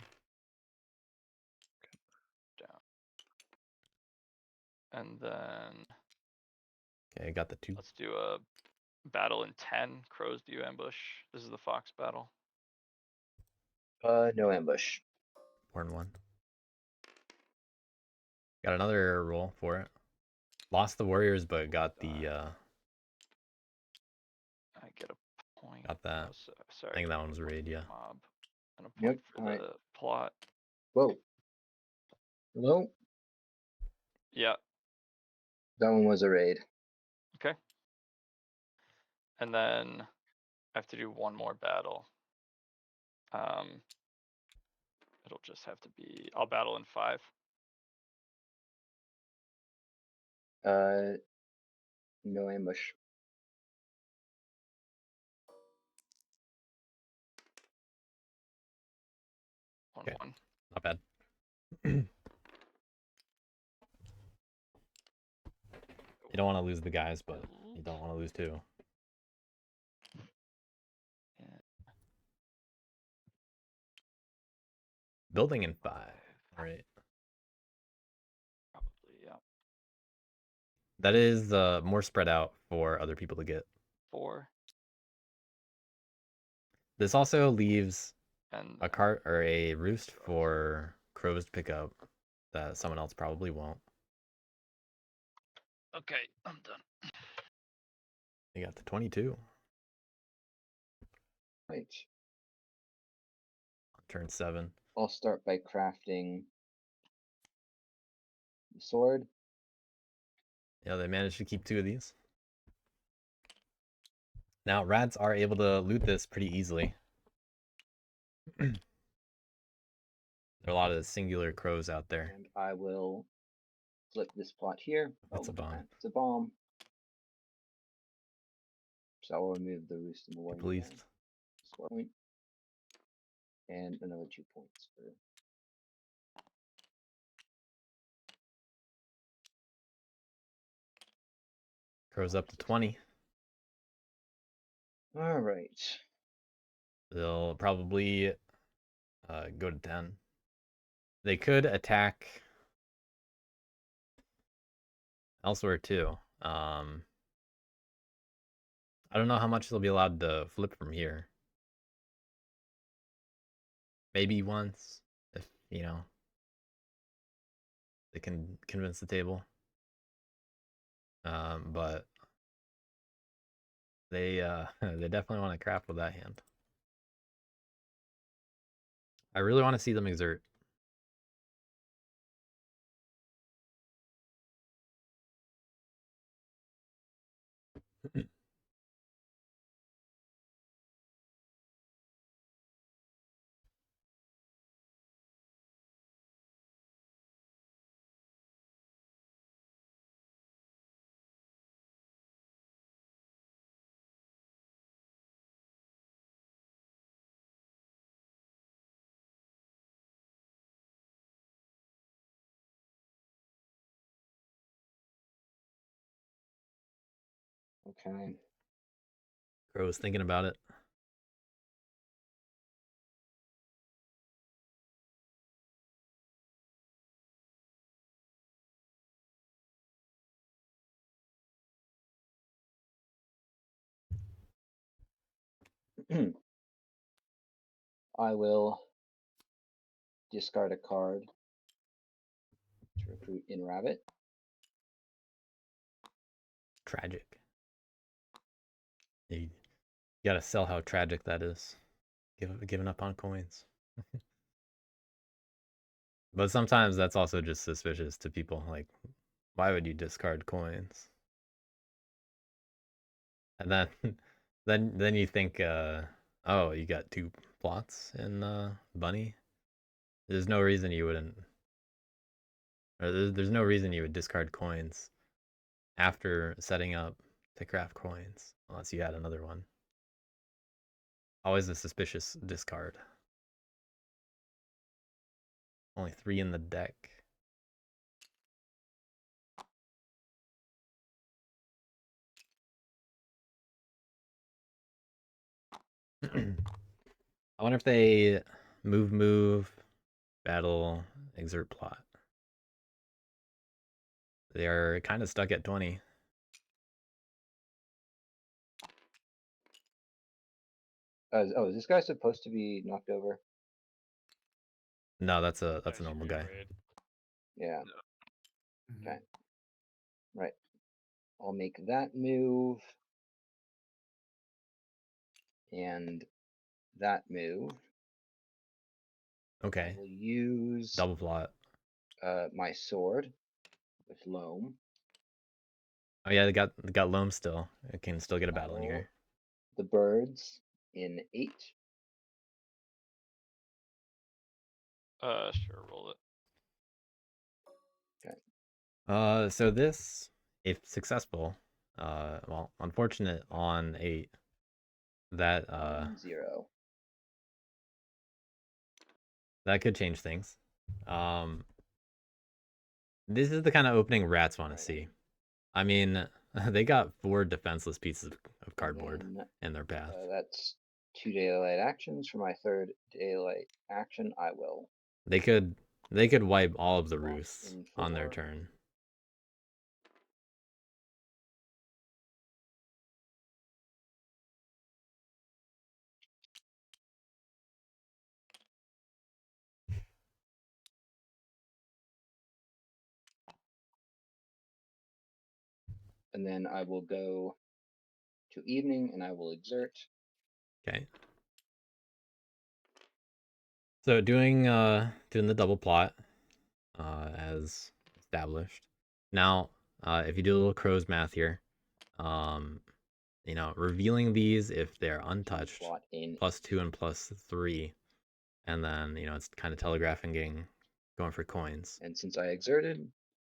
Down. And then Okay, got the 2. let's do a battle in 10. Crows, do you ambush? This is the fox battle. No ambush. 4-1. Got another roll for it. Lost the warriors, but got the I get a point. got that. Oh, sorry. I think that one was raid, yeah. Mob. And a Yep, point for alright. the plot. Whoa. Hello? Yeah. That one was a raid. Okay. And then I have to do 1 more battle. It'll just have to be, I'll battle in 5. No ambush. Okay. 1-1. Not bad. You don't want to lose the guys, but you don't want to lose 2. Building in 5. All right. Probably, yeah. That is more spread out for other people to get. 4. This also leaves And a cart or a roost for crows to pick up that someone else probably won't. okay, I'm done. You got the 22 Right. on turn 7. I'll start by crafting the sword. Yeah, they managed to keep 2 of these. Now, rats are able to loot this pretty easily. There are a lot of singular crows out there. And I will flip this plot here. That's a look at bomb. that, it's a bomb. So I will remove the roost and the warning Please. again. Score point. And another 2 points for Crows up to 20. all right. They'll probably go to 10. They could attack elsewhere too. I don't know how much they'll be allowed to flip from here. Maybe once, if you know they can convince the table. But they they definitely want to craft with that hand. I really want to see them exert. Okay. Crow was thinking about it. I will discard a card to recruit in rabbit. Tragic. You gotta sell how tragic that is. Giving up on coins. But sometimes that's also just suspicious to people. Like, why would you discard coins? And then, then you think, oh, you got 2 plots in Bunny. There's no reason you wouldn't. Or there's no reason you would discard coins after setting up to craft coins, unless you had another one. Always a suspicious discard. Only 3 in the deck. I wonder if they move, battle, exert plot. They are kind of stuck at 20. Oh, is this guy supposed to be knocked over? No, that's a As you normal guy. rearrayed. Yeah. Mhm. Okay. Right. I'll make that move. And that move. I Okay, will use double plot. my sword with loam. Oh yeah, they got loam still. It can still get a I battle in will- here. The birds in 8. Sure, roll it. So this, if successful, well, unfortunate on 8. That And 0. that could change things. This is the kind of opening rats want to Right. see. I mean, they got 4 defenseless pieces of And cardboard then, in their path. that's 2 daylight actions. For my third daylight action, I will They could wipe all of the Lock roosts in on their 4. turn. And then I will go to evening and I will exert. Okay. So doing the double plot as established. Now, if you do a little crow's math here, you know, revealing these if they're untouched, Plot in. +2 and +3, and then you know it's kind of telegraphing going for coins. And since I exerted,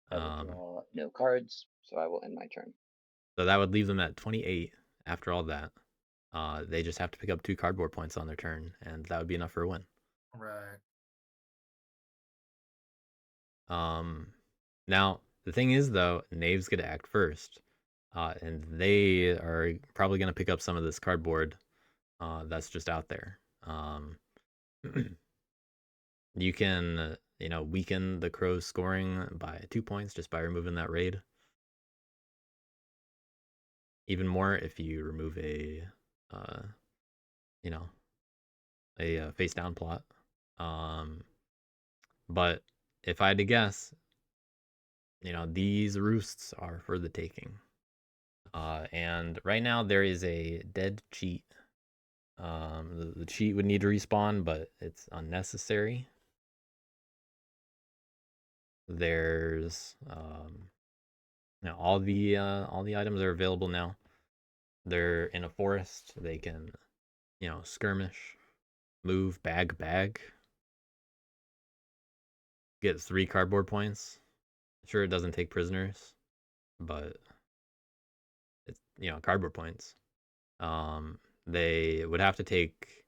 I will draw no cards, so I will end my turn. So that would leave them at 28 after all that. They just have to pick up 2 cardboard points on their turn, and that would be enough for a win. Right. Now the thing is though, knaves get to act first, and they are probably going to pick up some of this cardboard that's just out there. You can you know, weaken the crow's scoring by 2 points just by removing that raid. Even more if you remove a you know, a face down plot. But if I had to guess, you know, these roosts are for the taking. And right now there is a dead cheat. The cheat would need to respawn, but it's unnecessary. There's you know, all the items are available now. They're in a forest. They can, you know, skirmish, move, bag, get 3 cardboard points. Sure, it doesn't take prisoners, but it's, you know, cardboard points. They would have to take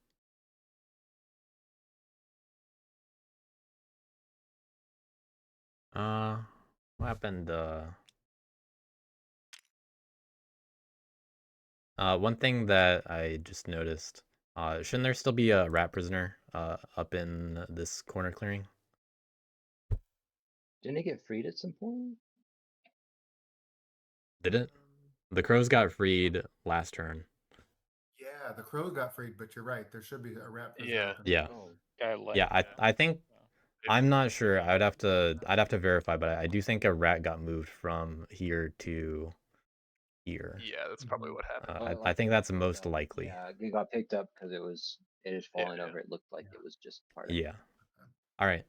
what happened? One thing that I just noticed, shouldn't there still be a rat prisoner up in this corner clearing? Didn't it get freed at some point? Did it? The crows got freed last turn. Yeah, the crow got freed, but you're right. There should be a rat prison Yeah. open. Yeah. Oh, guy left. Yeah, I think If- I'm not sure. I'd have to verify, but I do think a rat got moved from here to here. Yeah, that's probably what happened. Well, I think that's picked most up. likely. Yeah, it got picked up because it is falling Yeah. over. It looked like Yeah. it was just part of it. Yeah. All right.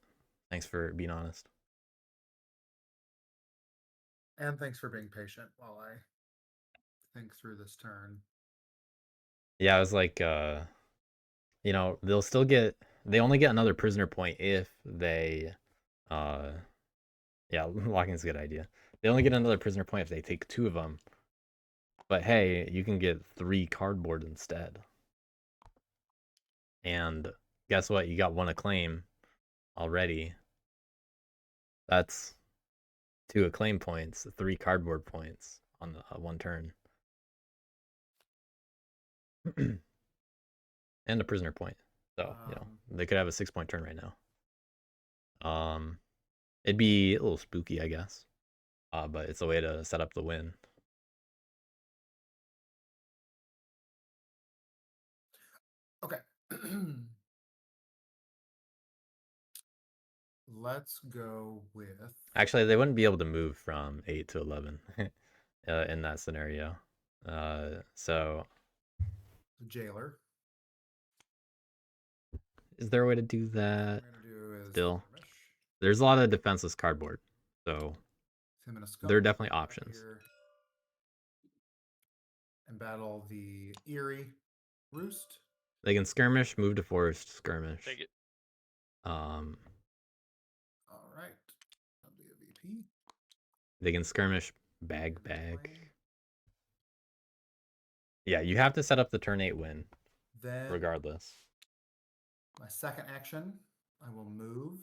Thanks for being honest. And thanks for being patient while I think through this turn. Yeah, I was like, you know, they only get another prisoner point if they, yeah, locking's a good idea. They only get another prisoner point if they take 2 of them. But hey, you can get 3 cardboard instead. And guess what? You got 1 acclaim already. That's 2 acclaim points, 3 cardboard points on the 1 turn. And a prisoner point. So, you know, they could have a 6-point turn right now. It'd be a little spooky, I guess. But it's a way to set up the win. Okay. Let's go with Actually, they wouldn't be able to move from 8 to 11 in that scenario. So the jailer. is there a way to do that? What we're gonna do is Still, skirmish. there's a lot of defenseless cardboard, so Him in a there are scuffle, definitely back options. here, and battle the eerie roost. They can skirmish, move to forest, skirmish. Take it. All right. WVP. They can skirmish, bag. Claim. Yeah, you have to set up the turn 8 win, Then regardless. my second action, I will move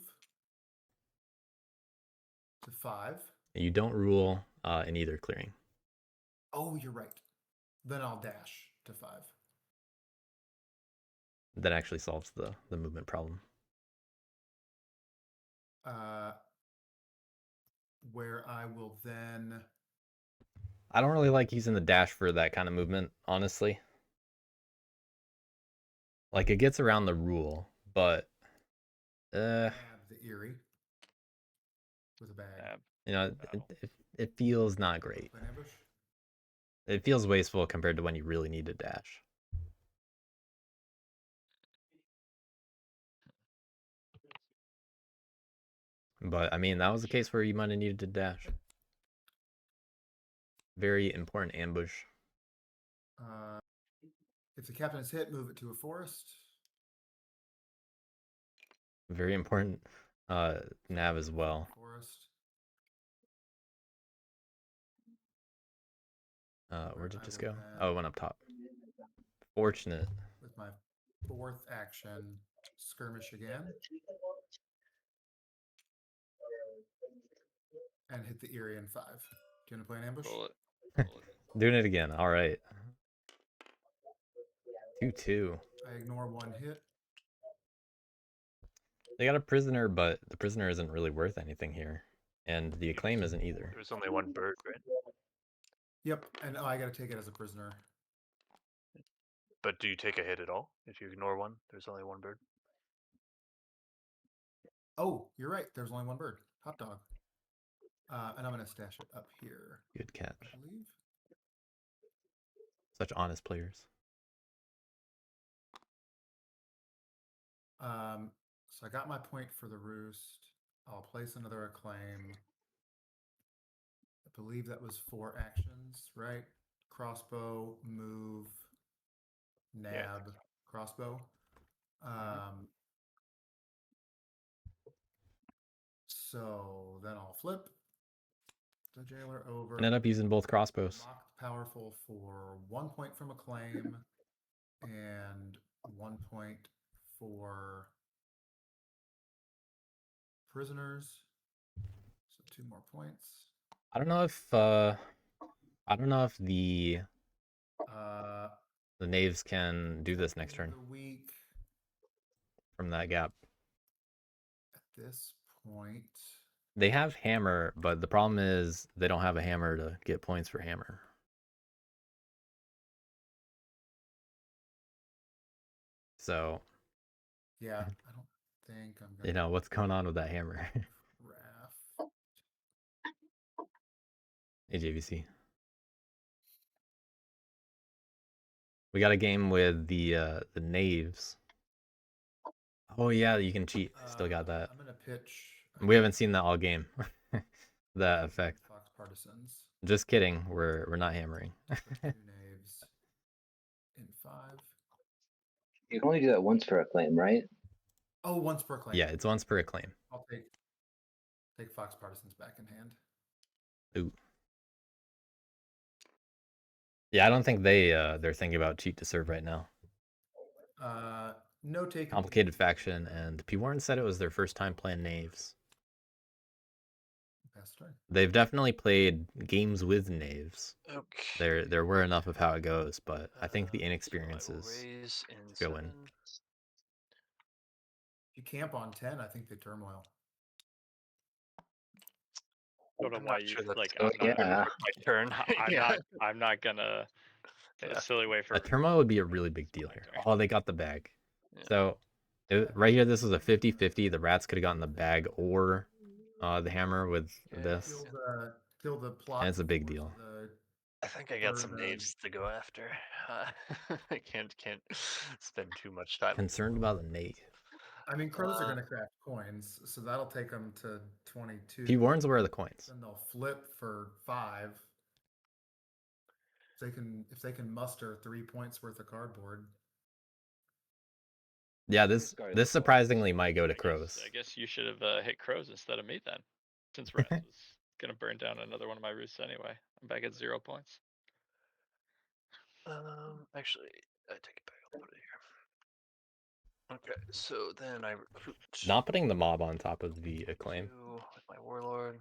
to 5. You don't rule in either clearing. Oh, you're right. Then I'll dash to 5. That actually solves the movement problem. Where I will then. I don't really like using the dash for that kind of movement, honestly. Like, it gets around the rule, but Nab the Eerie with a bag. you know, it feels not great. Play an ambush. It feels wasteful compared to when you really need to dash. But I mean, that was the case where you might have needed to dash. Very important ambush. If the captain is hit, move it to a forest. Very important nav as well. Forest. Where'd it I just will go? Oh, it went up top. Fortunate. With my 4th action, skirmish again. And hit the Eerie in 5. Do you want to play an ambush? Roll it. Doing it again. All right. 2-2. I ignore 1 hit. They got a prisoner, but the prisoner isn't really worth anything here. And the acclaim isn't either. There's only 1 bird, right? Yep, and I got to take it as a prisoner. But do you take a hit at all if you ignore 1? There's only 1 bird. Oh, you're right. There's only 1 bird. Hot dog. And I'm going to stash it up here. Good catch. I believe. Such honest players. So I got my point for the roost. I'll place another acclaim. I believe that was 4 actions, right? Crossbow, move, nab, Yeah. crossbow. So then I'll flip the jailer over. Ended up using both crossbows. Mocked powerful for 1 point from acclaim and 1 point for prisoners. So 2 more points. I don't know if the knaves can do this next turn The week from that gap. at this point. They have hammer, but the problem is they don't have a hammer to get points for hammer. So, Yeah, I don't think I'm gonna. you know, what's going on with that hammer? Raft. Hey, JVC. We got a game with the knaves. Oh yeah, you can cheat. Still got that. I'm gonna pitch. We haven't seen that all game. That effect. Fox Partisans. Just kidding. We're not hammering. 2 knaves in 5. You can only do that once per acclaim, right? Oh, once per claim. Yeah, it's once per acclaim. I'll take Fox Partisans back in hand. Ooh. Yeah, I don't think they're thinking about cheat to serve right now. No take. Complicated faction, and pwarren said it was their first time playing knaves. Best turn. They've definitely played games with knaves. Okay. They're aware enough of how it goes, but I think the inexperience So I will is raise in go in. 7. If you camp on 10, I think they turmoil. Don't know I'm why not you sure that's like. Oh, I'm not. yeah. my turn. I'm Yeah. not. I'm not gonna. Yeah. A silly way for A turmoil would be a really big deal here. Sorry. Oh, they got the bag. Yeah. So right here, this was a 50-50. The rats could have gotten the bag or the hammer with this. Kill the plot. And it's a big deal. I think I got some Or, knaves to go after. I can't spend too much time. Concerned about the knave. I mean, crows are going to craft coins, so that'll take them to 22. Pwarren's aware of the coins. Then they'll flip for 5. If they can muster 3 points worth of cardboard. Yeah, this surprisingly might go to crows. I guess you should have hit crows instead of me then, since rats was gonna burn down another one of my roosts anyway. I'm back at 0 points. Actually, I take it back. I'll put it here. Okay, so then I recruit. Not putting the mob on top of the acclaim. With my warlord.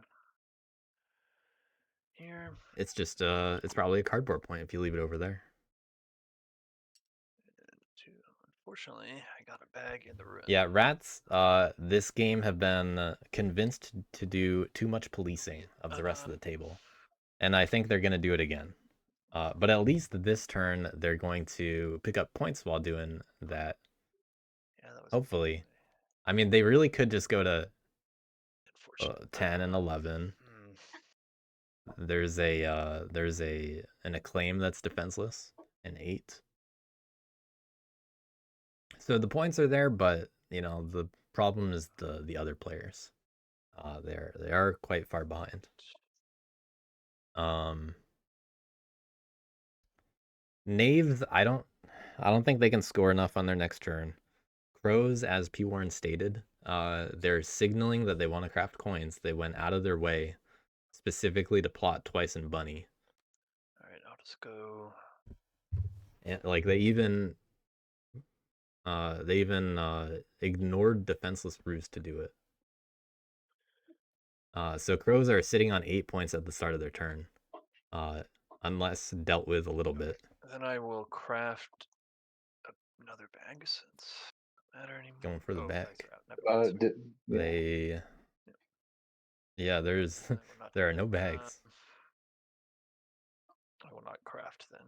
Here. It's just it's probably a cardboard point if you leave it over there. 2, Fortunately, I got a bag in the ruin. Yeah, rats. This game have been convinced to do too much policing of the rest of the table, and I think they're gonna do it again. But at least this turn, they're going to pick up points while doing that. Yeah, that was Hopefully, I mean, they really could just go to unfortunate. 10 and 11. There's an acclaim that's defenseless, an 8. So the points are there, but you know the problem is the other players. They are quite far behind. Knaves, I don't think they can score enough on their next turn. Crows, as pwarren stated, they're signaling that they want to craft coins. They went out of their way specifically to plot twice in bunny. All right, I'll just go. And like they even ignored defenseless roost to do it. So crows are sitting on 8 points at the start of their turn, unless dealt with a little bit. Then I will craft another bag since it doesn't matter anymore. Going for the bags bag. are out. Never mind, sorry. Yeah. Yeah, there's I will not there are do no that. bags. I will not craft then.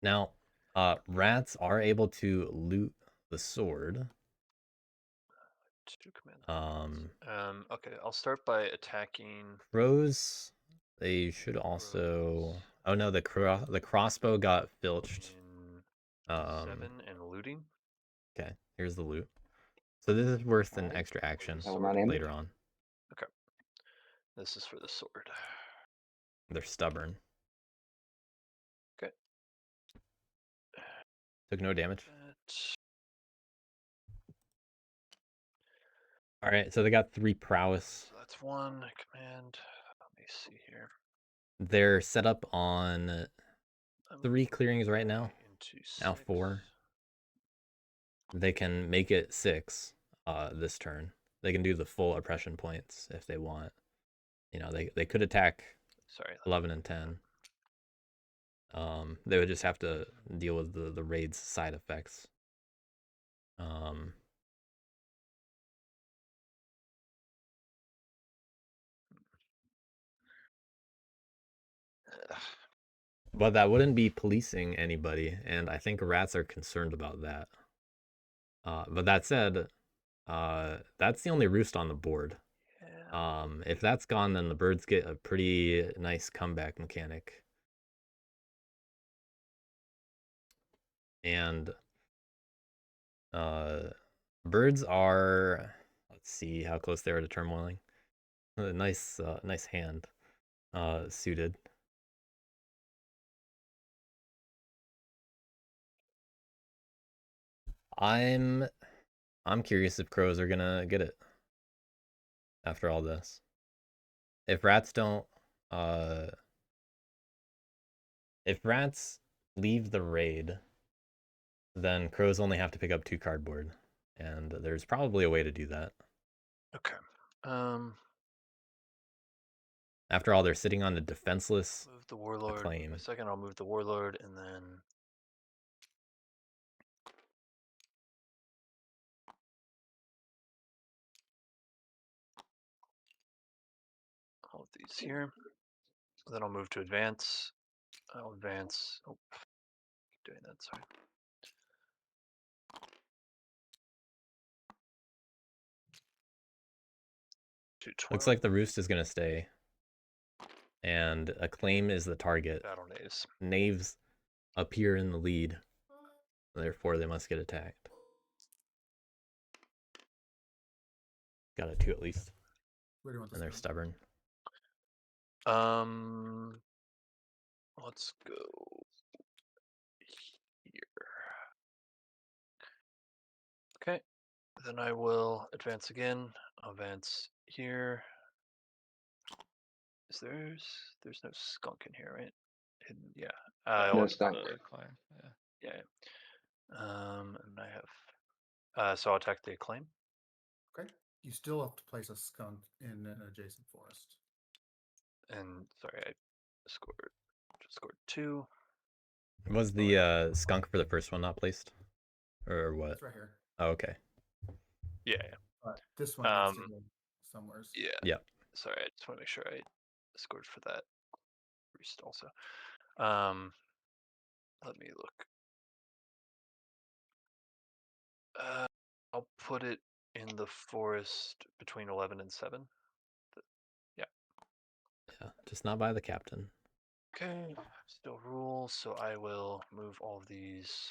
Now, rats are able to loot the sword. 2 command. Okay, I'll start by attacking. Crows, they should also. Crows. Oh no, the crossbow got filched. 7 and looting. Okay, here's the loot. So this is worth an extra action later on. Okay. This is for the sword. They're stubborn. Okay. Took no damage. That. All right, so they got 3 prowess. So that's 1 command. Let me see here. They're set up on 3 clearings right now. Now 4. They can make it 6 this turn. They can do the full oppression points if they want. You know, they could attack 11 and 10. They would just have to deal with the raid's side effects. But that wouldn't be policing anybody, and I think rats are concerned about that. But that said, that's the only roost on the board. If that's gone, then the birds get a pretty nice comeback mechanic. And birds are, let's see how close they are to turmoiling. Nice hand suited. I'm curious if crows are gonna get it after all this. If rats don't, if rats leave the raid, then crows only have to pick up 2 cardboard, and there's probably a way to do that. Okay. After all, they're sitting on the defenseless move the warlord. acclaim. A second, I'll move the warlord, and then all of these here. Then I'll move to advance. I'll advance. Oh, keep doing that. Sorry. To 12. Looks like the roost is gonna stay, and acclaim is the target. Battle knaves. Knaves appear in the lead, therefore they must get attacked. Got a 2 at least. Where do you want this? And they're stubborn. Let's go here. Okay. Then I will advance again. I'll advance here. Is there's no skunk in here, right? Hidden, yeah. No skunk. Yeah. And I have. So I'll attack the acclaim. Okay. You still have to place a skunk in an adjacent forest. And sorry, I just scored 2. Was the skunk for the first one not placed? Or what? It's right here. Oh, okay. Yeah. But this one needs to go somewhere. Yeah. Yep. Sorry, I just want to make sure I scored for that roost also. Let me look. I'll put it in the forest between 11 and 7. Yeah, just not by the captain. Okay, still rules, so I will move all of these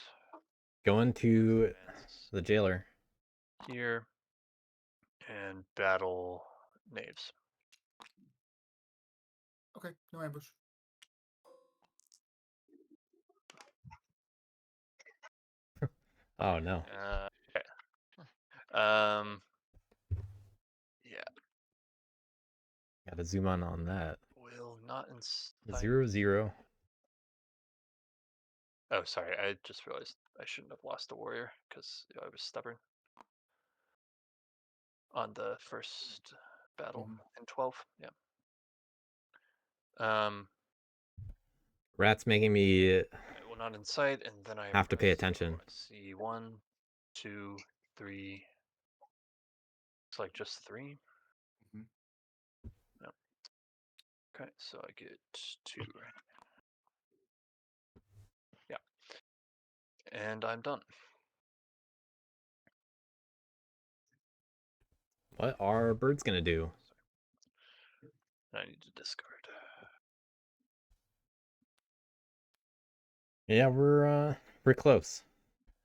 Going to advances the jailer. here and battle knaves. Okay, no ambush. Oh no. Okay. Yeah, Gotta zoom on that. will not incite. 0-0. Oh, sorry, I just realized I shouldn't have lost a warrior because I was stubborn on the first battle in 12. Yeah. Rat's making me I will not incite, and then I have to pay so attention. I see 1, 2, 3. It's like just 3. No. Okay, so I get 2. Yeah. And I'm done. What are birds gonna do? I need to discard. Yeah, we're close.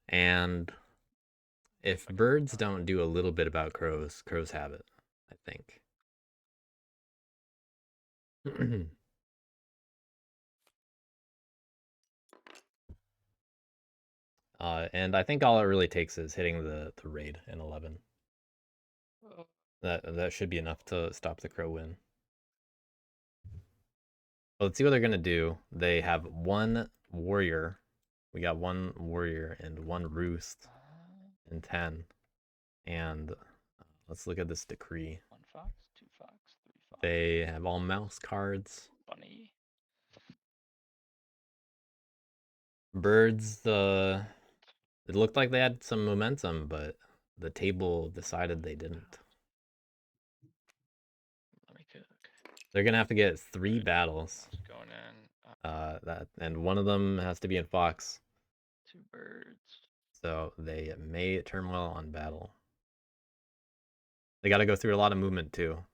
And if birds don't do a little bit about crows, crows have it, I think. And I think all it really takes is hitting the raid in 11. That should be enough to stop the crow win. Well, let's see what they're gonna do. They have 1 warrior. We got 1 warrior and 1 roost in 10. And let's look at this decree. 1 fox, 2 fox, 3 fox. They have all mouse cards. Bunny. Birds, it looked like they had some momentum, but the table decided they didn't. Let me cook. They're gonna have to get 3 battles. Going in. And one of them has to be in fox. 2 birds. So they may turn well on battle. They got to go through a lot of movement too.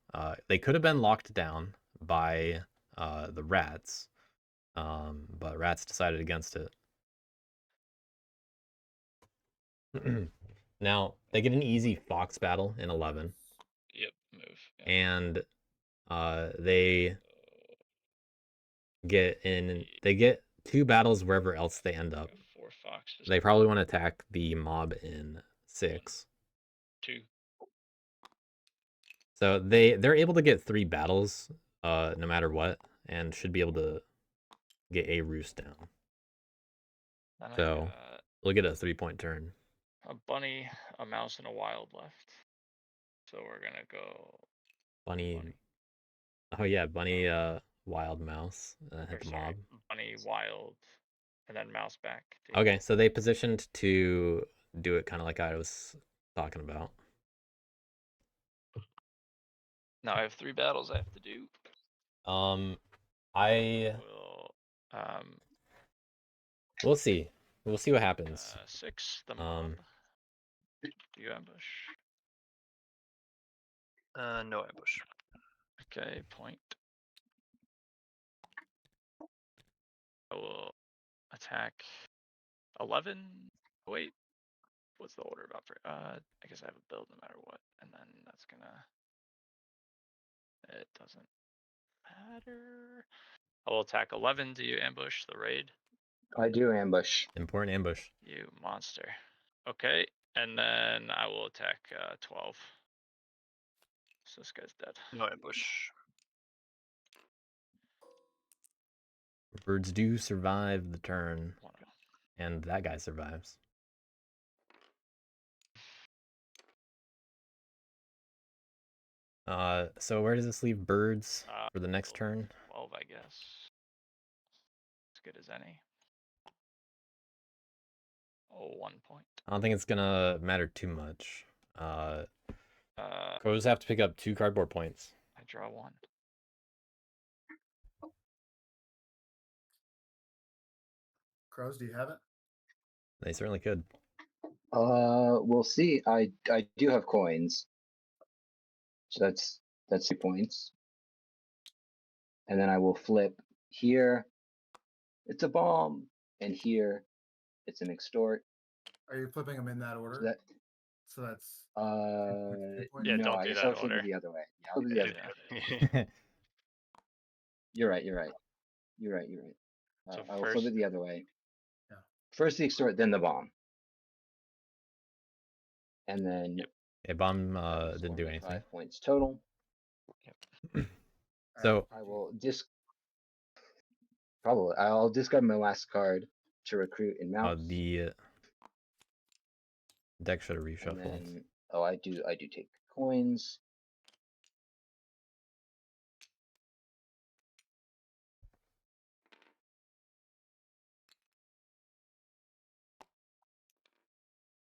They could have been locked down by the rats, but rats decided against it. Now they get an easy fox battle in 11. Yep, move. Yep. And they get 2 battles wherever else they end up. 4 foxes. They probably want to attack the mob in 6. 2. So they're able to get 3 battles no matter what, and should be able to get a roost down. Then So we'll get a 3-point turn. a bunny, a mouse, and a wild left. So we're gonna go Bunny. Oh yeah, bunny, wild mouse, hit the mob. Bunny, wild, and then mouse back. Okay, so they positioned to do it kind of like I was talking about. Now I have 3 battles I have to do. We'll see. We'll see what happens. 6, the mob. Do you ambush? No ambush. Okay, point. I will attack 11. Wait, what's the order about for? I guess I have a build no matter what, and then that's gonna. It doesn't matter. I will attack 11. Do you ambush the raid? I do ambush. Important ambush. You monster. Okay, and then I will attack 12. So this guy's dead. No ambush. Birds do survive the turn, and that guy survives. So where does this leave birds for the next turn? 12, I guess. As good as any. 1 point. I don't think it's gonna matter too much. I Crows have to pick up 2 cardboard points. draw 1. Crows, do you have it? They certainly could. We'll see. I do have coins, so that's 2 points, and then I will flip here. It's a bomb, and here, it's an extort. Are you flipping them in that So order? that So that's Yeah, no, don't I do guess that I'll flip order. it the other way. Yeah, I'll flip it the Yeah, other way. You're right. You're right. So I will flip first- it the other way. Yeah. First the extort, then the bomb, and then A bomb that's didn't do only anything. 5 points total. So I will I'll discard my last card to recruit in mouse. the deck should have And reshuffled. then, I do take coins.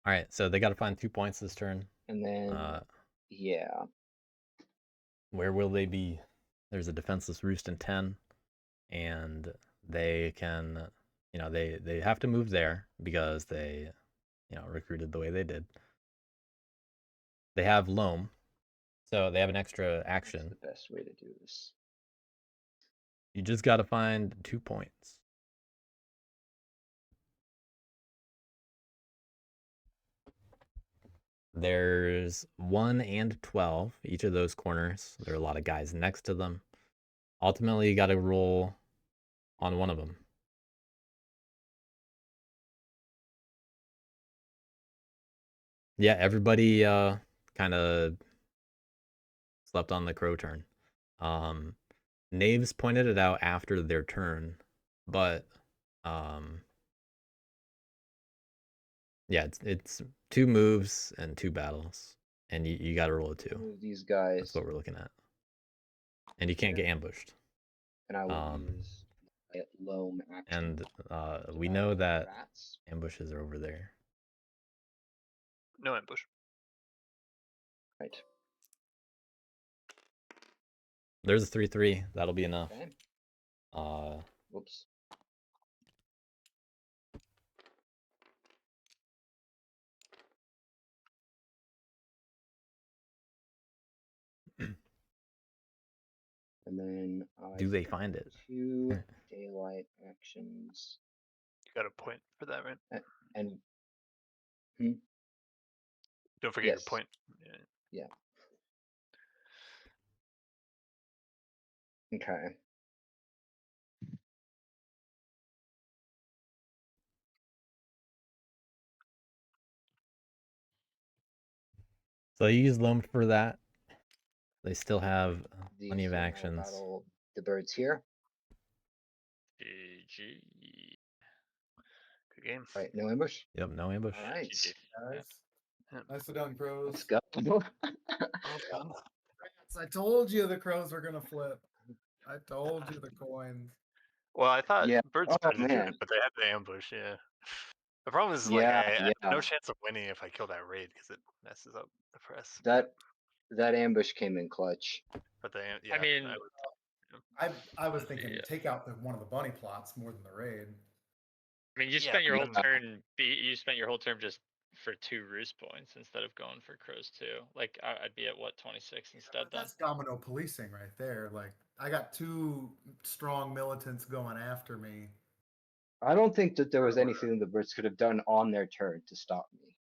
All right, so they got to find 2 points this turn. And then, yeah, Where will they be? There's a defenseless roost in 10, and they can, they have to move there because they, recruited the way they did. They have loam, so they have an extra that's action. the best way to do this. You just got to find 2 points. There's 1 and 12, each of those corners. There are a lot of guys next to them. Ultimately, you got to roll on one of them. Yeah, everybody kind of slept on the crow turn. Knaves pointed it out after their turn, but yeah, it's 2 moves and 2 battles, and you got to roll a 2. Move these guys, That's what we're looking at, and you can't get ambushed. and I will use my loam action. And to we battle know that rats. ambushes are over there. No ambush. Right. There's a 3/3. That'll be enough. Okay. Whoops. And then Do they find it? 2 daylight actions, You got a point for that, right? and Don't forget your yes. point. Yeah. Okay. So you use loam for that. They still have These plenty of now actions. battle the birds here. GG. Good game. Right. No ambush. Yep, no ambush. All right. GG. Guys. Yeah. Nicely done, Crows. Let's go. Well done. I told you the Crows were gonna flip. I told you the coins. Well, I thought Yeah. birds Oh, tried to do man. it, but they had the ambush. Yeah. The problem is, Yeah, I have yeah. no chance of winning if I kill that raid because it messes up the press. That ambush came in clutch. But they, yeah, I mean, I was thinking Yeah. take out one of the bunny plots more than the raid. I mean, you Yeah, spent your but whole then- turn. You spent your whole turn just for 2 roost points instead of going for crows 2. Like I'd be at what 26 instead But then. that's domino policing right there. Like I got 2 strong militants going after me. I don't think that there was anything the birds could have done on their turn to stop me.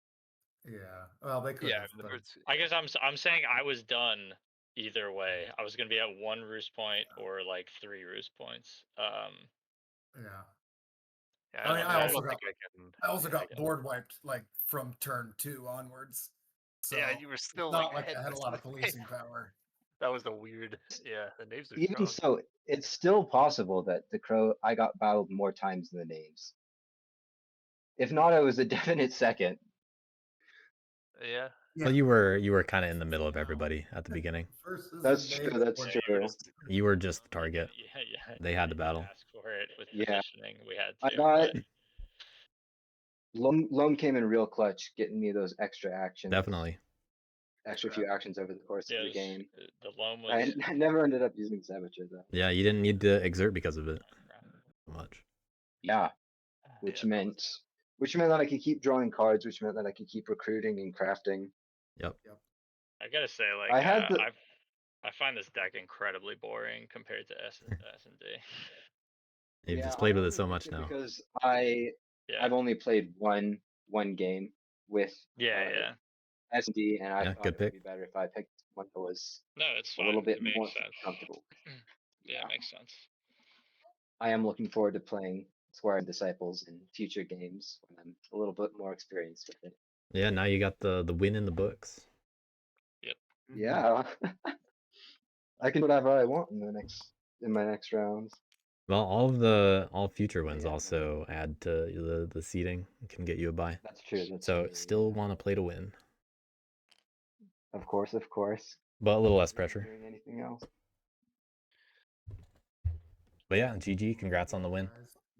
Yeah. Well, they could Yeah, have. the But birds, I guess I'm saying I was done either way. I was gonna be at 1 roost point or like 3 roost points. yeah. yeah, I mean, I also don't got- think I can. I also yeah, got board wiped like from turn 2 onwards. So yeah, you were still it's not like like I had a lot of headless. policing power. That was a weird. Yeah, the names are Even strong. so, it's still possible that I got battled more times than the knaves. If not, I was a definite second. Yeah. Yeah. Well, you were kind of in the middle of everybody at the beginning. Versus That's the true. Dave That's board. true. You were just the target. Yeah. They had to you battle. Ask for it with Yeah. positioning. We had I to. got- but Loam came in real clutch, getting me those extra actions. Definitely. Extra few actions over the course Yeah, of it the was- game. the loam was. I never ended up using Saboteur though. Yeah, you didn't need to exert because of it much. Yeah, which Yeah. meant that I could keep drawing cards, which meant that I could keep recruiting and crafting. Yep. I gotta say, like, I had the I find this deck incredibly boring compared to S and D. You've just I played with it only so picked much now. because Yeah. I've only played one game with Yeah. S&D, and I Yeah, thought good it would pick. be better if I picked one that was No, it's a fine. little bit It makes more sense. comfortable. Yeah, it makes sense. I am looking forward to playing Square Disciples in future games when I'm a little bit more experienced with it. Yeah, now you got the win in the books. Yeah, I can do whatever I want in my next rounds. Well, all future wins Yeah. also add to the seeding and can get you a bye. That's true. That's So true, still yeah. want to play to win, Of course. but a little less Not pressure. doing anything else. But yeah, GG, congrats on the win. Guys.